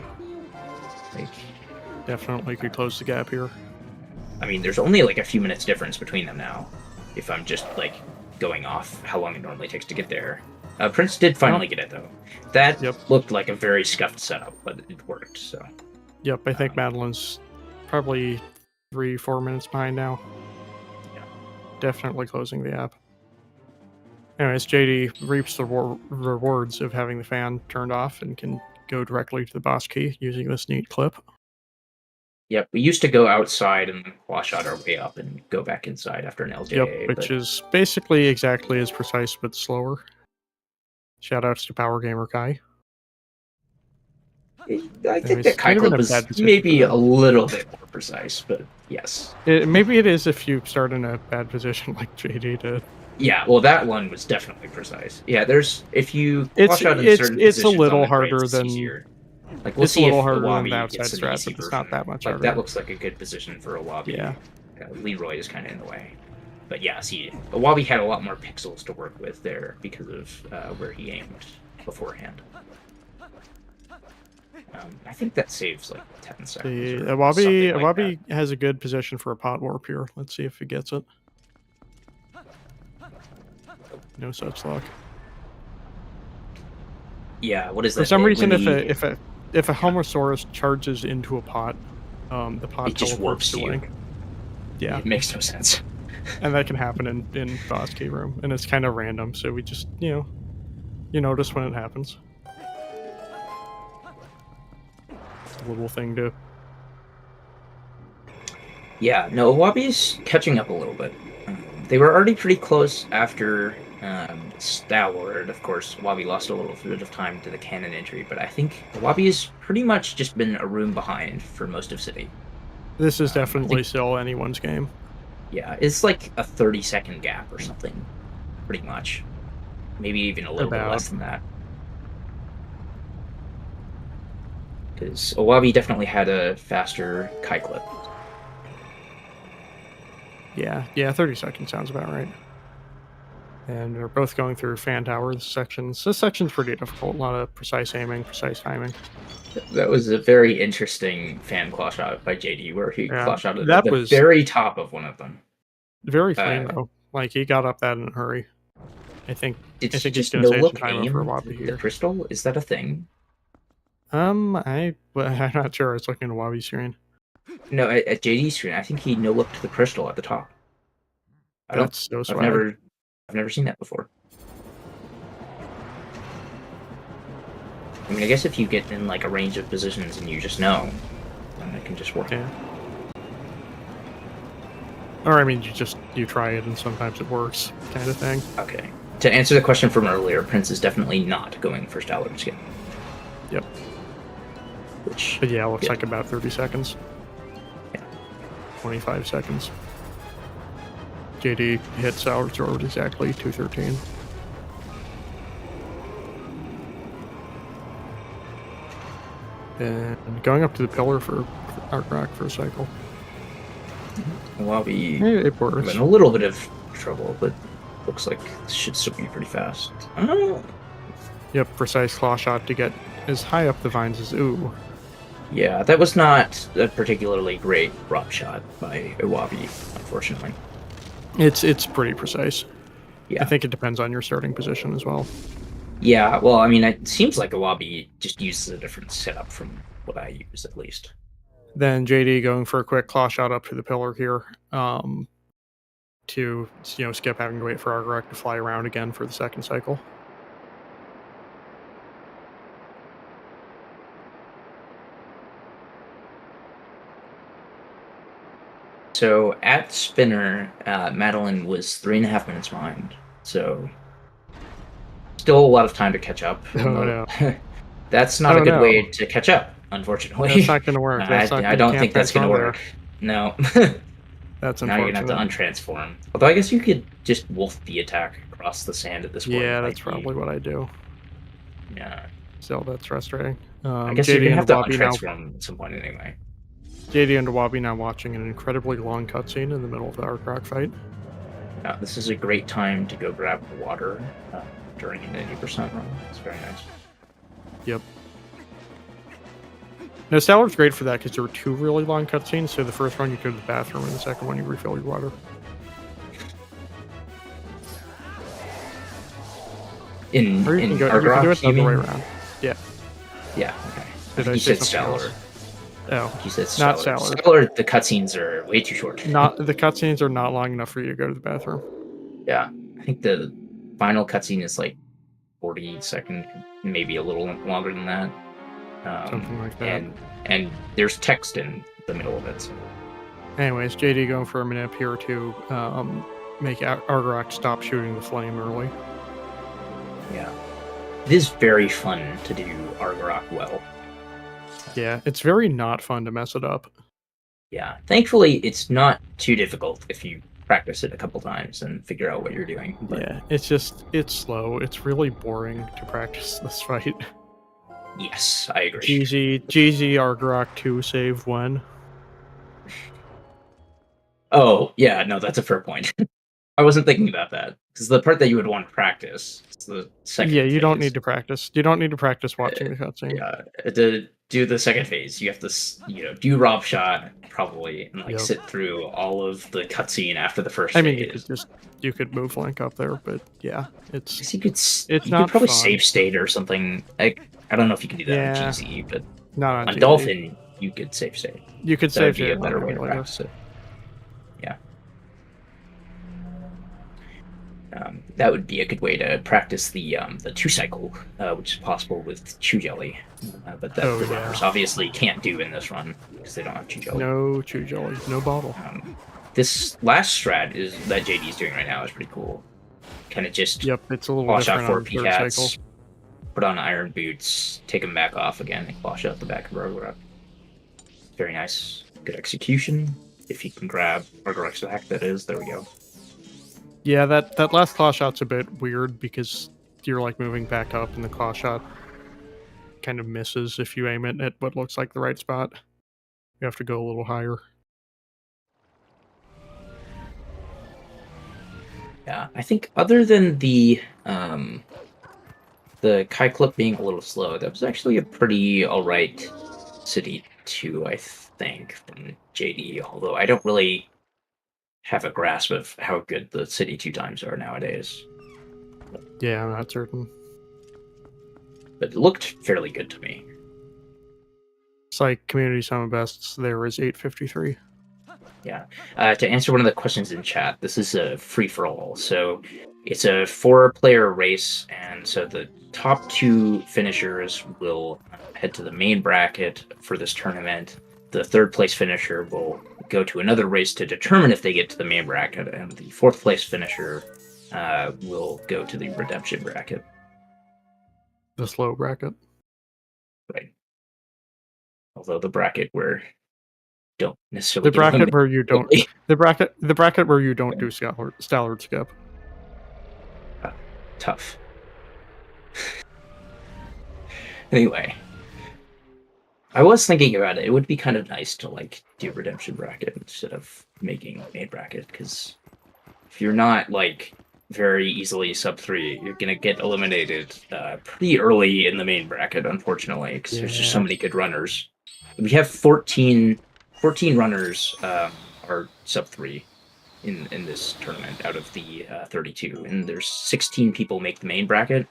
Like, definitely could close the gap here. I mean, there's only like a few minutes difference between them now. If I'm just like going off how long it normally takes to get there. Prince did finally get it though. That looked like a very scuffed setup, but it worked. So. Yep, I think Madeline's probably 3-4 minutes behind now. Yeah. Definitely closing the app. Anyways, JD reaps the rewards of having the fan turned off and can go directly to the boss key using this neat clip. Yep, we used to go outside and claw shot our way up and go back inside after an LJA. Yep, which is basically exactly as precise but slower. Shoutouts to Power Gamer Kai. I think that Kai clip is maybe a little bit more precise, but yes. Maybe it is if you start in a bad position like JD did. Yeah, well, that one was definitely precise. Yeah, there's if you claw shot in certain it's a positions little on the harder grid, than easier. Like, we'll it's see a little if harder the than the outside strat, but it's not that much harder. That looks like a good position for a Wabi. Yeah. Leroy is kind of in the way. But yeah, see, a Wabi had a lot more pixels to work with there because of where he aimed beforehand. I think that saves like 10 seconds. A Wabi has a good position for a pot warp here. Let's see if he gets it. No such luck. Yeah, what is that? For some reason, When if a Homosaurus charges into a pot, the pot it just teleports warps to you. Link. Yeah, It makes no sense. and that can happen in boss key room, and it's kind of random. So we just you notice when it happens. It's a little thing to. Yeah, no, Wabi's catching up a little bit. They were already pretty close after Stalwart. Of course, Wabi lost a little bit of time to the cannon injury, but I think Wabi's pretty much just been a room behind for most of City. This is definitely still anyone's game. Yeah, it's like a 30-second gap or something, pretty much. Maybe even a little bit less than that. Because Wabi definitely had a faster Kai clip. Yeah, 30 seconds sounds about right. And they're both going through fan tower sections. This section's pretty difficult. A lot of precise aiming, precise timing. That was a very interesting fan claw shot by JD, where he claw shotted at the very top of one of them. Very clean, though. Like, he got up that in a hurry. I think he's going to save some time for Wabi here. The crystal? Is that a thing? I'm not sure. I was looking at Wabi's screen. No, at JD's screen, I think he no-looked the crystal at the top. That's so swag. I've never seen that before. I mean, I guess if you get in like a range of positions and you just know, then it can just work. Yeah. Or I mean, you try it and sometimes it works, kind of thing. Okay. To answer the question from earlier, Prince is definitely not going for Stalwart skin. Yep. But yeah, it looks like about 30 seconds. Yeah. 25 seconds. JD hit Stalwart Sword exactly 213. And going up to the pillar for Arc Rock for a cycle. Wabi it works. In a little bit of trouble, but looks like this should still be pretty fast. Yep, precise claw shot to get as high up the vines as ooh. Yeah, that was not a particularly great drop shot by Wabi, unfortunately. It's pretty precise. Yeah. I think it depends on your starting position as well. Yeah, well, I mean, it seems like Wabi just uses a different setup from what I use, at least. Then JD going for a quick claw shot up to the pillar here, to skip having to wait for Argorak to fly around again for the second cycle. So at Spinner, Madeline was 3.5 minutes behind. So still a lot of time to catch up. Oh, no. That's not a good way to catch up, unfortunately. That's not going to work. I don't think that's going to work. No. That's unfortunate. Now you're going to have to untransform. Although I guess you could just wolf the attack across the sand at this point. Yeah, that's probably what I do. Yeah. So that's frustrating. I guess you're going to have to untransform at some point anyway. JD and Wabi now watching an incredibly long cutscene in the middle of the Arc Rock fight. This is a great time to go grab water during an 80% run. It's very nice. Yep. Now, Stalwart's great for that because there were 2 really long cutscenes. So the first one you go to the bathroom, and the second one you refill your water. Or you can do it the other way around. Yeah. Yeah. Okay. You said Stalwart. Oh, you said not Stalwart. Stalwart, the cutscenes are way too short. The cutscenes are not long enough for you to go to the bathroom. Yeah, I think the final cutscene is like 40 seconds, maybe a little longer than that. Something like that. And there's text in the middle of it. So. Anyways, JD going for a manip here to make Argorak stop shooting the flame early. Yeah, it is very fun to do Argorak well. Yeah, it's very not fun to mess it up. Yeah, thankfully it's not too difficult if you practice it a couple times and figure out what you're doing. But... yeah, it's slow. It's really boring to practice this fight. Yes, I agree. GZ Argorak 2 save 1. Oh, yeah, no, that's a fair point. I wasn't thinking about that. Because the part that you would want to practice is the second you don't need to practice. You don't need to practice watching the cutscene. Yeah, do the second phase. You have to, do Rob Shot probably, and like Yep. sit through all of the cutscene after the first I mean, phase. you could move Link up there, but yeah, it's You could not probably fun. save state or something. Like, I don't know if you can do that Yeah. on GZ, but not on on GZ. Dolphin you could save state. You could That would save be a it better on way to emulator. practice it. Yeah. That would be a good way to practice the 2-cycle, which is possible with Chew Jelly, but that the runners obviously can't do in this run because they don't have Chew Jelly. No Chew Jelly, no bottle. This last strat that JD's doing right now is pretty cool. Kind of just it's a little wash out different 4 on third P-Cats, cycle. put on iron boots, take them back off again, and wash out the back of Rogue. Very nice. Good execution. If you can grab Rogue back, that is. There we go. Yeah, that last claw shot's a bit weird because you're like moving back up and the claw shot kind of misses if you aim it at what looks like the right spot. You have to go a little higher. Yeah, I think other than the Kai clip being a little slow, that was actually a pretty alright City 2, I think, from JD, although I don't really have a grasp of how good the City 2 times are nowadays. Yeah, I'm not certain. But it looked fairly good to me. It's like Community Summon Bests, there is 853. Yeah. To answer one of the questions in chat, this is a free-for-all. So it's a 4-player race, and so the top 2 finishers will head to the main bracket for this tournament. The 3rd-place finisher will go to another race to determine if they get to the main bracket, and the 4th-place finisher will go to the redemption bracket. The slow bracket. Right. Although the bracket where don't necessarily the bracket where you don't the bracket where you don't do Stallard skip. Tough. Anyway, I was thinking about it. It would be kind of nice to like do redemption bracket instead of making main bracket, because if you're not like very easily sub 3, you're gonna get eliminated pretty early in the main bracket, unfortunately, because there's just so many good runners. We have 14 runners are sub 3 in this tournament out of the 32, and there's 16 people make the main bracket,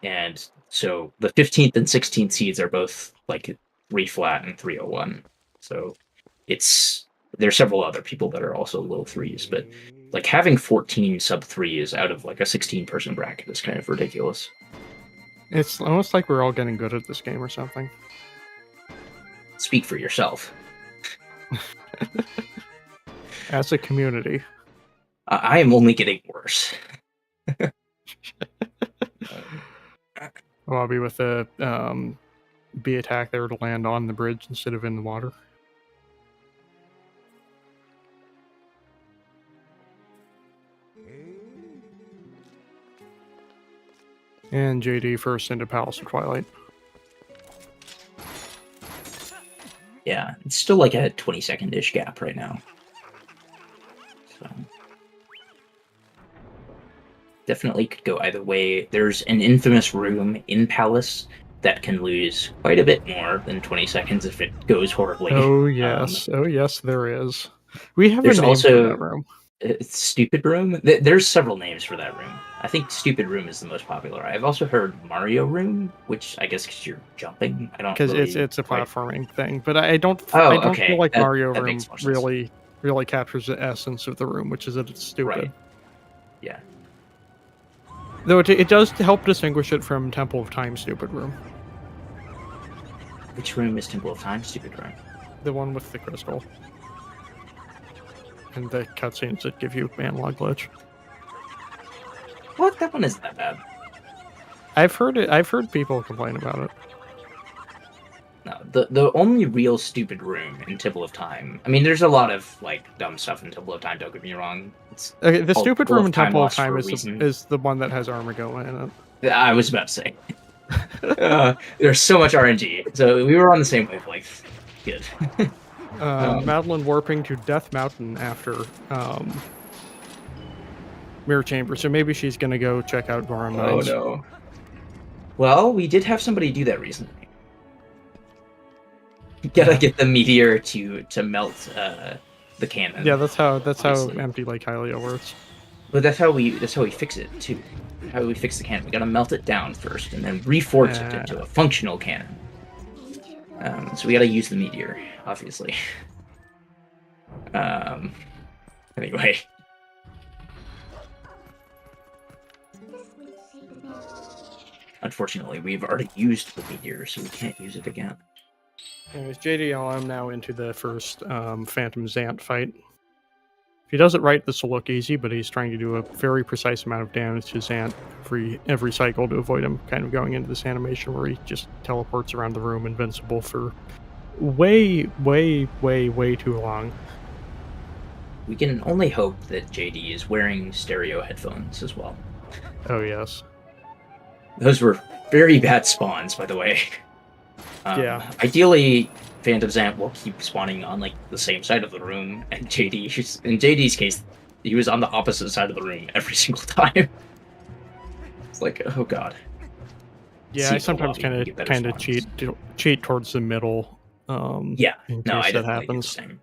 and so the 15th and 16th seeds are both like 3 flat and 301. So there's several other people that are also low 3s, but like having 14 sub 3s out of like a 16-person bracket is kind of ridiculous. It's almost like we're all getting good at this game or something. Speak for yourself. As a community. I am only getting worse. I'll be with a B attack there to land on the bridge instead of in the water. And JD first into Palace of Twilight. Yeah, it's still like a 20-second-ish gap right now. So definitely could go either way. There's an infamous room in Palace that can lose quite a bit more than 20 seconds if it goes horribly. Oh yes, there is. We have a name also for that room. Stupid Room. There's several names for that room. I think Stupid Room is the most popular. I've also heard Mario Room, which I guess because you're jumping. I don't because really it's a platforming thing, but I don't okay. feel like Mario that Room makes more sense. really captures the essence of the room, which is that it's stupid. Right. Yeah. Though it does help distinguish it from Temple of Time Stupid Room. Which room is Temple of Time Stupid Room? The one with the crystal. And the cutscenes that give you analog glitch. What? That one isn't that bad. I've heard people complain about it. No, the only real stupid room in Temple of Time. I mean, there's a lot of like dumb stuff in Temple of Time. Don't get me wrong. Okay, the stupid room in Temple of Time is is the one that has Armageddon in it. I was about to say. There's so much RNG. So we were on the same wavelength. Good. Madeline warping to Death Mountain after Mirror Chamber, so maybe she's gonna go check out Goron Mines. Oh no. Well, we did have somebody do that recently. You gotta get the meteor to melt the cannon. Yeah, that's how obviously. Empty Lake Hylia works. But that's how we fix it too. How we fix the cannon? We gotta melt it down first, and then reforge it into a functional cannon. So we gotta use the meteor, obviously. Anyway. Unfortunately, we've already used the meteor, so we can't use it again. Anyways, JDL, I'm now into the first Phantom Zant fight. If he does it right, this will look easy, but he's trying to do a very precise amount of damage to Zant every cycle to avoid him kind of going into this animation where he just teleports around the room invincible for way too long. We can only hope that JD is wearing stereo headphones as well. Oh, yes. Those were very bad spawns, by the way. Yeah. Ideally, Phantom Zant will keep spawning on like the same side of the room, and in JD's case, he was on the opposite side of the room every single time. It's like, oh god. Yeah, I sometimes kind of cheat towards the middle. Yeah, in no, case I that definitely happens. do the same.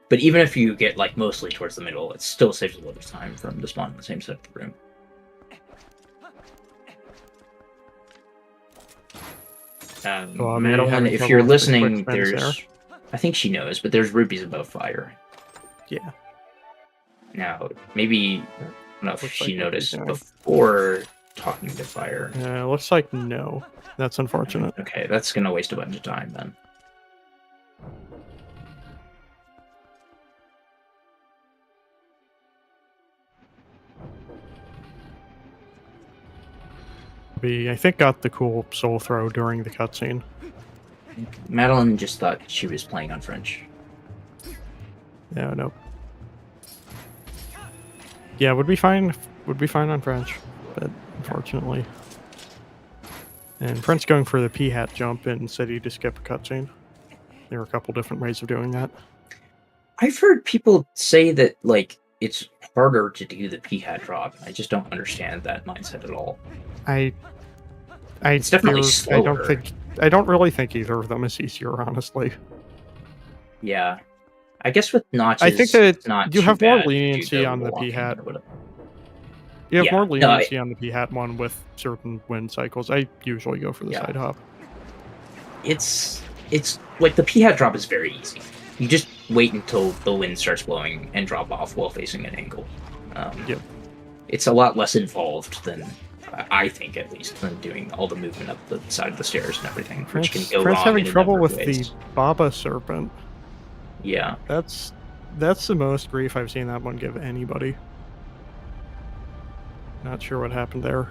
But even if you get like mostly towards the middle, it still saves a lot of time for him to spawn on the same side of the room. Madeline, if you're listening, there's... I think she knows, but there's rubies above fire. Yeah. Now, maybe... I don't know if she noticed before talking to fire. Looks like no. That's unfortunate. Okay, that's gonna waste a bunch of time then. I think got the cool soul throw during the cutscene. Madeline just thought she was playing on French. Yeah, no. Yeah, would be fine on French, but unfortunately. And Prince going for the P-hat jump instead he to skip a cutscene. There are a couple different ways of doing that. I've heard people say that like it's harder to do the P-hat drop. I just don't understand that mindset at all. It's definitely slower. I don't really think either of them is easier, honestly. Yeah, I guess with notches, I think that not you have more bad leniency on the P-hat. You have Yeah, more leniency on the P-hat one with certain wind cycles. I usually go for the side hop. It's like the P-hat drop is very easy. You just wait until the wind starts blowing and drop off while facing an angle. Yep. It's a lot less involved than, I think at least, than doing all the movement up the side of the stairs and everything, which can go wrong. Having in trouble a with number of ways. the Baba Serpent. Yeah. That's the most grief I've seen that one give anybody. Not sure what happened there.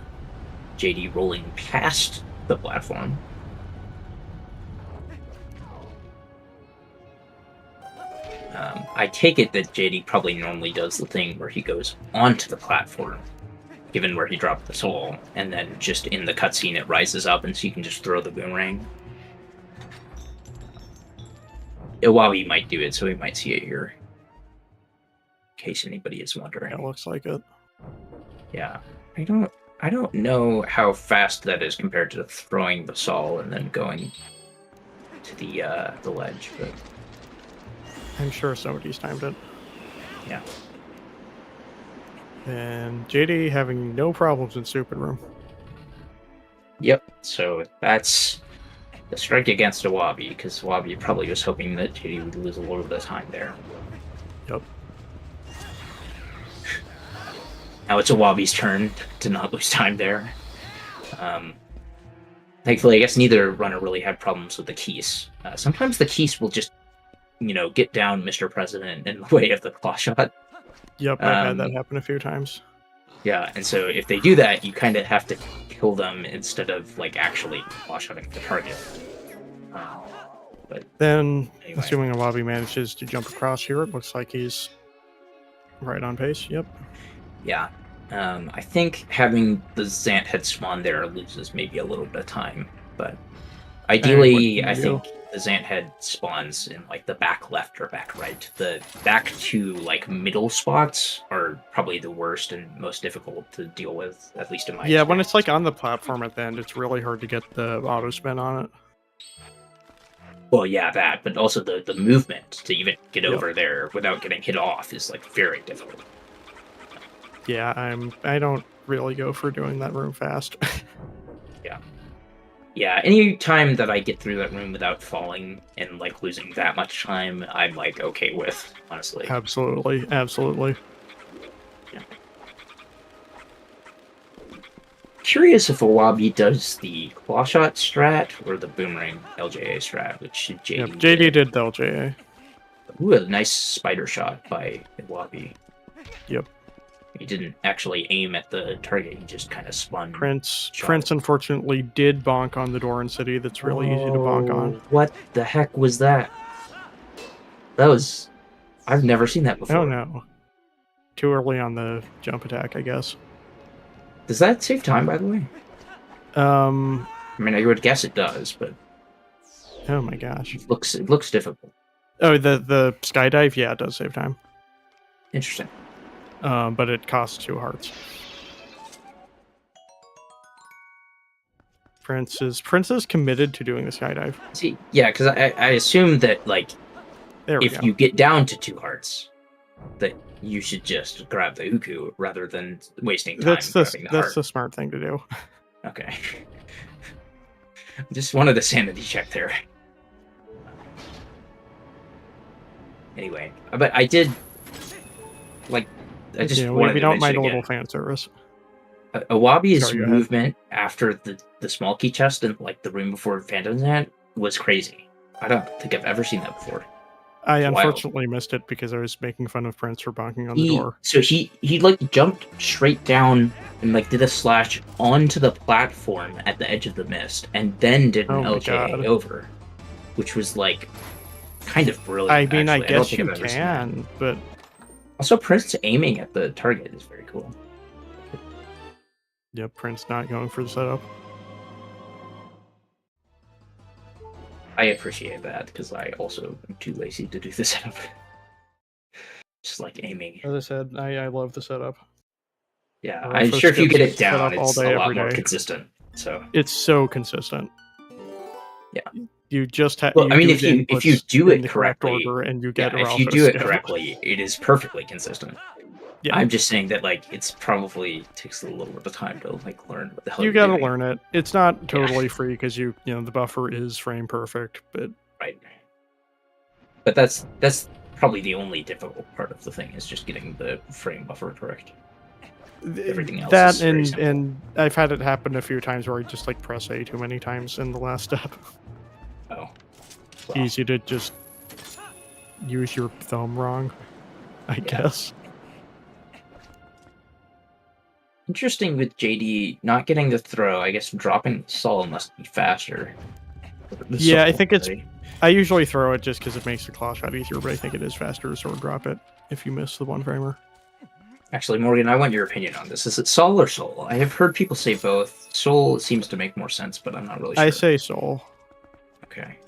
JD rolling past the platform. I take it that JD probably normally does the thing where he goes onto the platform, given where he dropped the soul, and then just in the cutscene it rises up and so you can just throw the boomerang. Iwabi might do it, so we might see it here. In case anybody is wondering. It looks like it. Yeah. I don't know how fast that is compared to throwing the soul and then going to the ledge, but I'm sure somebody's timed it. yeah. And JD having no problems in Stupid Room. Yep, so that's the strike against Iwabi, because Iwabi probably was hoping that JD would lose a little bit of time there. Yep. Now it's Iwabi's turn to not lose time there. Thankfully, I guess neither runner really had problems with the keys. Sometimes the keys will just, get down Mr. President in the way of the claw shot. Yep, I've had that happen a few times. Yeah, and so if they do that, you kind of have to kill them instead of like actually claw-shotting the target. But then, anyway. Assuming Iwabi manages to jump across here, it looks like he's right on pace. Yep. Yeah. I think having the Zant head spawn there loses maybe a little bit of time, but ideally, I think the Zant head spawns in like the back left or back right. The back two like middle spots are probably the worst and most difficult to deal with, at least in my experience. When it's like on the platform at the end, it's really hard to get the auto spin on it. Well, yeah, that, but also the movement to even get Yep. over there without getting hit off is like very difficult. Yeah, I don't really go for doing that room fast. Yeah, any time that I get through that room without falling and like losing that much time, I'm like okay with, honestly. Absolutely, absolutely. Curious if Awabi does the claw shot strat or the boomerang LJA strat, which JD Yep, JD did the LJA. Ooh, a nice spider shot by Awabi. Yep. He didn't actually aim at the target, he just kind of spun. Prince shot. unfortunately did bonk on the door in city that's really easy to bonk on. What the heck was that? That was... I've never seen that before. Oh no. Too early on the jump attack, I guess. Does that save time, by the way? I mean, I would guess it does, but Oh my gosh. it looks difficult. Oh, the skydive, yeah, it does save time. Interesting. But it costs 2 hearts. Prince is committed to doing the skydive. See, yeah, because I assume that, like, There we if go. you get down to 2 hearts, that you should just grab the Uku rather than wasting time That's grabbing the the heart. smart thing to do. Okay. Just wanted a sanity check there. Anyway, but I did, like, I just Yeah, wanted we to don't mind mention a little again, fan service. Awabi's Sorry, go ahead. movement after the small key chest and like the room before Phantom's Hand was crazy. I don't think I've ever seen that before. I Wild. unfortunately missed it because I was making fun of Prince for bonking on the door. So he like jumped straight down and like did a slash onto the platform at the edge of the mist and then did an Oh my LJA God. over, which was like kind of brilliant. I mean, actually. I guess don't you think I've ever seen that. can, but Also, Prince aiming at the target is very cool. yeah, Prince not going for the setup. I appreciate that because I also am too lazy to do the setup. Just like aiming. As I said, I love the setup. Yeah, Our I'm first sure if you skip get it set down, up all it's day, a lot every more day. consistent. So It's so consistent. Yeah. You just have. well, I mean, if you do it the correct correctly, order and you get if Ralph you at a do it skip. correctly, it is perfectly consistent. Yeah. I'm just saying that like it's probably takes a little bit of time to like learn what the hell You you're gotta doing. learn it. It's not totally free because you know the buffer is frame perfect, but Right. But that's probably the only difficult part of the thing is just getting the frame buffer correct. Everything else that is very simple. and I've had it happen a few times where I just like press A too many times in the last step. Oh. Well, Easy to just use your thumb wrong, I guess. interesting with JD not getting the throw. I guess dropping the Sol must be faster. Yeah, I think it's- I usually throw it just because it makes the claw shot easier, but I think it is faster to sword drop it if you miss the one framer. Actually, Morgan, I want your opinion on this. Is it Sol or Soul? I have heard people say both. Soul seems to make more sense, but I'm not really sure. I say soul. Okay.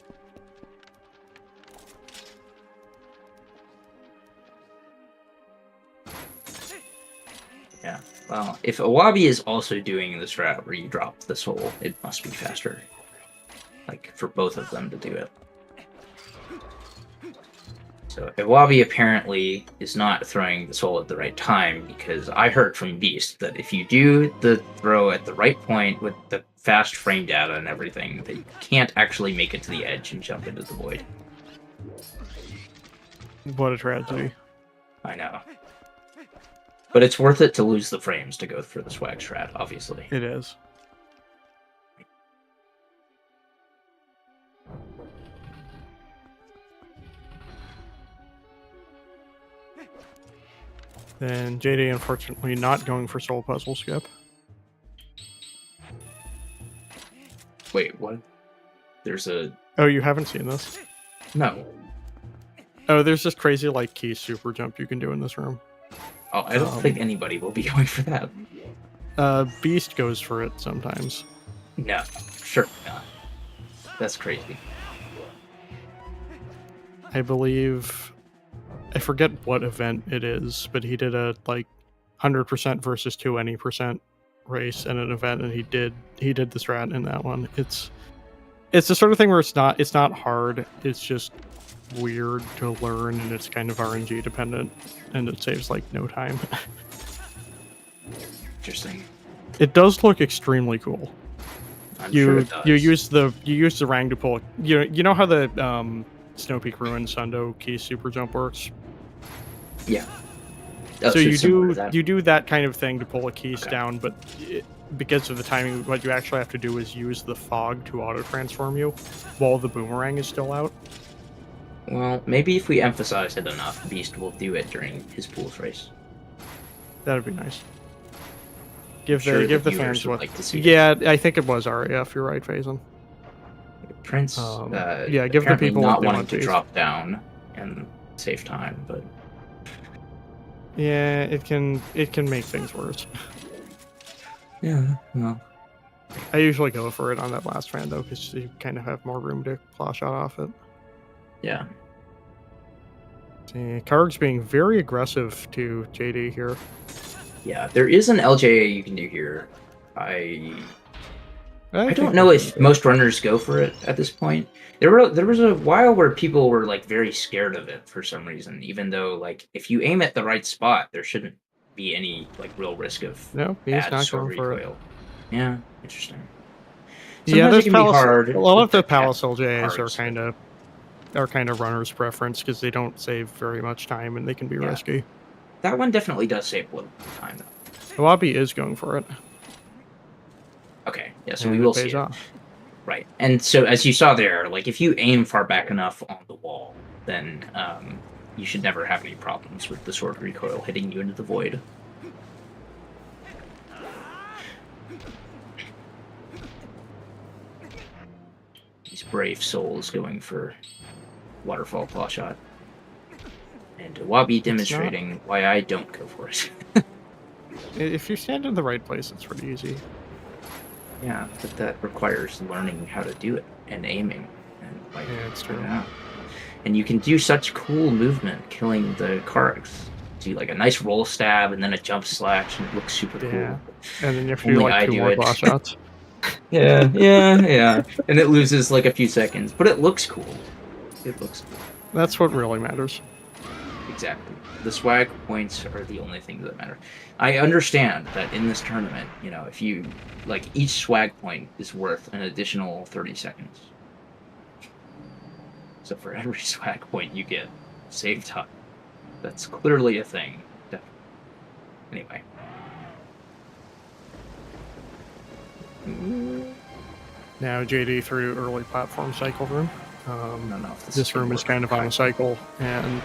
Yeah. Well, if Awabi is also doing this route where you drop the Soul, it must be faster. Like, for both of them to do it. So Awabi apparently is not throwing the Soul at the right time because I heard from Beast that if you do the throw at the right point with the fast frame data and everything, that you can't actually make it to the edge and jump into the void. What a tragedy. I know. But it's worth it to lose the frames to go for the swag strat, obviously. It is. Then JD unfortunately not going for soul puzzle skip. Wait, what? There's a... Oh, you haven't seen this? No. Oh, there's this crazy like key super jump you can do in this room. Oh, I don't think anybody will be going for that. Beast goes for it sometimes. No, sure not. That's crazy. I believe, I forget what event it is, but he did a like 100% versus 2 any% race in an event, and he did the strat in that one. It's the sort of thing where it's not hard. It's just weird to learn, and it's kind of RNG dependent, and it saves like no time. Interesting. It does look extremely cool. I'm sure it does. You use the rang to pull. You know how the Snow Peak Ruins Sundo Key Super Jump works. Yeah. Oh, So it's similar to that. you do that kind of thing to pull a keys Okay. down, but because of the timing, what you actually have to do is use the fog to auto transform you while the boomerang is still out. Well, maybe if we emphasize it enough, Beast will do it during his pools race. That'd be nice. Give Sure, the viewers fans would what. like to see it. Yeah, I think it was RAF. You're right, Faison. Prince, yeah, give the apparently people what not they wanting want, to please. drop down and save time, but Yeah, it can make things worse. yeah, well, I usually go for it on that last fan though, because you kind of have more room to claw shot off it. yeah. See, Karg's being very aggressive to JD here. Yeah, there is an LJA you can do here. I think don't know that's if most runners go for it at this point. There was a while where people were like very scared of it for some reason, even though like if you aim at the right spot, there shouldn't be any like real risk of No, he's bad not sword going for it. recoil. Yeah, interesting. Yeah, Sometimes there's it can be hard. a lot of with the cat Palace LJAs are cards. kind of runners' preference because they don't save very much time and they can be Yeah. risky. That one definitely does save a little time though. Wabi is going for it. Okay, yeah, so and we will it pays see it. off. Right, and so as you saw there, like if you aim far back enough on the wall, then you should never have any problems with the sword recoil hitting you into the void. These brave souls going for waterfall claw shot, and Wabi demonstrating why I don't go for it. If you stand in the right place, it's pretty easy. Yeah, but that requires learning how to do it and aiming, and like Yeah, it's true. yeah. And you can do such cool movement killing the Kargs. Do like a nice roll stab and then a jump slash, and it looks super Yeah. cool. And then you have to do Only like I two do more it. claw shots. Yeah. And it loses like a few seconds, but it looks cool. It looks cool. That's what really matters. Exactly. The swag points are the only thing that matter. I understand that in this tournament, you know, if you like each swag point is worth an additional 30 seconds. So for every swag point you get, save time. That's clearly a thing. Anyway. Now JD through early platform cycle room. I don't know if This room is kind of on a cycle, and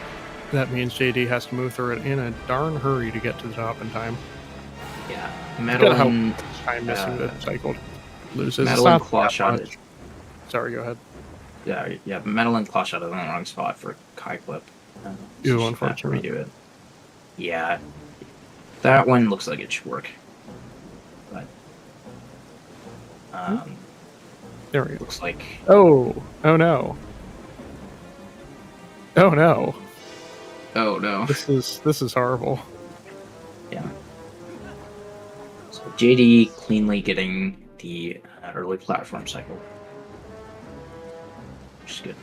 that means JD has to move through it in a darn hurry to get to the top in time. Yeah. Gotta help Madeline, time missing the cycle loses. It's Madeline not claw that shot much. it. Sorry, go ahead. Yeah, Madeline claw shot it on the wrong spot for Kai clip. Ew, she'll have to unfortunate. redo it. Yeah. That one looks like it should work. But There we go. looks like Oh no. Oh no. oh no. This is horrible. Yeah. So JD cleanly getting the early platform cycle. Which is good.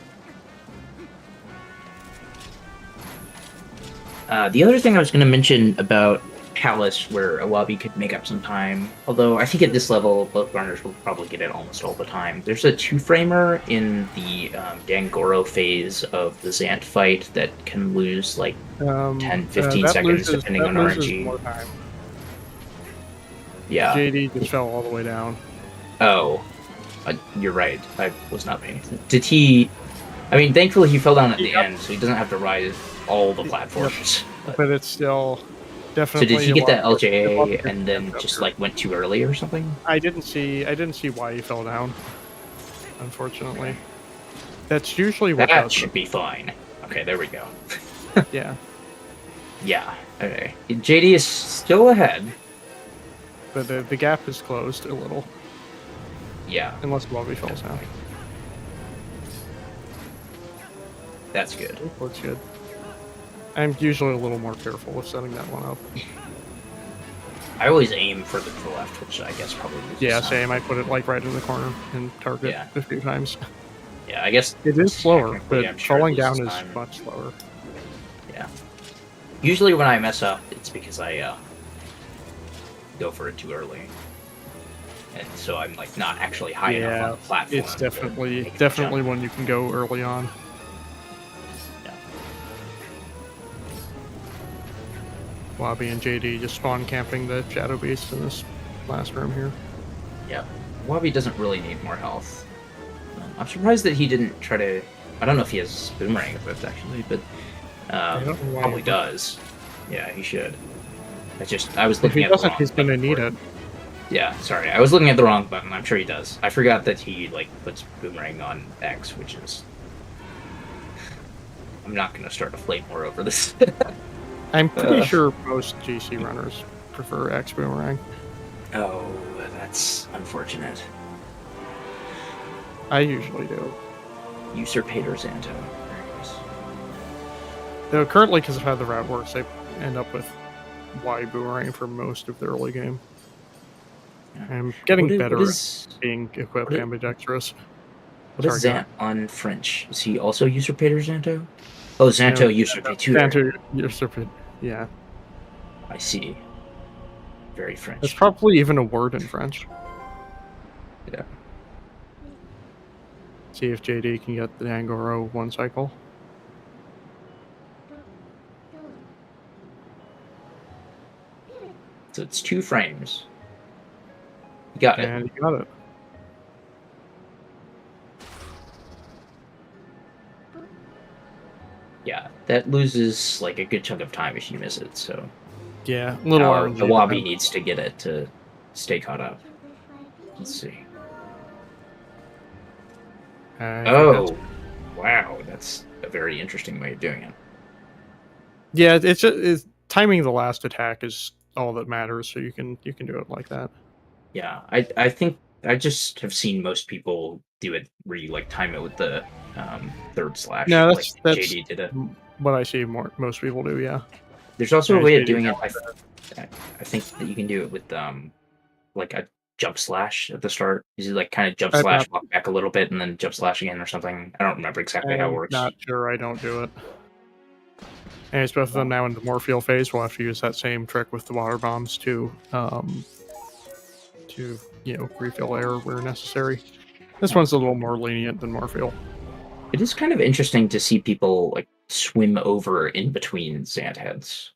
The other thing I was going to mention about Palace, where Awabi could make up some time, although I think at this level, both runners will probably get it almost all the time. There's a two-framer in the Dangoro phase of the Zant fight that can lose like 10, 15 that seconds depending on loses RNG. more time. Yeah. JD just fell all the way down. Oh, you're right. I was not paying attention. Did he? I mean, thankfully he fell down at the end, so he doesn't have to ride all the platforms. But it's still So definitely. did he get that a lot- LJA and then just like went too early or something? I didn't see why he fell down. Unfortunately, that's usually what That does should be fine. Okay, there we go. it. Yeah, Yeah. Okay. JD is still ahead. but the gap is closed a little, Yeah, unless Bobby falls down. that's good. Looks good. I'm usually a little more careful with setting that one up. I always aim for the left, which I guess probably loses Yeah, time. same. I put it like right in the corner and target Yeah. a few times. Yeah, I guess It is slower, technically, but I'm sure it falling loses down is time. much slower. Yeah. Usually when I mess up, it's because I go for it too early. And so I'm like not actually high enough on the platform. It's to definitely make the jump. one you can go early on. Yeah. Wabi and JD just spawn camping the Shadow Beast in this last room here. Yeah. Wabi doesn't really need more health. I'm surprised that he didn't try to... I don't know if he has boomerang equipped, actually, but probably does. Yeah, he should. I was If looking he at the doesn't, wrong he's gonna button need for it. Yeah, sorry. I was looking at the wrong button. I'm sure he does. I forgot that he, like, puts boomerang on X, which is... I'm not going to start a flame war over this. I'm pretty sure most GC runners prefer X boomerang. Oh, that's unfortunate. I usually do. Usurpator Xanto. Though currently, because of how the route works, I end up with Y boomerang for most of the early game. Yeah. I'm getting better what at being equipped ambidextrous. What is Xant on French? Is he also Usurpator Xanto? Oh, Xanto Usurpator. Xanto Usurpator, yeah. I see. Very French. There's probably even a word in French. Yeah. See if JD can get the Angoro one cycle. So it's 2 frames. You got it. And you got it. Yeah, that loses like a good chunk of time if you miss it, so... Yeah, little RNG. The Wabi needs to get it to stay caught up. Let's see. Oh, wow, that's a very interesting way of doing it. Yeah, it's timing the last attack is all that matters, so you can do it like that. Yeah, I think I just have seen most people do it where you like time it with the third slash. No, like that's JD did it. What I see most people do. Yeah. There's also a way of doing it. I think that you can do it with like a jump slash at the start. You like kind of jump slash, walk back a little bit, and then jump slash again or something. I don't remember exactly how it works. Not sure. I don't do it. And it's both of them now in the Morpheal phase. We'll have to use that same trick with the water bombs to refill air where necessary. This one's a little more lenient than Morpheal. It is kind of interesting to see people like swim over in between Xant heads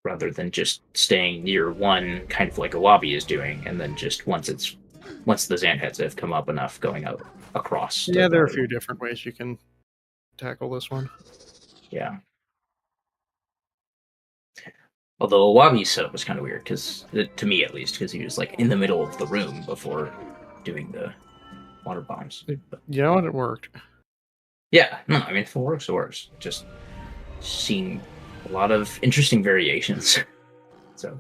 rather than just staying near one, kind of like a Wabi is doing, and then just once the Xant heads have come up enough, going out across. Yeah, there are a few different ways you can tackle this one. Yeah. Although Wabi's setup was kind of weird, to me at least, because he was like in the middle of the room before doing the water bombs. You know what? It worked. Yeah, no, I mean, if it works, it works. Just seeing a lot of interesting variations. So.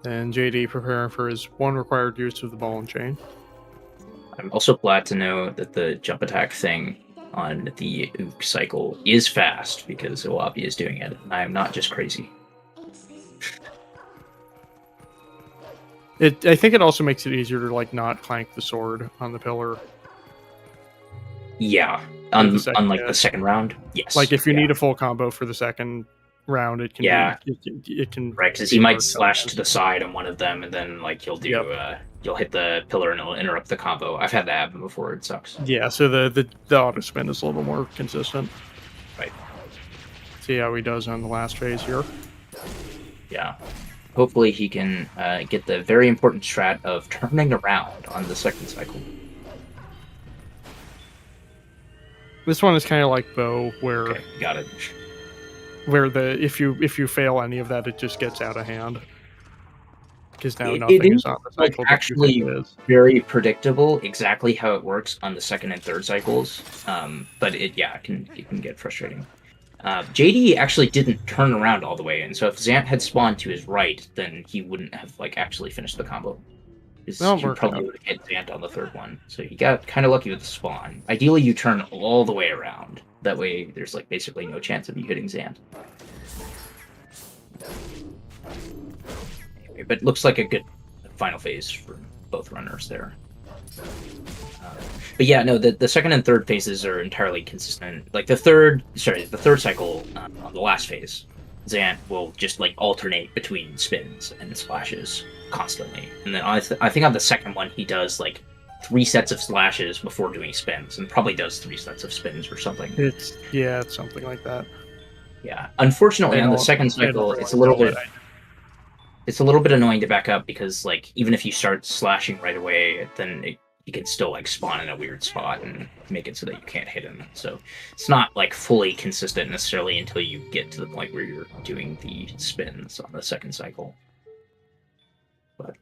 And JD preparing for his one required use of the ball and chain. I'm also glad to know that the jump attack thing on the Ook cycle is fast because Iwabi is doing it. I am not just crazy. I think it also makes it easier to like not clank the sword on the pillar. Yeah, unlike the second round. Yes. Like if you need a full combo for the second round, it can. Yeah. It can. Right, because he might slash to the side on one of them, and then like he'll do. You'll hit the pillar and it'll interrupt the combo. I've had that happen before. It sucks. Yeah. So the auto spin is a little more consistent. Right. See how he does on the last phase here. Yeah. Hopefully he can get the very important strat of turning around on the second cycle. This one is kind of like Bow, where got it. Where if you fail any of that, it just gets out of hand. Because now nothing is on the cycle. Actually, very predictable exactly how it works on the second and third cycles. But it can get frustrating. JD actually didn't turn around all the way in, so if Xant had spawned to his right, then he wouldn't have actually finished the combo. He probably would have hit Xant on the third one, so he got kind of lucky with the spawn. Ideally, you turn all the way around. That way, there's basically no chance of you hitting Xant. But looks like a good final phase for both runners there. But yeah, no, the second and third phases are entirely consistent. Like the third cycle on the last phase, Zant will just like alternate between spins and splashes constantly. And then I think on the second one he does like 3 sets of splashes before doing spins, and probably does 3 sets of spins or something. It's something like that. Yeah, unfortunately on the second cycle it's a little bit annoying to back up because like even if you start slashing right away, then you can still like spawn in a weird spot and make it so that you can't hit him. So it's not like fully consistent necessarily until you get to the point where you're doing the spins on the second cycle. But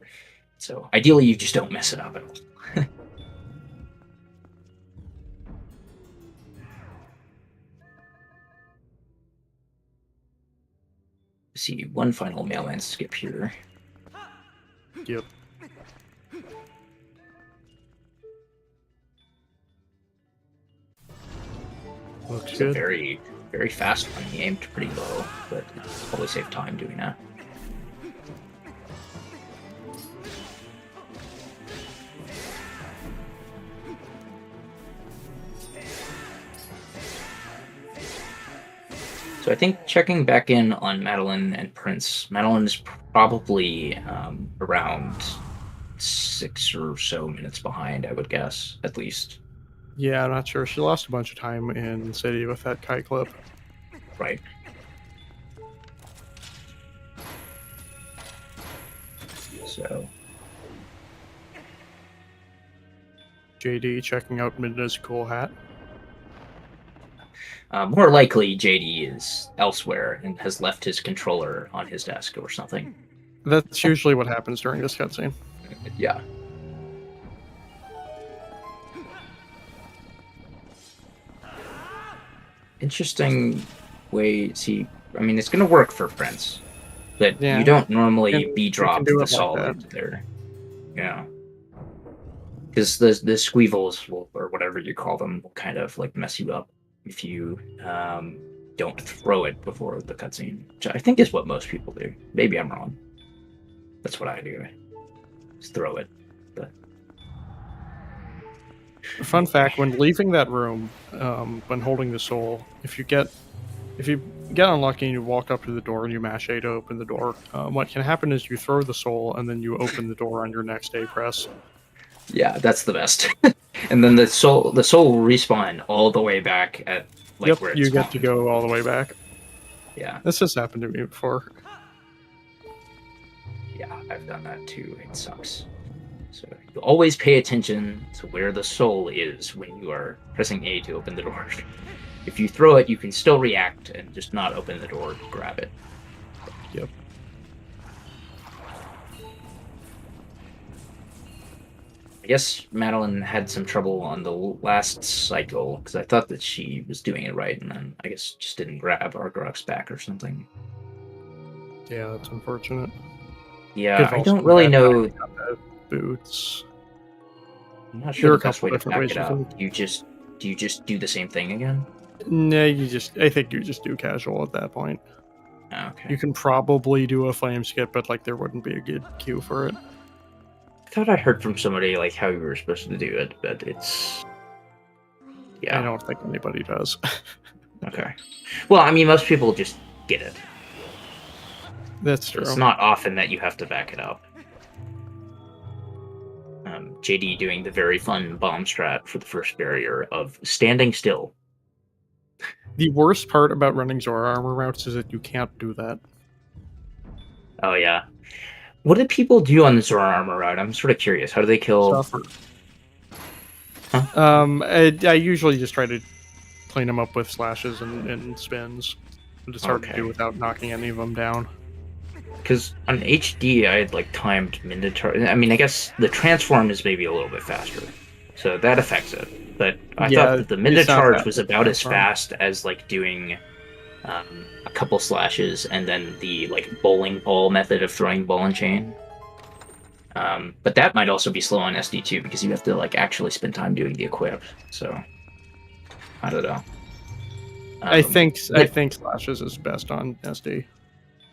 so ideally you just don't mess it up at all. See one final mailman skip here. Yep. Looks It's good. a very, very fast one. He aimed pretty low, but probably saved time doing that. So I think checking back in on Madeline and Prince, Madeline is probably around 6 or so minutes behind, I would guess, at least. Yeah, I'm not sure. She lost a bunch of time in City with that kite clip. Right. So JD checking out Midna's cool hat. more likely JD is elsewhere and has left his controller on his desk or something. That's usually what happens during this cutscene. Yeah. Interesting way. See, I mean, it's going to work for Prince, but Yeah. you don't normally You can B-drop do it the like solid that. there. Yeah. Because the squeevils will, or whatever you call them, will kind of like mess you up if you don't throw it before the cutscene, which I think is what most people do. Maybe I'm wrong. That's what I do. Just throw it. But Fun fact: when leaving that room, when holding the soul, if you get unlucky and you walk up to the door and you mash A to open the door, what can happen is you throw the soul and then you open the door on your next A press. yeah, that's the best. And then the soul will respawn all the way back at like Yep, where it you get to spawned. go all the way back. Yeah, This has happened to me before. yeah, I've done that too. It sucks. So you always pay attention to where the soul is when you are pressing A to open the door. If you throw it, you can still react and just not open the door to grab it. Yep. I guess Madeline had some trouble on the last cycle because I thought that she was doing it right, and then I guess just didn't grab Argarok's back or something. Yeah, that's unfortunate. Yeah, Could've I also don't really been know. Boots. I'm not There sure are the a best couple way to different back ways it you up. can- Do you just do the same thing again? No, I think you just do casual at that point. Oh, okay. You can probably do a flame skip, but like there wouldn't be a good cue for it. I thought I heard from somebody like how you were supposed to do it, but it's yeah. I don't think anybody does. Okay. Well, I mean, most people just get it. That's true. It's not often that you have to back it up. JD doing the very fun bomb strat for the first barrier of standing still. The worst part about running Zora armor routes is that you can't do that. Oh yeah. What did people do on the Zora armor route? I'm sort of curious. How do they kill? Suffer. Huh? I usually just try to clean them up with slashes and spins. But it's hard to Okay. do without knocking any of them down. Because on HD, I had like timed Minotaur. I mean, I guess the transform is maybe a little bit faster, so that affects it. But I Yeah, thought that the it's not Minotaur that was much about as transform. fast as like doing a couple slashes and then the like bowling ball method of throwing ball and chain. But that might also be slow on SD too because you have to like actually spend time doing the equip. So I don't know. I think but- slashes is best on SD.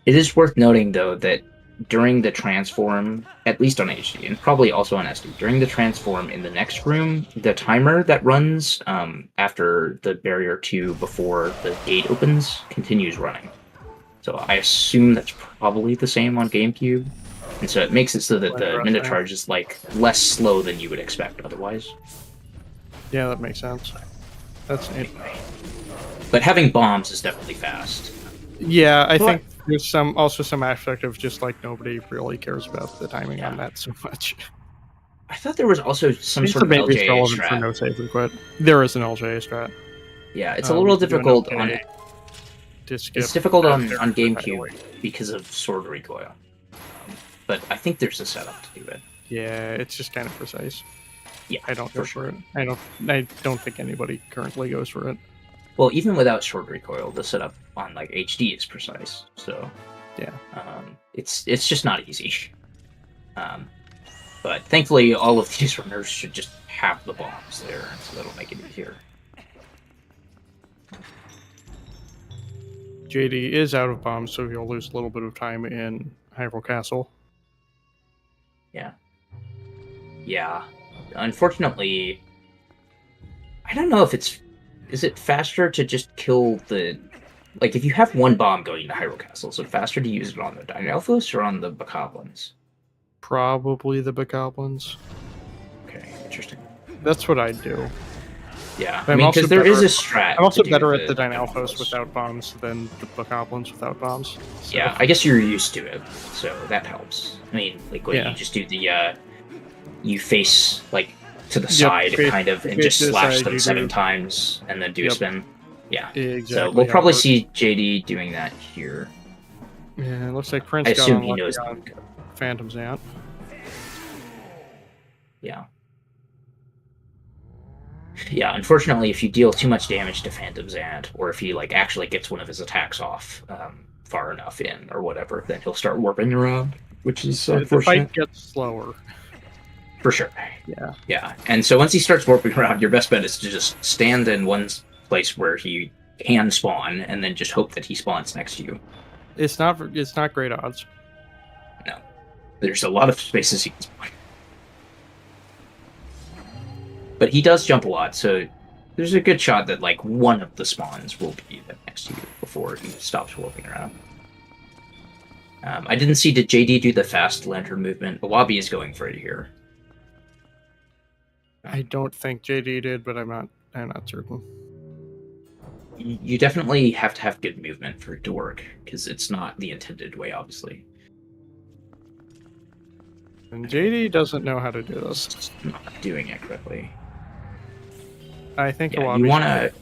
It is worth noting, though, that during the transform, at least on HD, and probably also on SD, during the transform in the next room, the timer that runs after the barrier 2 before the gate opens continues running. So I assume that's probably the same on GameCube. And so it makes it so that the minute charge is like less slow than you would expect otherwise. Yeah, that makes sense. That's neat. But having bombs is definitely fast. Yeah, I think there's some aspect of just like nobody really cares about the timing on that so much. I thought there was also some sort of maybe LJA relevant strat. for no save and quit. There is an LJA strat. Yeah, it's a little difficult on it. It's difficult on GameCube because of sword recoil. But I think there's a setup to do it. Yeah, it's just kind of precise. Yeah, I don't go for it. I don't think anybody currently goes for it. Well, even without sword recoil, the setup on like HD is precise. So yeah, it's just not easy. But thankfully, all of these runners should just have the bombs there, so that'll make it easier. JD is out of bombs, so he'll lose a little bit of time in Hyrule Castle. Yeah. Unfortunately, I don't know if is it faster to just kill the... Like, if you have one bomb going to Hyrule Castle, is it faster to use it on the Dynalphos or on the Bokoblins? Probably the Bokoblins. Okay, interesting. That's what I'd do. Yeah, I mean, because there is a strat. I'm also better at the Dynalphos without bombs than the Bokoblins without bombs. So. Yeah, I guess you're used to it, so that helps. I mean, like, when you just do the, you face, like, to the side, kind of, and just slash them 7 times, and then do a spin. Yeah, exactly. So we'll probably see JD doing that here. Yeah, it looks like Prince I got assume he knows on Phantom's Ant. Yeah. Yeah, unfortunately, if you deal too much damage to Phantom's Ant, or if he like actually gets one of his attacks off far enough in, or whatever, then he'll start warping around, which is unfortunate. The fight gets slower. For sure. Yeah. Yeah, and so once he starts warping around, your best bet is to just stand in one place where he can spawn, and then just hope that he spawns next to you. It's not great odds. No. There's a lot of spaces he can spawn. But he does jump a lot, so there's a good shot that like one of the spawns will be next to you before he stops warping around. I didn't see, did JD do the fast lantern movement? Awabi is going for it here. I don't think JD did, but I'm not certain. You definitely have to have good movement for it to work, because it's not the intended way, obviously. And JD doesn't know how to do this. Just not doing it correctly. I think you want to...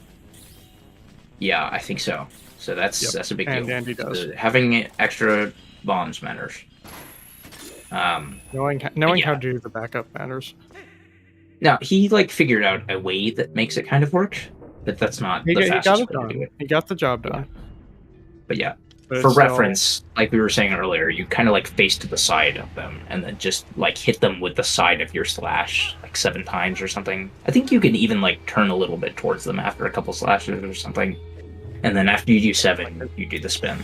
Yeah, I think so. So that's a big deal. And he does. Having extra bombs matters. Knowing how to do the backup matters. Now, he like figured out a way that makes it kind of work, but that's not the fastest way to do it. He got the job done. But yeah, for reference, like we were saying earlier, you kind of like face to the side of them and then just like hit them with the side of your slash like 7 times or something. I think you can even like turn a little bit towards them after a couple slashes or something. And then after you do 7, you do the spin.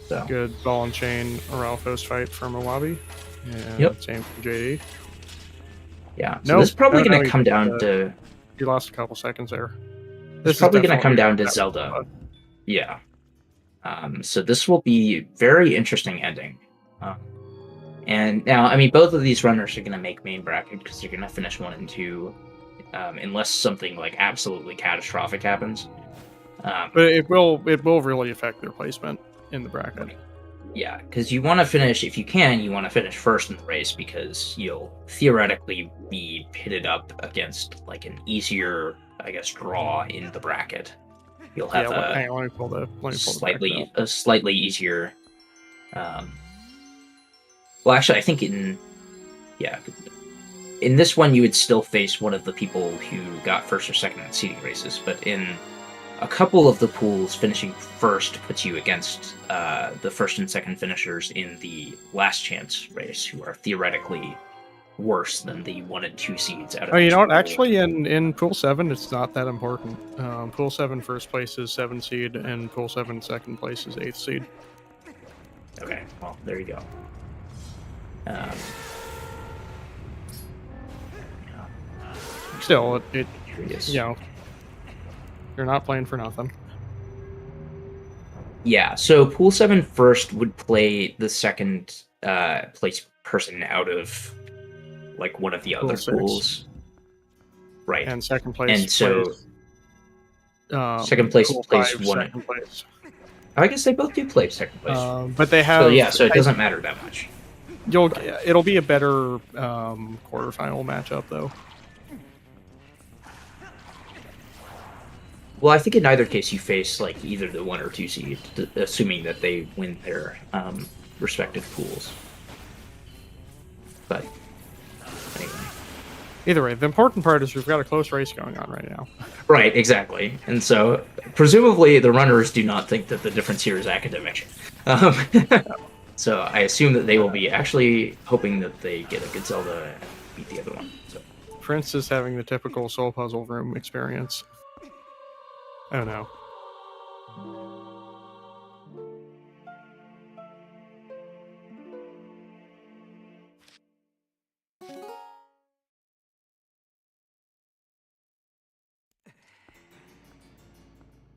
So good ball and chain Aralphos fight from Awabi. And same from JD. Yeah, so this is probably going to come down to... You lost a couple seconds there. This is probably going to come down to Zelda. Yeah. So this will be very interesting ending. And now, I mean, both of these runners are going to make main bracket because they're going to finish 1 and 2, unless something like absolutely catastrophic happens. But it will really affect their placement in the bracket. Yeah, because you want to finish, if you can, you want to finish first in the race because you'll theoretically be pitted up against like an easier, I guess, draw in the bracket. You'll have a slightly easier. Well, actually, I think in this one you would still face one of the people who got first or second in seeding races, but in a couple of the pools, finishing first puts you against the first and second finishers in the last chance race, who are theoretically worse than the 1 and 2 seeds out of. Oh, you know what? Actually, in Pool 7, it's not that important. Pool 7 first place is 7 seed, and Pool 7 second place is 8th seed. Okay, well, there you go. Still, it Curious. you know, you're not playing for nothing. Yeah, so Pool 7 first would play the second place person out of like one of the Pool other 6. pools. Right. And second place And so plays, second place Pool plays 5, one. second place. I guess they both do play second place. But they have. So yeah, so it doesn't matter that much. It'll be a better quarterfinal matchup though. Well, I think in either case you face like either the 1 or 2 seed, assuming that they win their respective pools. But anyway. Either way, the important part is we've got a close race going on right now. Right, exactly. And so presumably the runners do not think that the difference here is academic. So I assume that they will be actually hoping that they get a good Zelda and beat the other one. So. Prince is having the typical Soul Puzzle Room experience. Oh no.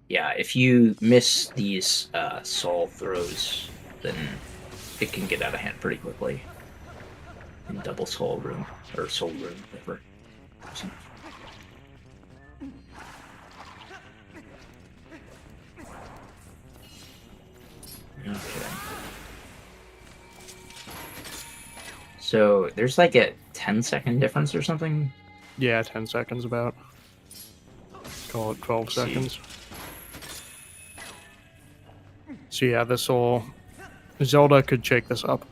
Yeah, if you miss these soul throws, then it can get out of hand pretty quickly. In double soul room, or soul room, whatever. Okay. So there's like a 10-second difference or something? Yeah, 10 seconds about. Call it 12 seconds. So yeah, this will... Zelda could shake this up.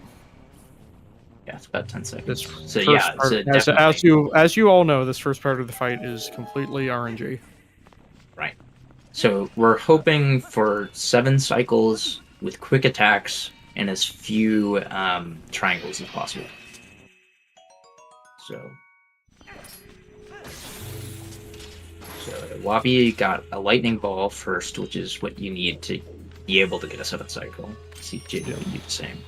Yeah, it's about 10 seconds. This So first yeah, part, so as you all know, this first part of the fight is completely RNG. Right. So we're hoping for 7 cycles with quick attacks and as few triangles as possible. So Wabi got a lightning ball first, which is what you need to be able to get a 7th cycle. See JD do the same.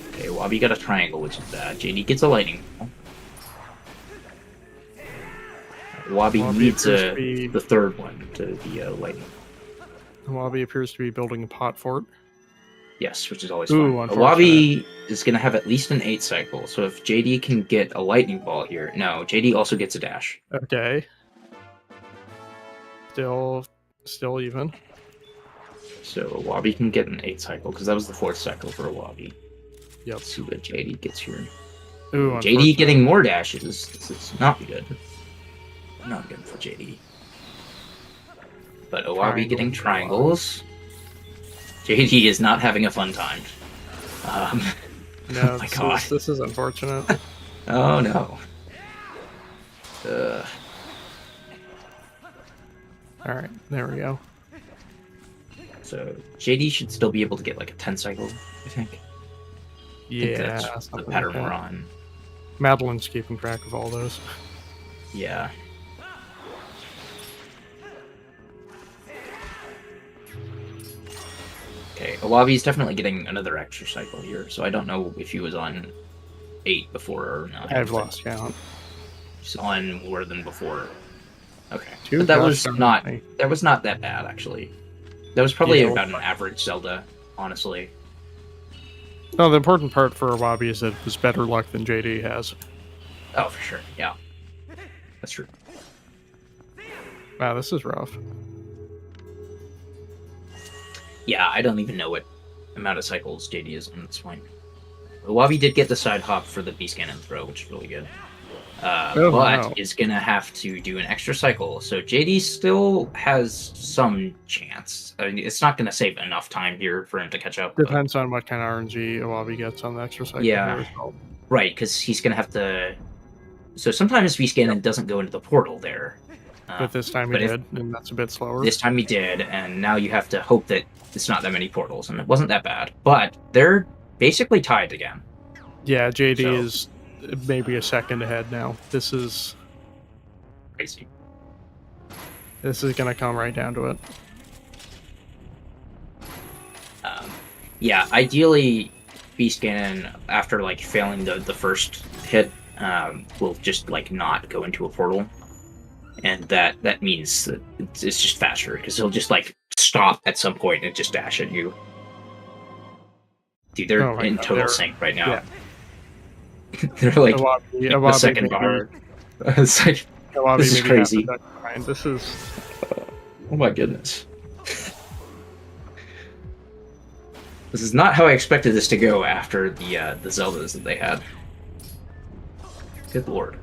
Okay, Wabi got a triangle, which is bad. JD gets a lightning ball. Wabi needs the 3rd one to be a lightning. Wabi appears to be building a pot fort. Yes, which is always Ooh, fun. Wabi is going to have at least an 8 cycle, so if JD can get a lightning ball here... No, JD also gets a dash. Okay. Still even. So Wabi can get an 8 cycle, because that was the 4th cycle for a Wabi. Yep. Let's see what JD gets here. Ooh, JD getting more dashes. This is not good. Not good for JD. But Wabi getting triangles. JD is not having a fun time. No, oh my god. This is unfortunate. Oh no. Alright, there we go. So JD should still be able to get like a 10 cycle, I think. Yeah, that's the pattern we're on. Madeline's keeping track of all those. Yeah. Okay, Awabi's definitely getting another extra cycle here, so I don't know if he was on 8 before or not. I've lost count. He's on more than before. Okay, But that was not that bad actually. That was probably about an average Zelda, honestly. No, the important part for Awabi is that it was better luck than JD has. Oh, for sure, yeah. That's true. Wow, this is rough. Yeah, I don't even know what amount of cycles JD is on this point. Wabi did get the side hop for the beast cannon throw, which is really good. But is going to have to do an extra cycle. So JD still has some chance. I mean, it's not going to save enough time here for him to catch up. Depends on what kind of RNG Awabi gets on the extra cycle. Yeah, right, because he's going to have to... So sometimes beast cannon doesn't go into the portal there. But this time he did, and that's a bit slower. This time he did, and now you have to hope that it's not that many portals, and it wasn't that bad. But they're basically tied again. Yeah, JD is maybe a second ahead now. This is crazy. This is going to come right down to it. Yeah, ideally, Beast Cannon, after like failing the first hit, will just like not go into a portal, and that means that it's just faster because he'll just like stop at some point and just dash at you. Dude, they're in total sync right now. Yeah. They're like Awabi the second bar. It's like this is crazy. This is. Oh my goodness. This is not how I expected this to go after the Zeldas that they had. Good lord.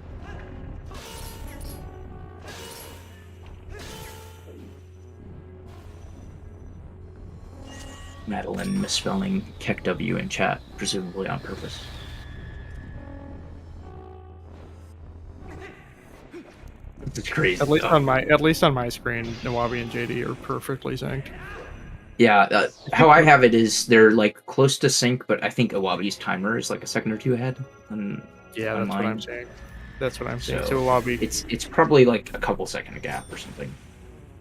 Madeline misspelling Keck W in chat, presumably on purpose. It's crazy. At least on my screen, Nawabi and JD are perfectly synced. Yeah, how I have it is they're like close to sync, but I think Awabi's timer is like a second or two ahead. Yeah, that's what I'm saying. That's what I'm saying. So Awabi, it's probably like a couple second gap or something.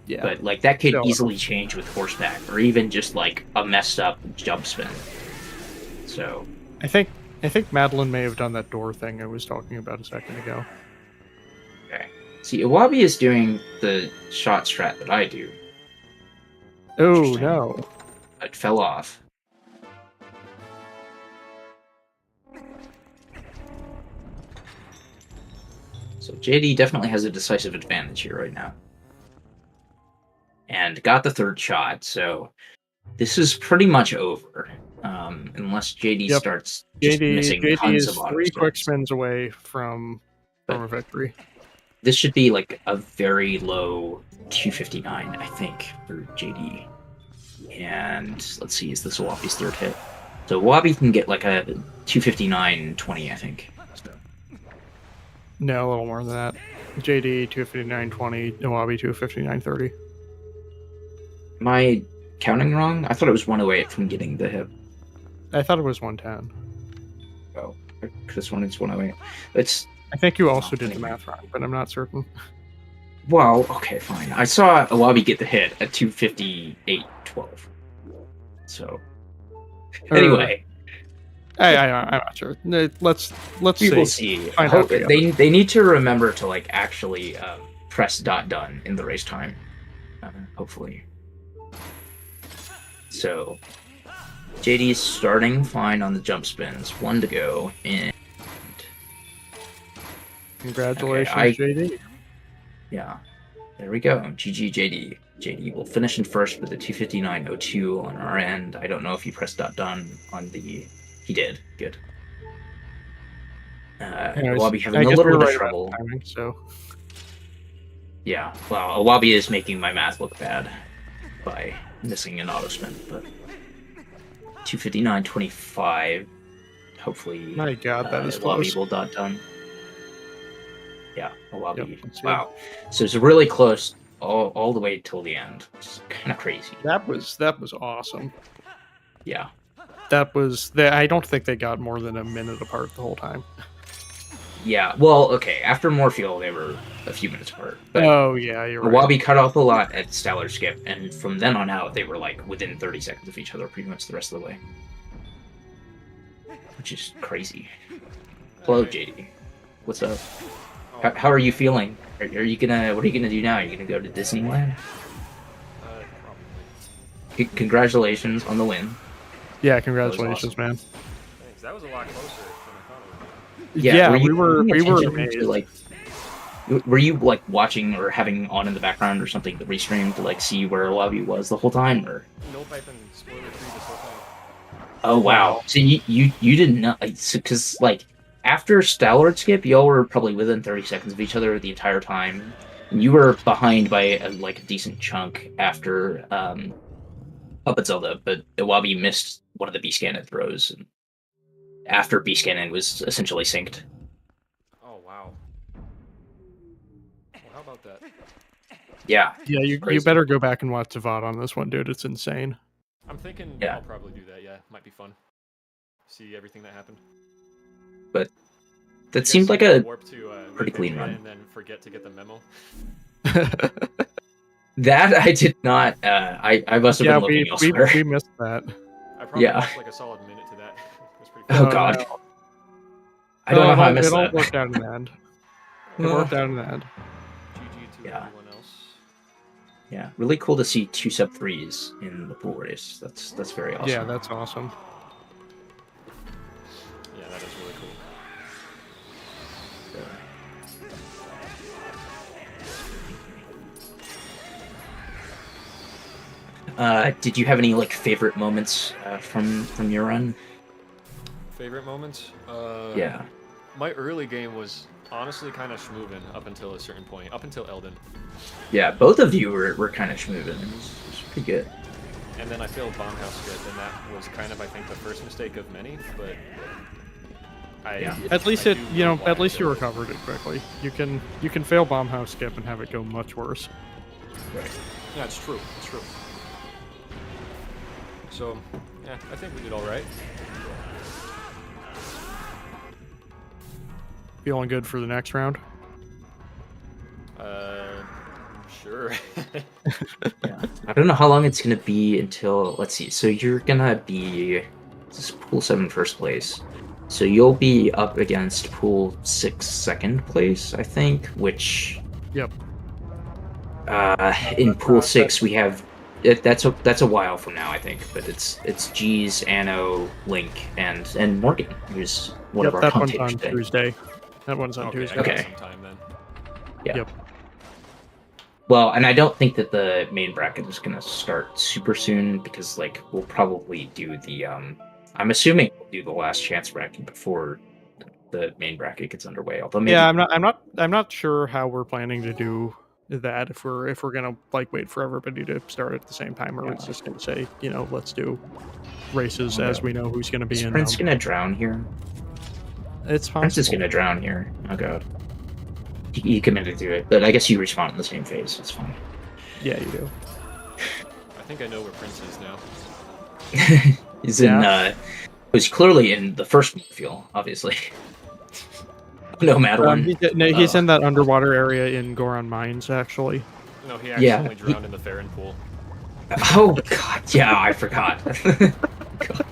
Yeah, but like that could easily change with horseback, or even just like a messed up jump spin. So I think Madeline may have done that door thing I was talking about a second ago. Okay. See, Awabi is doing the shot strat that I do. Oh no! It fell off. So JD definitely has a decisive advantage here right now. And got the third shot, so this is pretty much over. Unless JD starts just missing tons of auto JD is 3 quick spins. spins away from a victory. This should be like a very low 259, I think, for JD. And let's see, is this Awabi's third hit? So Awabi can get like a 259.20, I think. So. No, a little more than that. JD 259.20, Awabi 259.30. Am I counting wrong? I thought it was 108 from getting the hit. I thought it was 110. Oh, this one is 108. I think you also did the math wrong, but I'm not certain. Well, okay, fine. I saw Awabi get the hit at 258.12. So, anyway, I'm not sure. Let's we will see. They need to remember to like actually press .done in the race time. Hopefully. So, JD's starting fine on the jump spins. 1 to go, and congratulations, JD. Yeah, there we go. GG JD. JD will finish in first with a 259.02 on our end. I don't know if he pressed .done on the. He did. Good. Awabi having a little bit of trouble. Timing, so. Yeah, well, Awabi is making my math look bad by missing an auto spin, but 259.25. Hopefully, my God, that is Awabi close. will .done. Yeah, Awabi. Yep, wow. So it's really close all the way till the end. It's kind of crazy. That was awesome. Yeah. That was. I don't think they got more than a minute apart the whole time. Yeah, well, okay. After Morpheal, they were a few minutes apart. But oh yeah, you're right. Awabi cut off a lot at Stellar Skip, and from then on out, they were like within 30 seconds of each other pretty much the rest of the way. Which is crazy. Hello, JD. What's up? How are you feeling? Are you gonna? What are you gonna do now? Are you gonna go to Disneyland? Congratulations on the win. Yeah, congratulations, awesome. Man. Thanks. That was a lot closer than I thought it would be. Yeah, we were amazed. Like, were you like watching or having on in the background or something the restream to like see where Awabi was the whole time, or? Nope, I've been spoiler free this whole time. Oh wow! So you didn't know, because like after Stellar Skip, y'all were probably within 30 seconds of each other the entire time. And you were behind by a decent chunk after up at Zelda, but Awabi missed one of the Beast Cannon throws after Beast Cannon was essentially synced. Oh wow! Well, how about that? Yeah. Yeah, you better go back and watch the VOD on this one, dude. It's insane. I'm thinking I'll probably do that. Yeah, might be fun. See everything that happened. But that seemed like a warp to, pretty clean run. And then forget to get the memo. That I did not. I must have been looking elsewhere. We missed that. probably Yeah. lost like a solid minute to that. It was pretty Oh fun. god. no. I don't know how I It missed all that. worked out in the end. It worked out in the end. GG to Yeah. everyone else. Yeah, really cool to see 2 sub 3s in the pool race. That's very awesome. Yeah, that's awesome. Yeah, that is really cool. Did you have any like favorite moments from your run? Favorite moments? Yeah. My early game was honestly kind of schmoovin' up until a certain point, up until Elden. Yeah, both of you were kind of schmoovin'. It was pretty good. And then I failed Bombhouse Grip, and that was kind of, I think, the first mistake of many, but Yeah. At least I it, do you know, know why at least I you failed it. recovered it quickly. You can fail bomb house skip and have it go much worse. Right. Yeah, it's true. It's true. So, yeah, I think we did all right. Feeling good for the next round. Sure. Yeah. I don't know how long it's gonna be until, let's see. So you're gonna be, this is pool 7 first place. So you'll be up against pool 6 second place, I think. Which Yep. in pool 6 we have. That's a while from now, I think. But it's G's, Anno, Link, and Morgan, who's one Yep, of our that one's commentators on today. Tuesday. That one's on Okay, Tuesday. I got Okay. some time then. Yeah. Yep. Well, and I don't think that the main bracket is gonna start super soon because like we'll probably do the I'm assuming we'll do the last chance bracket before the main bracket gets underway. Although maybe Yeah, I'm not sure how we're planning to do that. If we're gonna like wait for everybody to start at the same time, or it's just gonna say, you know, let's do races as we know who's gonna be is in Prince them. gonna drown here? It's Prince is possible. gonna drown here. Oh god. He committed to it, but I guess you respawn in the same phase. It's fine. Yeah, you do. I think I know where Prince is now. He's Yeah. in was clearly in the first field, obviously. No, Madeline. He's in that underwater area in Goron Mines, actually. No, he Yeah, accidentally drowned in the Farron pool. Oh god, yeah, I forgot. God.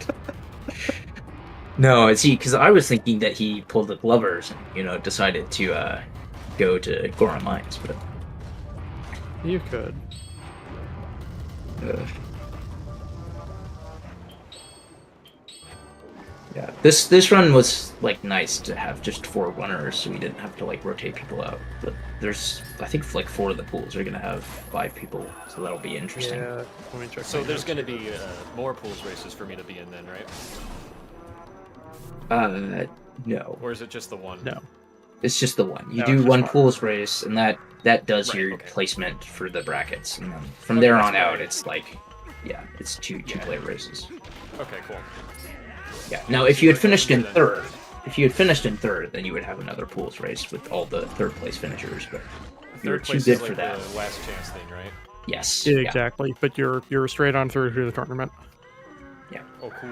No, see, because I was thinking that he pulled the Glovers and, you know, decided to go to Goron Mines, but You could. yeah, this run was like nice to have just 4 runners, so we didn't have to like rotate people out. But there's, I think, like 4 of the pools are gonna have 5 people, so that'll be interesting. Yeah. Let me check. So my there's notes. going to be more pools races for me to be in then, right? No, Or is it just the one? No. it's just the one. You No, do it's just one one. pools race, and that does Right, your okay. placement for the brackets, and then from Okay, there that's on out, fine. it's like, yeah, it's two player races. Okay, cool. Yeah. Now, if you had So finished in then- third, then you would have another pools race with all the third place finishers. But if you were Third too place good is for like that, the last chance thing, right? yes. Yeah, Yeah. exactly. But you're straight on through to the tournament. Oh, cool.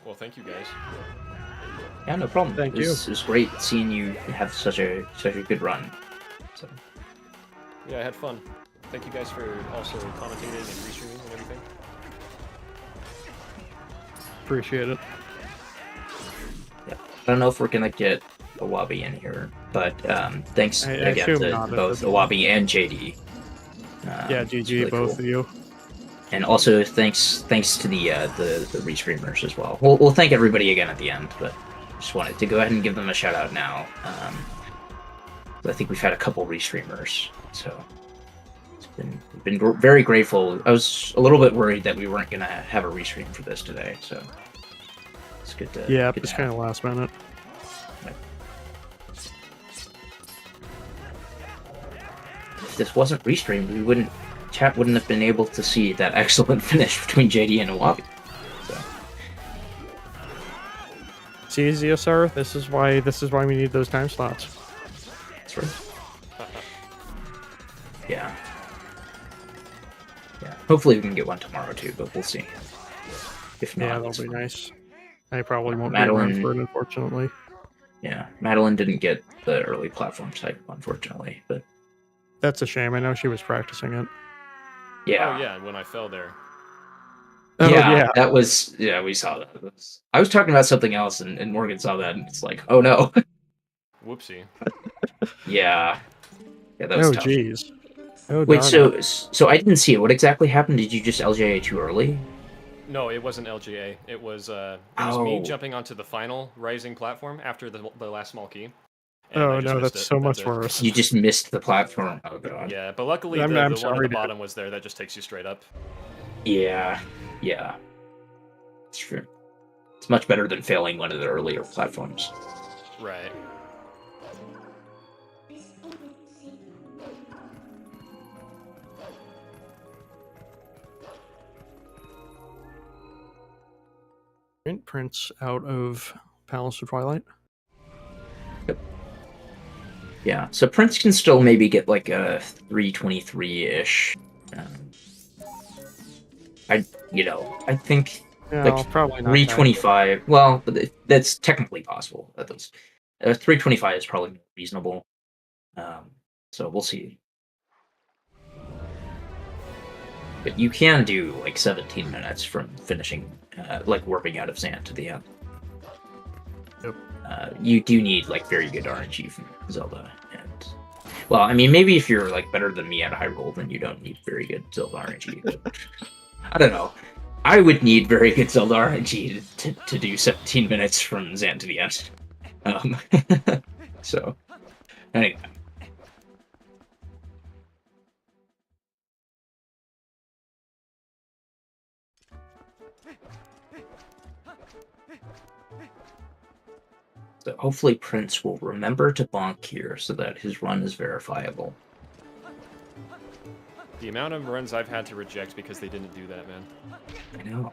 Well, thank you guys. Yeah, no problem. Thank it was great seeing you have such a good run. So Yeah, I had fun. Thank you guys for also commentating and restreaming and everything. Appreciate it. yeah, I don't know if we're gonna get Awabi in here, but thanks I again assume to not at both this point. Awabi and JD. Yeah, it's GG really both cool. of you. And also thanks to the restreamers as well. We'll thank everybody again at the end, but just wanted to go ahead and give them a shout out now. I think we've had a couple restreamers, so it's been very grateful. I was a little bit worried that we weren't gonna have a restream for this today, so it's good to Yeah, good it's to kind have. of last minute. If this wasn't restreamed, chat wouldn't have been able to see that excellent finish between JD and Awabi. So It's easy, sir. This is why we need those time slots. that's right. Yeah. Yeah. Hopefully we can get one tomorrow too, but we'll see. If not, Yeah, it's that'll be fine. nice. I probably won't Madeline- be around for it, unfortunately. Yeah. Madeline didn't get the early platform type, unfortunately, but That's a shame. I know she was practicing it. yeah. Oh, yeah, when I fell there. Oh, yeah. that was we saw that. I was talking about something else, and Morgan saw that, and it's like, oh no. Whoopsie. Yeah, that was Oh, tough. jeez. Oh, Wait, darn it. so I didn't see it. What exactly happened? Did you just LJA too early? No, it wasn't LGA. It was me Oh. jumping onto the final rising platform after the last small key. And Oh, I just no, missed that's it. so much it. worse. You just missed the platform. Oh god. Yeah, but luckily I'm the one sorry, at the dude. bottom was there that just takes you straight up. Yeah. It's true. It's much better than failing one of the earlier platforms. Right. Prince out of Palace of Twilight. Yeah, so Prince can still maybe get like a 323-ish. I think Yeah, like probably not. 325. Well, that's technically possible. 325 is probably reasonable. So we'll see. But you can do like 17 minutes from finishing, like warping out of Zant to the end. Yep. You do need like very good RNG from Zelda, and well, I mean, maybe if you're like better than me at high roll, then you don't need very good Zelda RNG. But I don't know. I would need very good Zelda RNG to do 17 minutes from Zant to the end. So anyway. So hopefully Prince will remember to bonk here so that his run is verifiable. The amount of runs I've had to reject because they didn't do that, man. I know.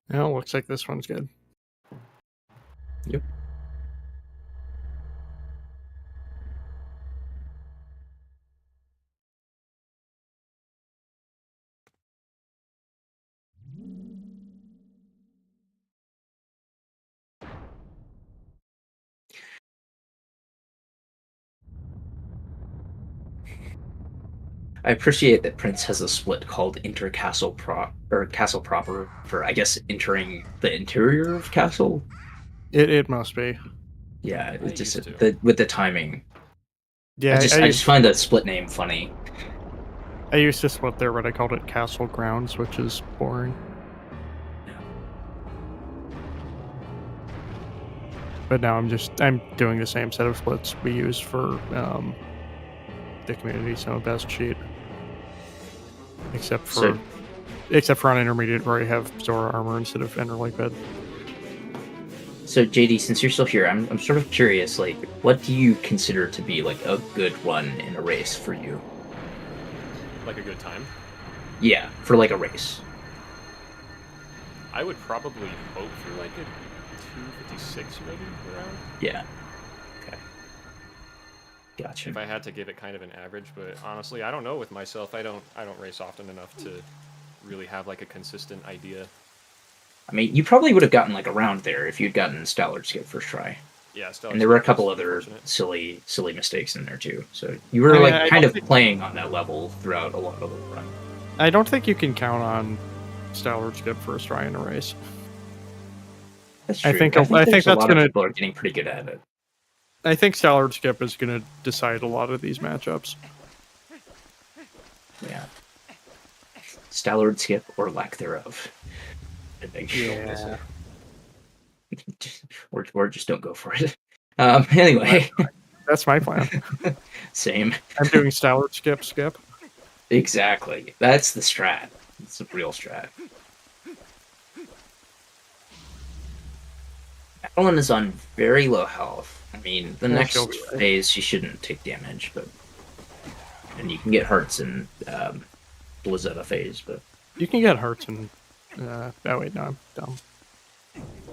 Well, looks like this one's good. Yep. I appreciate that Prince has a split called Castle Proper for, I guess, entering the interior of Castle. It must be. Yeah, I it's just used to. with the timing. Yeah, I just find that split name funny. I used to split there, but I called it Castle Grounds, which is boring. Yeah. But now I'm doing the same set of splits we use for the community so best sheet. Except for on intermediate where I have Zora armor instead of Ender Lake Bed. So JD, since you're still here, I'm sort of curious, like, what do you consider to be like a good run in a race for you? Like a good time? Yeah, for like a race. I would probably hope for like a 256 maybe around. Yeah. Okay. Gotcha. If I had to give it kind of an average, but honestly, I don't know with myself. I don't race often enough to really have like a consistent idea. I mean, you probably would have gotten like around there if you'd gotten Stallard Skip first try. Yeah, still. And there were a couple other silly mistakes in there too. So you were kind of playing on that level throughout a lot of the run. I don't think you can count on Stallard Skip first try in a race. That's true. I think that's gonna. People are getting pretty good at it. I think Stallard Skip is gonna decide a lot of these matchups. Yeah. Stallard Skip or lack thereof. Yeah. or just don't go for it. Anyway. That's my plan. Same. I'm doing Stallard Skip. Exactly. That's the strat. It's the real strat. Madeline is on very low health. I mean, the next phase she shouldn't take damage, and you can get hearts in Blizzetta phase, but you can get hearts in. Oh wait, no, I'm dumb.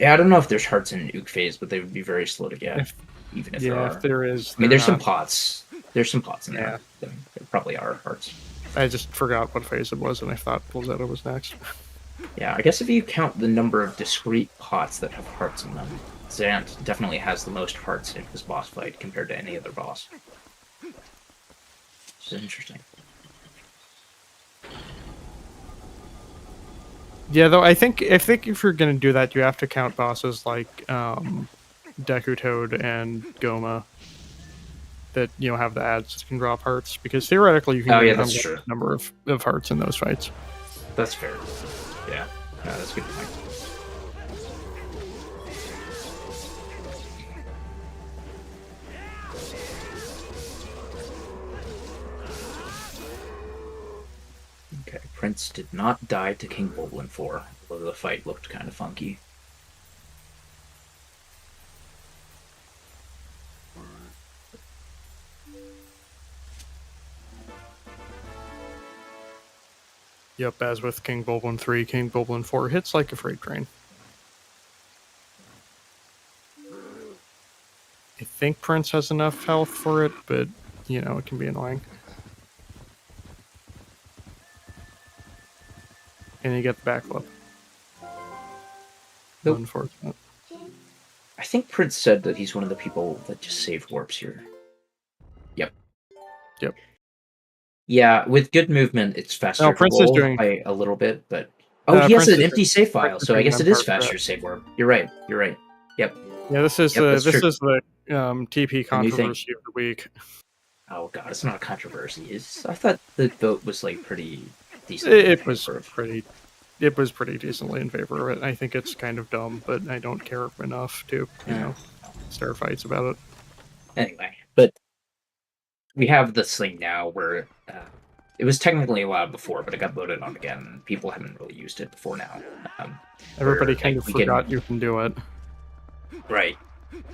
Yeah, I don't know if there's hearts in Ook phase, but they would be very slow to get. Even if there are. If there is. I mean, there's some pots. There's some pots in there. There probably are hearts. I just forgot what phase it was, and I thought Blizzetta was next. Yeah, I guess if you count the number of discrete pots that have hearts in them, Zant definitely has the most hearts in his boss fight compared to any other boss. Which is interesting. Yeah, though I think if you're gonna do that, you have to count bosses like Deku Toad and Goma that have the ads that can drop hearts, because theoretically you can Oh get yeah, an that's unlimited true. number of hearts in those fights. That's fair. Yeah, that's a good point. Okay, Prince did not die to King Bulblin 4, although the fight looked kind of funky. Yep, as with King Bulblin 3, King Bulblin 4 hits like a freight train. I think Prince has enough health for it, but, it can be annoying. And you get the backflip. Nope. Unfortunate. I think Prince said that he's one of the people that just save warps here. Yep. Yeah, with good movement, it's faster No, to Prince is roll doing... by a little bit, but... Oh, he has Prince an is empty save file, Prince is so I doing guess it is Empire faster to save warp. You're right. Yep. Yeah, this is Yep, that's this true. is the TP The new thing. controversy of the week. Oh god, it's not a controversy. I thought the vote was like pretty decent. It was pretty decently in favor of it. I think it's kind of dumb, but I don't care enough to start fights about it. Anyway, but we have this thing now where it was technically allowed before, but it got voted on again. People haven't really used it before now. Everybody where, kind like, of forgot you can do it. Right.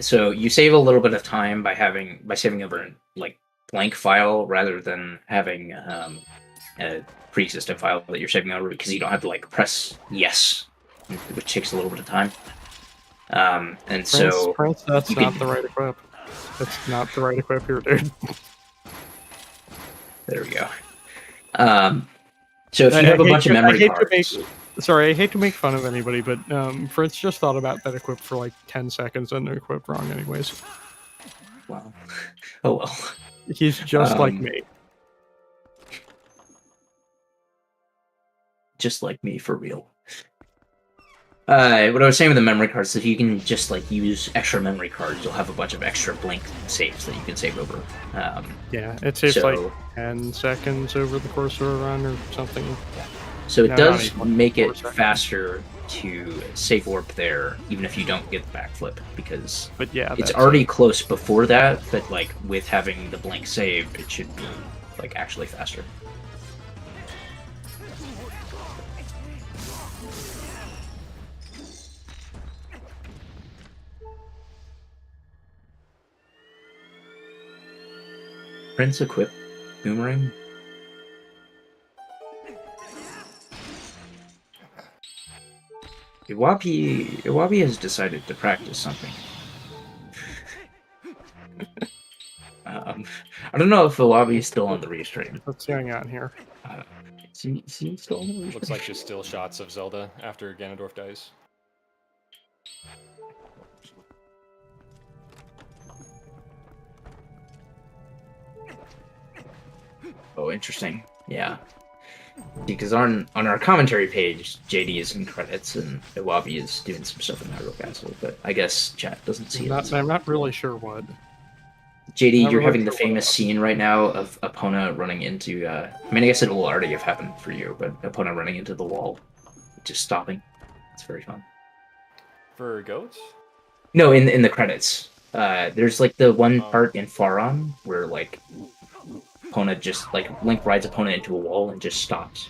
So you save a little bit of time by saving over like blank file rather than having a pre-existing file that you're saving over, because you don't have to like press yes, which takes a little bit of time. And so Prince, that's not the right equip. That's not the right equip here, dude. There we go. So if you have a bunch of memory cards... I hate to make fun of anybody, but Prince just thought about that equip for like 10 seconds and equipped wrong anyways. Wow. Oh well. He's just like me. Just like me, for real. What I was saying with the memory cards, if you can just like use extra memory cards, you'll have a bunch of extra blank saves that you can save over. Yeah, it saves like 10 seconds over the course of a run or something. So it does make it faster to save warp there, even if you don't get the backflip, because it's already close before that, but like with having the blank save, it should be like actually faster. Prince equip boomerang. Iwabi has decided to practice something. I don't know if Iwabi is still on the restream. What's going on here? Is he still on the restream? Looks like just still shots of Zelda after Ganondorf dies. Oh, interesting. Yeah. Because on our commentary page, JD is in credits and Iwabi is doing some stuff in Hyrule Castle, but I guess chat doesn't see it. I'm not really sure what. JD, you're having the famous scene right now of Epona running into... I mean, I guess it will already have happened for you, but Epona running into the wall, just stopping. It's very fun. For goats? No, in the credits. There's like the one part in Faron where like Epona just like Link rides Epona into a wall and just stops.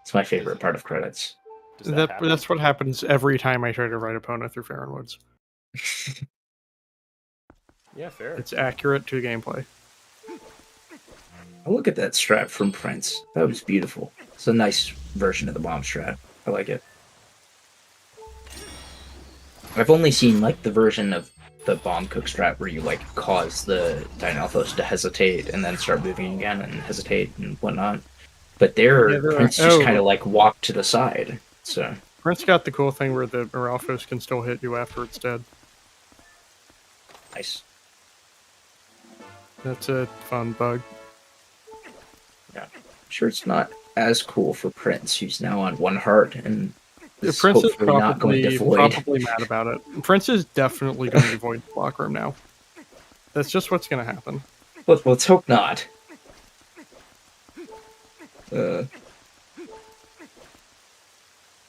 It's my favorite part of credits. That's what happens every time I try to ride Epona through Faron Woods. Yeah, fair. It's accurate to gameplay. Oh, look at that strat from Prince. That was beautiful. It's a nice version of the bomb strat. I like it. I've only seen like the version of the bomb cook strat where you like cause the Dynalphos to hesitate and then start moving again and hesitate and whatnot. But Prince just kind of like walked to the side. So Prince got the cool thing where the Aralphos can still hit you after it's dead. Nice. That's a fun bug. Yeah, I'm sure it's not as cool for Prince, who's now on 1 heart and is Prince is hopefully not going to void. probably mad about it. Prince is definitely going to void the block room now. That's just what's going to happen. Let's hope not.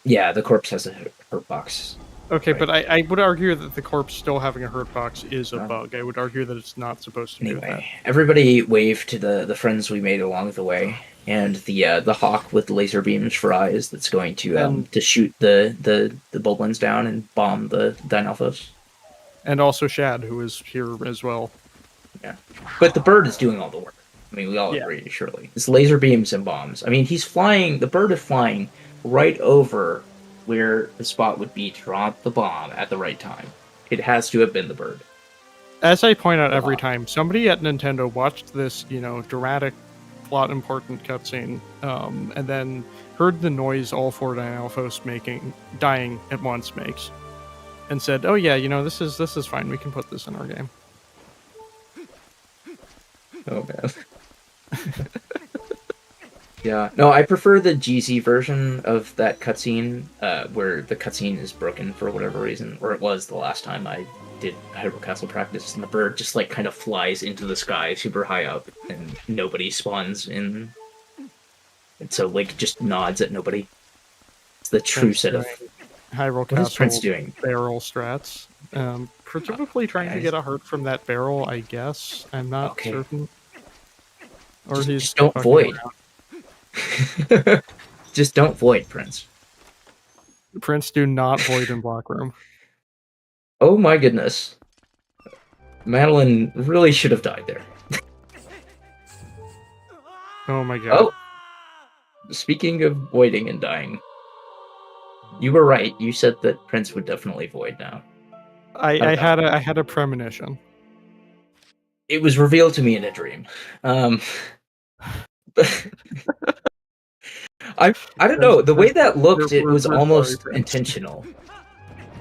Yeah, the corpse has a hurt box. Okay, Right. but I would argue that the corpse still having a hurt box is a bug. I would argue that it's not supposed to do that. Anyway, everybody wave to the friends we made along the way, and the hawk with laser beams for eyes that's going to shoot the Boblins down and bomb the Dinalphos. And also Shad, who is here as well. Yeah, but the bird is doing all the work. I mean, we all agree, surely. It's laser beams and bombs. I mean, he's flying. The bird is flying right over where the spot would be to drop the bomb at the right time. It has to have been the bird. As I point out every time, somebody at Nintendo watched this, dramatic, plot important cutscene, and then heard the noise all 4 Dinalphos dying at once makes, and said, "Oh yeah, this is fine. We can put this in our game." Oh man. Yeah, no, I prefer the GZ version of that cutscene, where the cutscene is broken for whatever reason, or it was the last time I did Hyrule Castle practice, and the bird just like kind of flies into the sky super high up, and nobody spawns in. And so like just nods at nobody. It's the true set of Hyrule What is Prince Castle doing? barrel strats. Presumably trying to get a heart from that barrel, I guess. I'm not certain. Or Just don't void. Just don't void, Prince. Prince, do not void in block room. Oh my goodness. Madeline really should have died there. Oh my god. Oh! Speaking of voiding and dying, you were right. You said that Prince would definitely void now. I had a premonition. It was revealed to me in a dream. I don't know. The way that looked, it was almost intentional.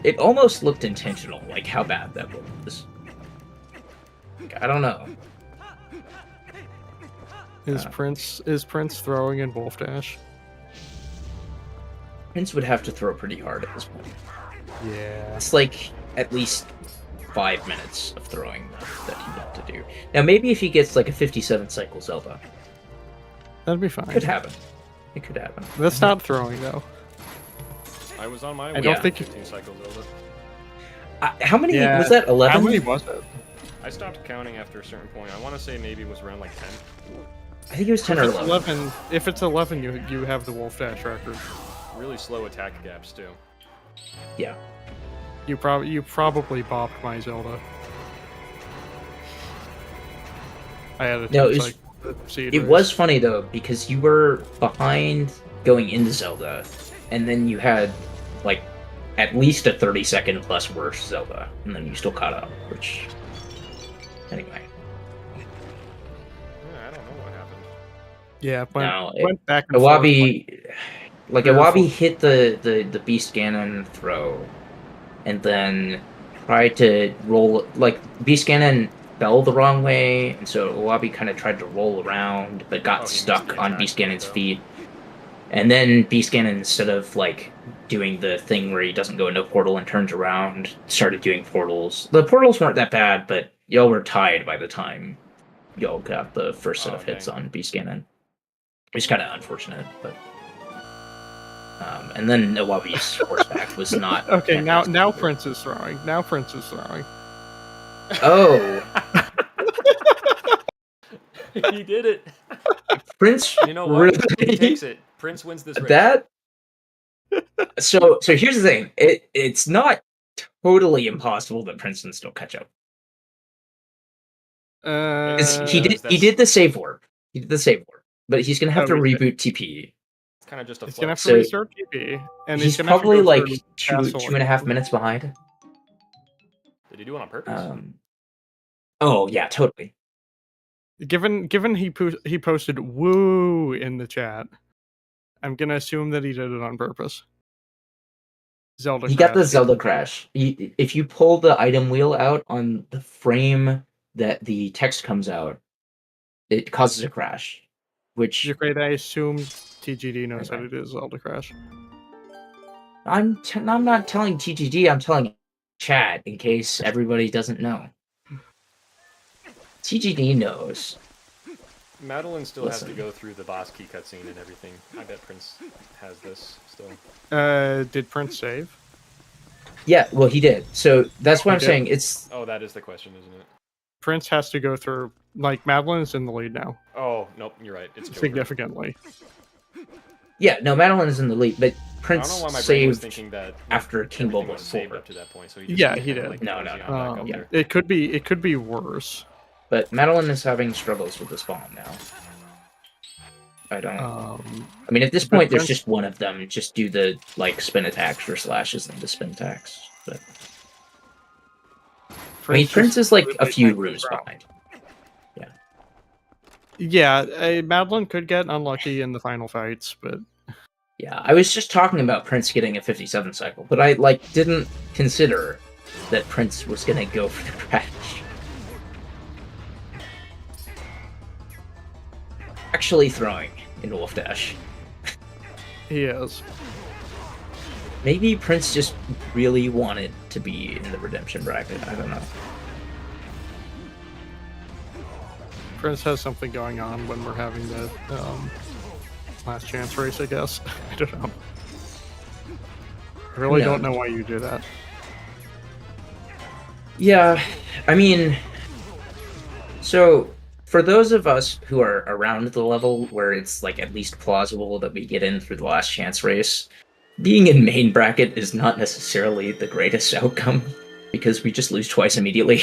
It almost looked intentional, like how bad that was. I don't know. Is Prince throwing in Wolfdash? Prince would have to throw pretty hard at this point. Yeah. It's like at least 5 minutes of throwing that he'd have to do. Now maybe if he gets like a 57 cycle Zelda, That'd be fine. it could happen. It could happen. That's not throwing though. I was on my way. I don't to think 15 cycle Zelda. How many was that? 11? How many was it? I stopped counting after a certain point. I want to say maybe it was around like 10. I think it was 10 or 11. If it's 11, you have the Wolfdash record. Really slow attack gaps too. Yeah. You probably bopped my Zelda. I had a No, it was funny though, because you were behind going into Zelda, and then you had like at least a 30-second plus worse Zelda, and then you still caught up, which anyway. Yeah, I don't know what happened. Yeah, No, went back and forth. Awabi hit the Beast Ganon throw, and then tried to roll, like, Beast Ganon fell the wrong way, and so Awabi kind of tried to roll around, but got stuck on Beast Ganon's feet. And then Beast Ganon, instead of, like, doing the thing where he doesn't go into a portal and turns around, started doing portals. The portals weren't that bad, but y'all were tied by the time y'all got the first set of hits on Beast Ganon. It's kind of unfortunate, but... and then Awabi's horseback was not... Okay, now Prince is throwing. Now Prince is throwing. Oh! He did it! Prince, You know what? really? He takes it. Prince wins this race. That... So here's the thing. It's not totally impossible that Prince can still catch up. He did the save warp. He did the save warp. But he's going to have to reboot TP. It's kind of just a He's gonna have flex. to restart TP, and he's gonna have to probably go like through two Castle. and a half minutes behind. Did he do it on purpose? Oh yeah, totally. Given he posted "woo" in the chat, I'm gonna assume that he did it on purpose. Zelda. He got the Zelda crash. If you pull the item wheel out on the frame that the text comes out, it causes a crash. Which You're great. I assumed TGD knows how to do Zelda Crash. I'm not telling TGD, I'm telling chat in case everybody doesn't know. TGD knows. Madeline still has to Listen. go through the boss key cutscene and everything. I bet Prince has this still. Did Prince save? Yeah, well, he did. So that's what He I'm did? saying. It's Oh, that is the question, isn't it? Prince has to go through, like, Madeline's in the lead now, Oh, nope, you're right. It's Joker. significantly. yeah. No, Madeline is in the lead, but I don't Prince know why my brain was saved thinking that after King everything Bulbul was saved 4. up to that point. So he just Yeah, kinda, he did. like, No, mosey no, on back up Yeah. there. It could be worse. But Madeline is having struggles with this bomb now. I don't. I mean, at this but point, there's Prince- just one of them. Just do the like spin attacks or slashes into spin attacks. But I mean, Prince is like a few rooms behind. Yeah, Madeline could get unlucky in the final fights, but Yeah, I was just talking about Prince getting a 57 cycle, but I like didn't consider that Prince was gonna go for the crash. Actually throwing in Wolfdash. he is. Maybe Prince just really wanted to be in the redemption bracket. I don't know. Prince has something going on when we're having the last chance race, I guess. I don't know. I really Who don't knows? know why you do that. Yeah, I mean, so for those of us who are around the level where it's like at least plausible that we get in through the last chance race, being in main bracket is not necessarily the greatest outcome because we just lose twice immediately.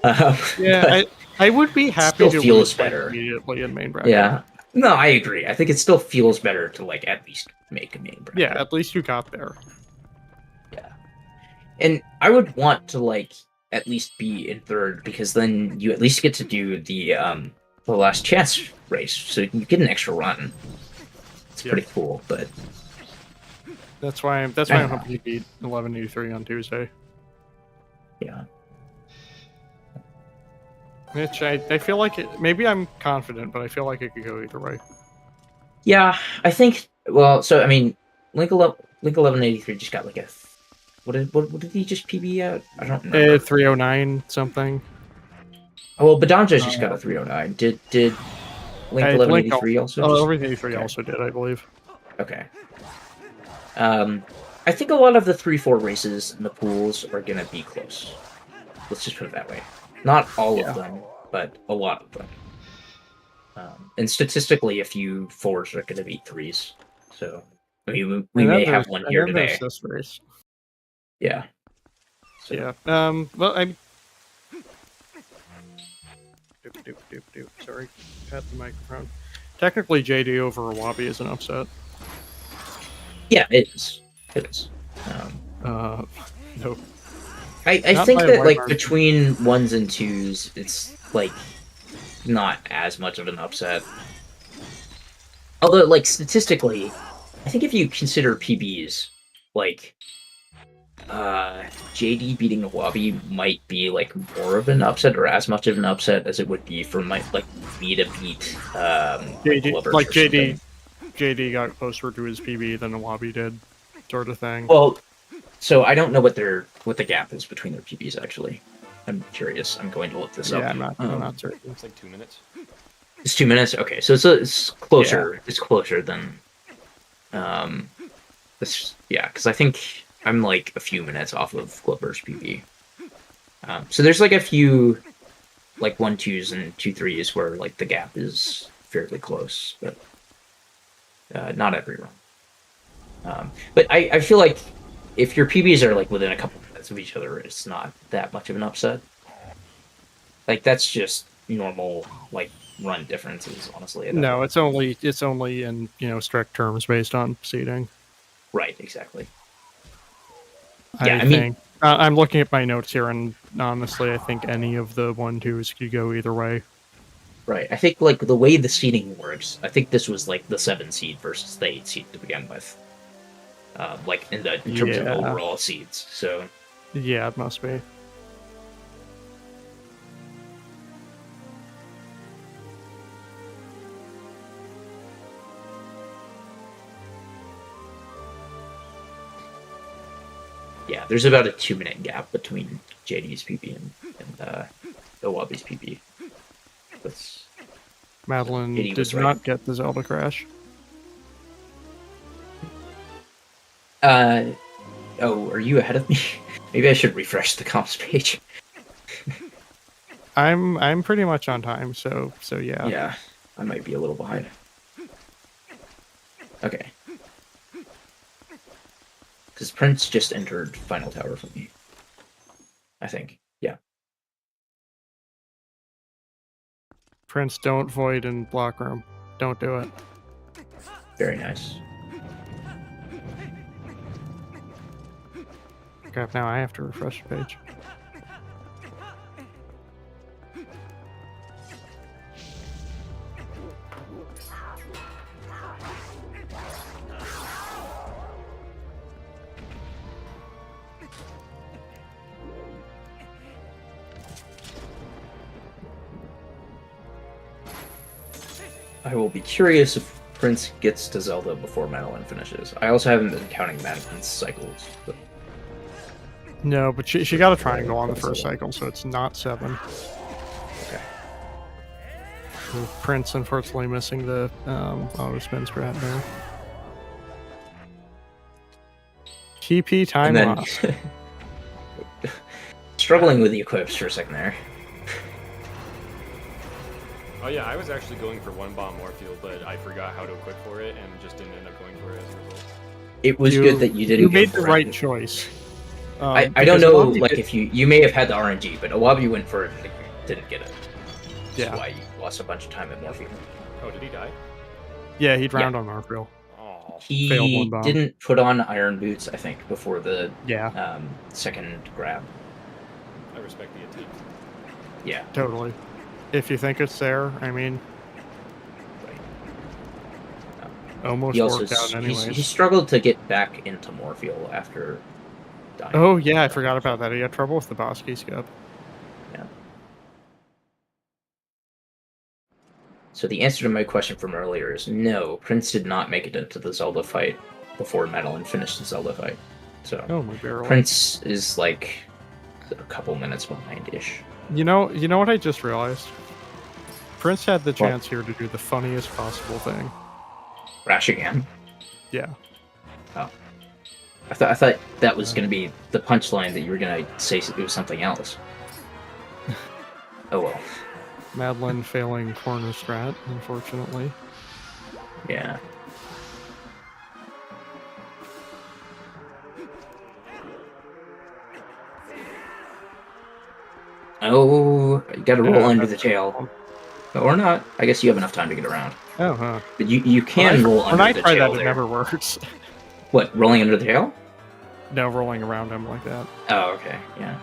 Yeah, but I would be happy still to feels lose twice better. immediately in main bracket. Yeah, no, I agree. I think it still feels better to like at least make a main bracket. Yeah, at least you got there. Yeah. And I would want to like at least be in third because then you at least get to do the last chance race, so you get an extra run. It's Yep. pretty cool, but That's why I'm hoping you beat 1183 on Tuesday. yeah. Which I feel like it, maybe I'm confident, but I feel like it could go either way. Yeah, I think well, so I mean Link 1183 just got like a what did he just PB out? I don't know. 309 something. Oh, well, Bedanja's just got a 309. Did Link 1183 also? Oh, just- 1183 okay. also did, I believe. Okay. I think a lot of the 3-4 races in the pools are gonna be close. Let's just put it that way. Not all of them, but a lot of them. And statistically, a few 4s are gonna beat 3s. So I mean, we may have one here today. There's this race. Yeah. So, Yeah. Well, I'm. Sorry, pat the microphone. Technically, JD over Awabi is an upset. yeah, it is. It is. No. I Not think by a that wide like margin. between 1s and 2s, it's like not as much of an upset. Although, like statistically, I think if you consider PBs, like JD beating Awabi might be like more of an upset or as much of an upset as it would be for me to beat Lovers or something. JD got closer to his PB than Awabi did, sort of thing. Well, so I don't know what the gap is between their PBs actually. I'm curious. I'm going to look this up. I'm not certain. It's like 2 minutes. It's 2 minutes. Okay, so it's closer. Yeah. It's closer than this. Yeah, because I think I'm like a few minutes off of Glover's PB. So there's like a few like 1-2s and 2-3s where like the gap is fairly close, but not every run. But I feel like if your PBs are like within a couple minutes of each other, it's not that much of an upset. Like that's just normal like run differences, honestly. No, it's only in strict terms based on seeding. Right, exactly. I mean, I'm looking at my notes here, and honestly, I think any of the 1-2s could go either way. Right. I think like the way the seeding works, I think this was like the 7 seed versus the 8 seed to begin with. Like in terms of overall seeds. So yeah, it must be. Yeah, there's about a 2-minute gap between JD's PP and Owabi's PP. That's Madeline JD was did right. not get the Zelda crash. Oh, are you ahead of me? Maybe I should refresh the comps page. I'm pretty much on time, so yeah. Yeah, I might be a little behind. Okay. Because Prince just entered Final Tower for me. I think. Yeah. Prince, don't void in block room. Don't do it. Very nice. Crap, now I have to refresh the page. I will be curious if Prince gets to Zelda before Madeline finishes. I also haven't been counting Madeline's cycles. But... No, but she got a triangle on the first cycle, so it's not 7. Okay. With Prince unfortunately missing the auto spin strat there. TP time And then loss. struggling with the equips for a second there. Oh yeah, I was actually going for 1-bomb Morpheal, but I forgot how to equip for it and just didn't end up going for it as a result. It was good that you didn't. You made go the for right it. choice. I don't because know, Awabi like did- if you may have had the RNG, but Owabi went for it and didn't get it. Yeah. That's why you lost a bunch of time at Morpheal. Oh, did he die? Yeah, he'd round on Marfreel. Oh. Failed He one bomb. didn't put on iron boots, I think, before the Yeah, second grab. I respect the attempt. Yeah. totally. If you think it's there, I mean, almost He also worked out anyways. he struggled to get back into Morpheal after dying. Oh yeah, I forgot about that. He had trouble with the boss key skip. Yeah. So the answer to my question from earlier is no. Prince did not make it into the Zelda fight before Madeline finished the Zelda fight. So Oh my barrel. Prince is like a couple minutes behind-ish. You know what I just realized? Prince had the chance here to do the funniest possible thing. Rash again. Yeah. Oh. I thought that was going to be the punchline that you were going to say it was something else. Oh well. Madeline failing corner strat, unfortunately. Yeah. Oh, you got to roll under the tail. Or not. I guess you have enough time to get around. Oh, huh. But you can roll When under I the try tail that, there. it never works. What, rolling under the tail? No, rolling around him like that. Oh, okay, yeah.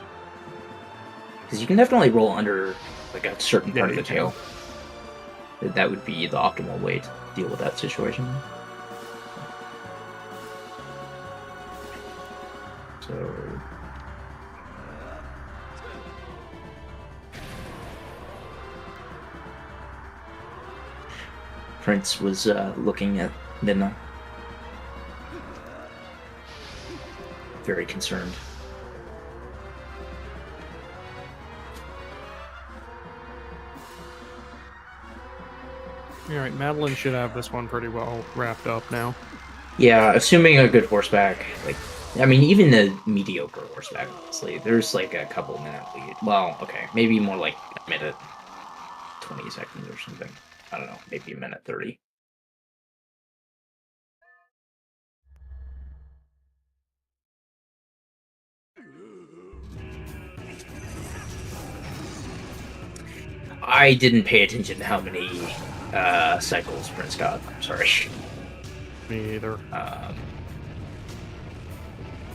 Because you can definitely roll under like a certain part of Yeah, the you tail. That would be the optimal way to deal with that situation. So... Prince was looking at Midna. Very concerned. Alright, Madeline should have this one pretty well wrapped up now. Yeah, assuming a good horseback, like, I mean, even the mediocre horseback, honestly, there's like a couple minute lead. Well, okay, maybe more like a minute, 20 seconds or something. I don't know, maybe a minute 30. I didn't pay attention to how many cycles Prince got. I'm sorry. Me either.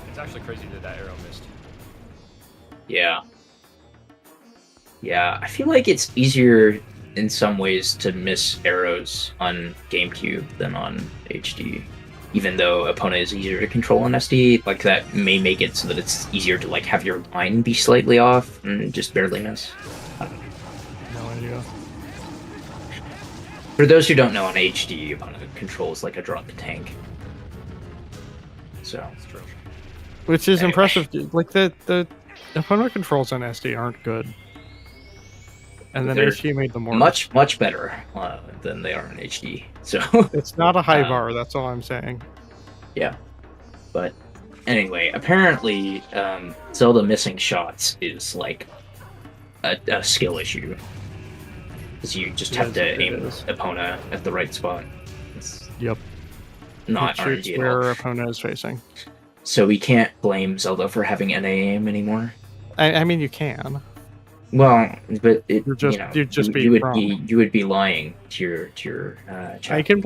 It's actually crazy that that arrow missed. Yeah. Yeah, I feel like it's easier in some ways to miss arrows on GameCube than on HD. Even though opponent is easier to control on SD, like that may make it so that it's easier to like have your line be slightly off and just barely miss. I don't know. No idea. For those who don't know, on HD, opponent controls like a drop tank. So It's true. Which is Anyway. impressive. Like the opponent controls on SD aren't good, and then They're HD made them worse. much better than they are in HD. So It's not a high Uh, bar. That's all I'm saying. yeah, but anyway, apparently Zelda missing shots is like a skill issue, because you just have Yes, to it aim is. Epona at the right spot. It's Yep. not It shoots RNG at all. where opponent is facing. So we can't blame Zelda for having NA aim anymore. I mean, you can. Well, but it, You're just- you know, you'd just you, be you would wrong. be you would be lying to your chat. I can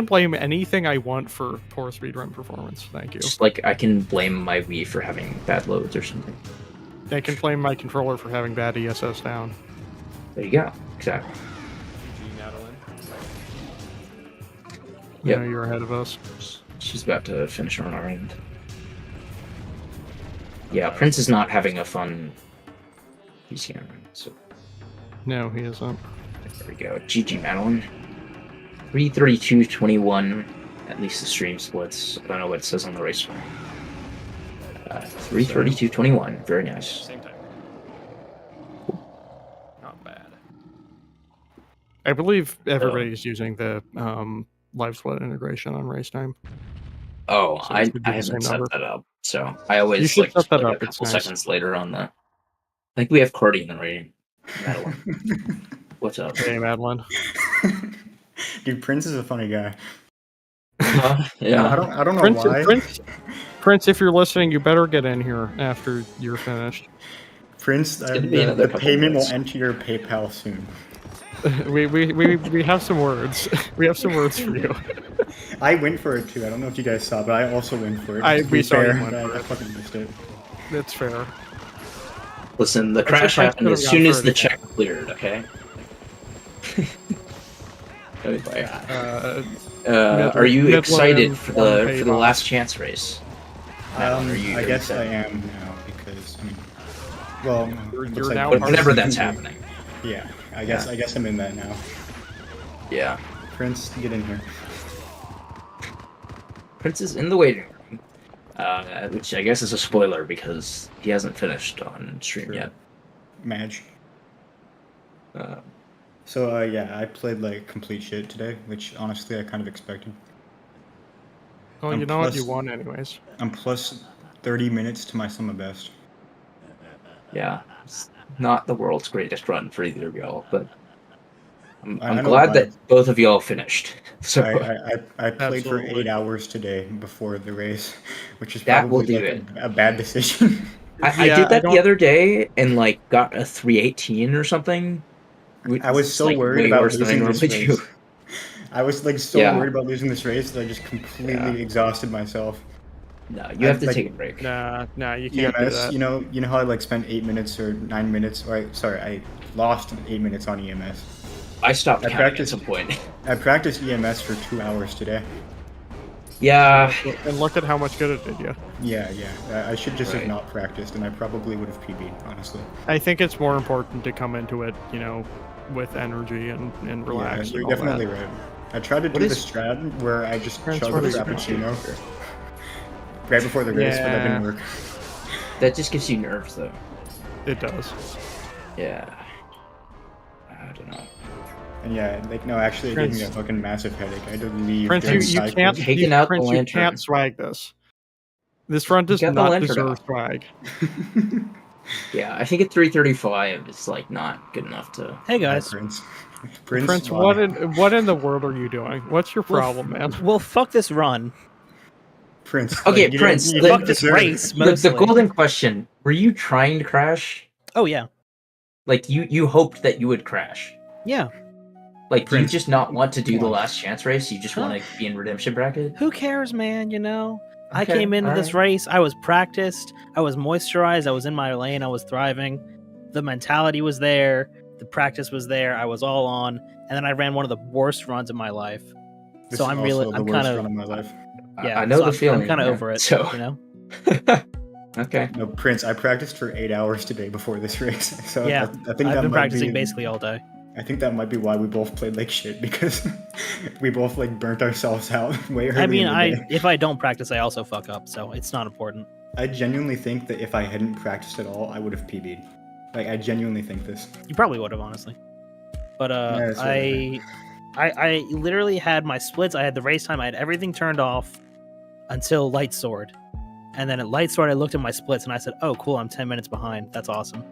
blame anything I want for poor speedrun performance. Thank you. Just like I can blame my Wii for having bad loads or something. I can blame my controller for having bad ESS down. There you go. Exactly. GG, Madeline. Yep. You know, you're ahead of us. She's about to finish on our end. Yeah, Prince is not having a fun PC run, so No, he isn't. there we go. GG, Madeline. 3:32:21. At least the stream splits. I don't know what it says on the race score. 3:32:21. Very nice. Same time. Not bad. I believe everybody's using the live split integration on race time. Oh, So I it should be the haven't same set number. that up, so I You always should like set that a up, it's couple nice. seconds later on the. I think we have Cordy in the rating. Madeline, what's up? Hey, Madeline. Dude, Prince is a funny guy. Yeah. I don't know why. Prince, if you're listening, you better get in here after you're finished. Prince, gonna be another the couple payment minutes. will enter your PayPal soon. We have some words. We have some words for you. I went for it too. I don't know if you guys saw, but I also went for it. We To be saw you fair, went but for I it. fucking missed it. That's fair. Listen, the I crash think I happened could've as gone soon for as it the again. check cleared. Okay. Anyway, are you Midland excited for won the pay last chance race? Madeline, are you I guess I excited? am now because I mean, well, You're looks now like part Whenever of the that's team. happening. Yeah, I guess I'm in that now. Yeah. Prince, get in here. Prince is in the waiting room, which I guess is a spoiler because he hasn't finished on stream Sure. yet. Madge. Uh, So yeah, I played like complete shit today, which honestly I kind of expected. Well, I'm you know what? You plus- won anyways. I'm plus 30 minutes to my summer best. yeah, it's not the world's greatest run for either of y'all, but I'm I know glad why. that both of y'all finished. So I played for Absolutely. 8 hours today before the race, which is That will probably do like a bad decision. I Yeah, did I that the don't- other day and like got a 318 or something. I was It's, so like, worried way about worse than I losing this normally do. race. I was like so Yeah. worried about losing this race that I just completely Yeah. exhausted myself. No, you have to like- take a break. Nah, you can't do EMS, that. you know how I like spent 8 minutes or 9 minutes, or I lost 8 minutes on EMS. I stopped I counting at practiced- some point. I practiced EMS for 2 hours today. Yeah, And look at how much good it did you. Yeah. I should just Right. have not practiced, and I probably would have PB'd, honestly. I think it's more important to come into it, with energy and Yeah, relax. you're and all definitely that. right. I tried to What do is- the strat where I just Prince, chugged what a is frappuccino right before the race, but that Yeah. didn't work. that just gives you nerves though. It does. Yeah. I don't know. And yeah, like no, actually, it gave me a Prince- fucking massive headache. I had to leave. Prince, during you cycles. can't. Taking you, out the Prince, you lantern. can't swag this. This run does got the not lantern deserve out. swag. Yeah, I think at 3:35 it's like not good enough to. Hey Hi, guys. Prince. Prince, why? what in the world are you doing? What's your Well, problem, man? Well, fuck this run. Prince. Okay, you Prince, didn't- you the- didn't Fuck this deserve it. race. The Mostly. golden question: were you trying to crash? Oh yeah, Like you hoped that you would crash? yeah. Like do you Prince, just not want to do come the on. last chance race? You just Huh? want to be in redemption bracket? Who cares, man? I Okay, came into this alright. race. I was practiced. I was moisturized. I was in my lane. I was thriving. The mentality was there. The practice was there. I was all on. And then I ran one of the worst runs of my life. This So is I'm also really- the I'm worst kind of- run of my life. Yeah, I know so the feeling. I'm kind of yeah. over it. So okay. No, Prince, I practiced for 8 hours today before this race. So Yeah, I think I've that been might practicing be, basically all day. I think that might be why we both played like shit, because we both like burnt ourselves out way early I mean, in the day. if I don't practice, I also fuck up. So it's not important. I genuinely think that if I hadn't practiced at all, I would have PB'd. Like, I genuinely think this. You probably would have, honestly. But Yeah, it's I literally had my splits. I had the race time. I had everything turned off until Light Sword, and then at Light Sword, I looked at my splits and I said, "Oh, cool! I'm 10 minutes behind. That's awesome."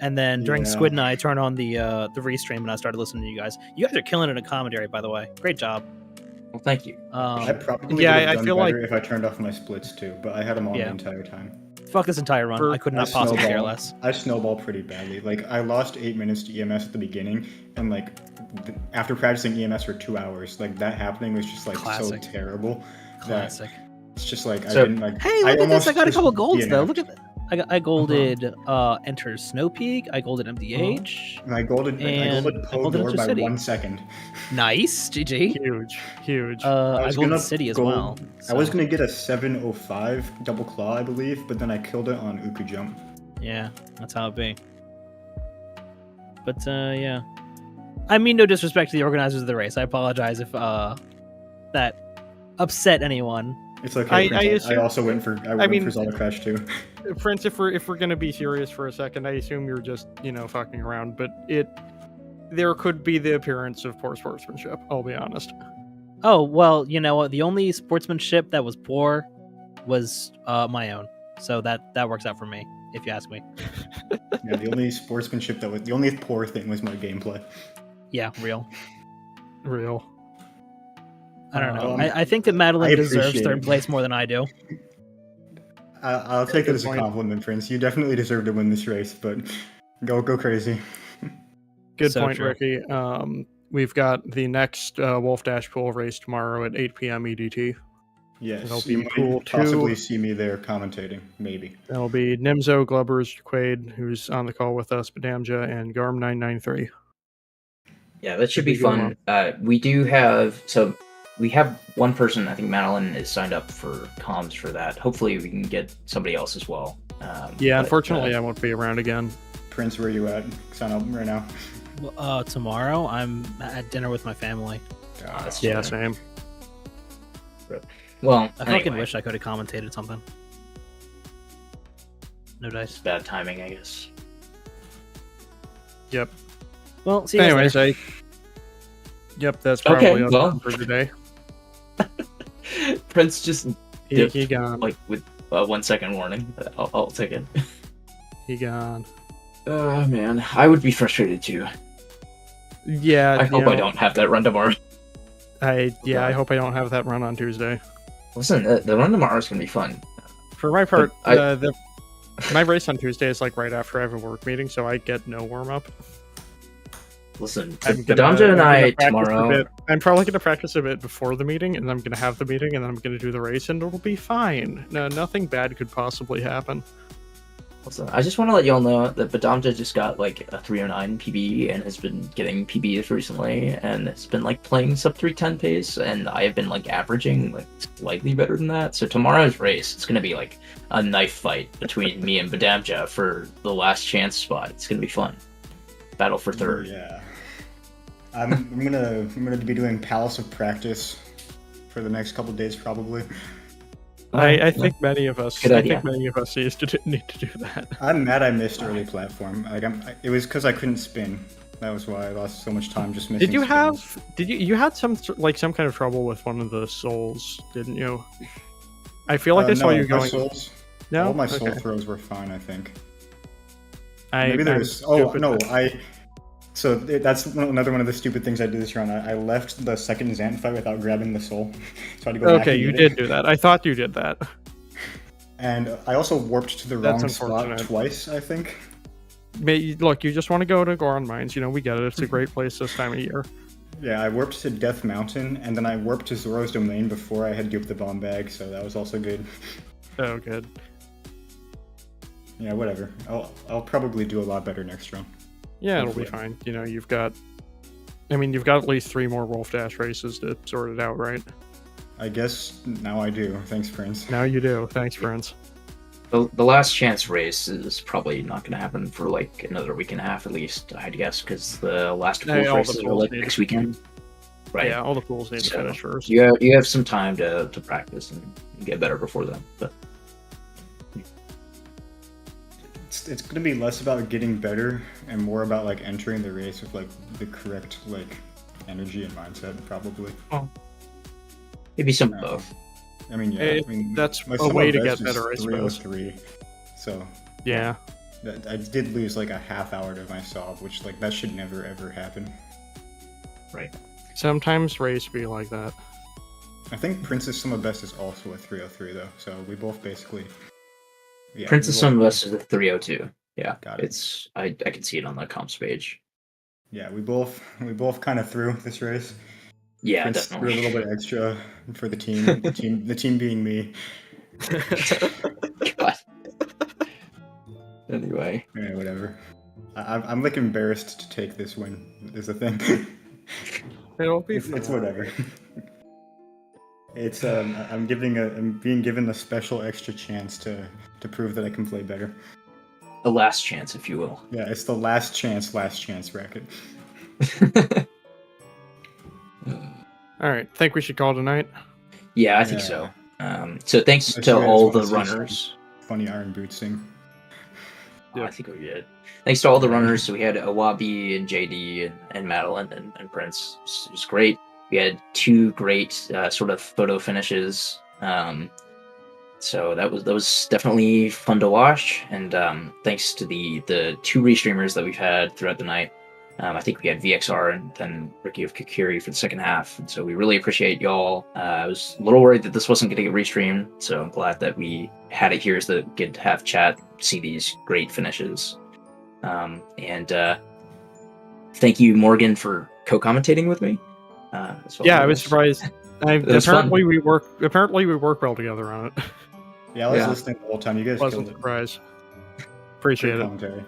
And then during Yeah. Squid Night, I turned on the restream and I started listening to you guys. You guys are killing it in commentary, by the way. Great job. Well, thank you. I probably Yeah, would have I done feel better like- if I turned off my splits too, but I had them on Yeah. the entire time. Fuck this entire run. I could not possibly care less. I snowballed pretty badly. Like, I lost 8 minutes to EMS at the beginning, and like after practicing EMS for 2 hours, like that happening was just like Classic. so terrible. Classic. It's just like So- I didn't like. Hey, look at this! almost I got a just couple golds though. DNF'd. Look at that. I golded Enter Snow Peak. I golded MDH. And I golded And I Poe golded Door by Intercity. 1 second. Nice, GG. Huge. I was golded gonna City as gold- well. I was so, gonna get a 705 double claw, I believe, but then I killed it on Uku jump. Yeah, that's how it be. But yeah, I mean no disrespect to the organizers of the race. I apologize if that upset anyone. It's okay. I Prince. I assume- also went for mean- for Zelda Crash too. Prince, if we're gonna be serious for a second, I assume you're just fucking around, but there could be the appearance of poor sportsmanship. I'll be honest. Oh well, you know what? The only sportsmanship that was poor was my own, so that works out for me, if you ask me. Yeah, the only sportsmanship the only poor thing was my gameplay. Yeah, real. Real. I don't know. Um, I think that Madeline I deserves appreciate third it. place more than I do. I'll take it Good as a point. compliment, Prince. You definitely deserve to win this race, but go crazy. Good So point, true. Ricky. We've got the next Wolfdash pool race tomorrow at 8 p.m. EDT. Yes, It'll be you might pool two. possibly see me there commentating, maybe. That'll be Nimzo, Glubbers, Quaid, who's on the call with us, Badamja, and Garm993. Yeah, that should Should be be a good fun. We have one person. I think Madeline is signed up for comms for that. Hopefully, we can get somebody else as well. Yeah, but, unfortunately, I won't be around again. Prince, where you at? Sign up right now. Tomorrow I'm at dinner with my family. that's Yeah, fine. same. Well, I fucking anyway, wish I could have commentated something. No dice. bad timing, I guess. Yep. Well, see you guys later. Anyways, Yep, that's probably Okay, us well. for today. Prince just dipped, He gone. like with 1 second warning. I'll take it. He gone. Oh man, I would be frustrated too. Yeah, I hope I don't have that run tomorrow. I hope I don't have that run on Tuesday. Listen, the run tomorrow is gonna be fun. For my part, But my race on Tuesday is like right after I have a work meeting, so I get no warm up. Listen, Badamja Badamja and I tomorrow. I'm probably going to practice a bit before the meeting, and then I'm going to have the meeting, and then I'm going to do the race, and it'll be fine. No, nothing bad could possibly happen. Listen, I just want to let y'all know that Badamja just got like a 309 PB and has been getting PBs recently, and it's been like playing sub 310 pace, and I have been like averaging like slightly better than that. So tomorrow's race, it's gonna be like a knife fight between me and Badamja for the last chance spot. It's gonna be fun. Battle for third. Yeah. I'm gonna be doing Palace of Practice for the next couple days probably. I think many of us. Good I idea. think many of us need to do that. I'm mad I missed early platform. Like it was because I couldn't spin. That was why I lost so much time just missing. Did you spins. have? Did you had some some kind of trouble with one of the souls? Didn't you? I feel like I saw no, you my going. Souls, No, all my soul Okay. throws were fine. I think. I'm Maybe there's. Oh stupid, no, but- that's another one of the stupid things I did this round. I left the second Xant fight without grabbing the soul, so I had to go back. Okay, and you get it. did do that. I thought you did that. And I also warped to the That's wrong spot unfortunate. twice. I think. Look, you just want to go to Goron Mines. You know, we get it. It's a great place this time of year. Yeah, I warped to Death Mountain, and then I warped to Zoro's Domain before I had duped the bomb bag, so that was also good. Oh, good. Yeah, whatever. I'll probably do a lot better next round. Yeah, it'll be Hopefully. fine. You know, you've got at least 3 more Wolfdash races to sort it out, right? I guess now I do. Thanks, Prince. Now you do. Thanks, friends. The last chance race is probably not going to happen for like another week and a half at least, I'd guess, because the last Yeah, pool all the races are pools like need next to- weekend. Right. Yeah, all the pools need to So, finish first. You have some time to practice and get better before then. But it's gonna be less about getting better and more about like entering the race with like the correct like energy and mindset, probably. Maybe some Yeah. both. I mean, yeah. It- I mean, that's my a summer way to best get better, I is suppose. 303. So Yeah. I did lose like a half hour to my solve, which like that should never ever happen. Right. Sometimes race be like that. I think Princess Summer Best is also a 303 though, so we both basically. Yeah, Princess we Son of both- Us is a 302. Yeah, Got it. it's I can see it on the comps page. Yeah, we both kind of threw this race. Yeah, Prince threw a definitely. little bit extra for the team. The team being me. God. Anyway, Yeah, whatever. I'm like embarrassed to take this win. Is the thing. It'll be It's fun. whatever. It's I'm being given a special extra chance to prove that I can play better. the last chance, if you will. Yeah, it's the last chance bracket. All right. Think we should call tonight. Yeah, I think Yeah. so. So thanks Unless to you guys all wanna the say runners. Funny Iron Boots thing. Oh, Yeah. I think we did. Thanks to all the runners. So we had Awabi and JD and Madeline and Prince. It was great. We had two great sort of photo finishes. So that was definitely fun to watch. And thanks to the two restreamers that we've had throughout the night. I think we had VXR and then Ricky of Kakiri for the second half. And so we really appreciate y'all. I was a little worried that this wasn't going to get restreamed. So I'm glad that we had it here so that we could have chat, see these great finishes. And thank you, Morgan, for co-commentating with me. As well Yeah, on I was this. surprised. was Apparently we work well together on it. Yeah, I was Yeah. listening the whole time. You guys Pleasant killed it. surprise. Appreciate Great it. commentary.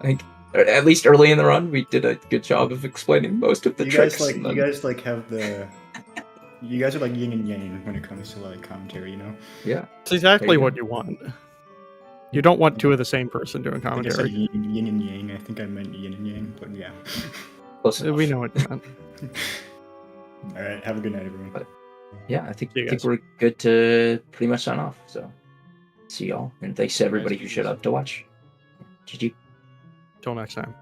I think at least early in the run, we did a good job of explaining most of the You tricks. guys and then- have the. You guys are like yin and yang when it comes to like commentary, you know. yeah, It's exactly you what go. you want. You don't want two of the same person doing I think I said commentary. yin and yang. I think I meant yin and yang, but yeah. close enough. We know what you meant. All right. Have a good night, everyone. Yeah, I think See you guys. we're good to pretty much sign off. So see y'all, and thanks to everybody who showed up to watch. GG. Till next time.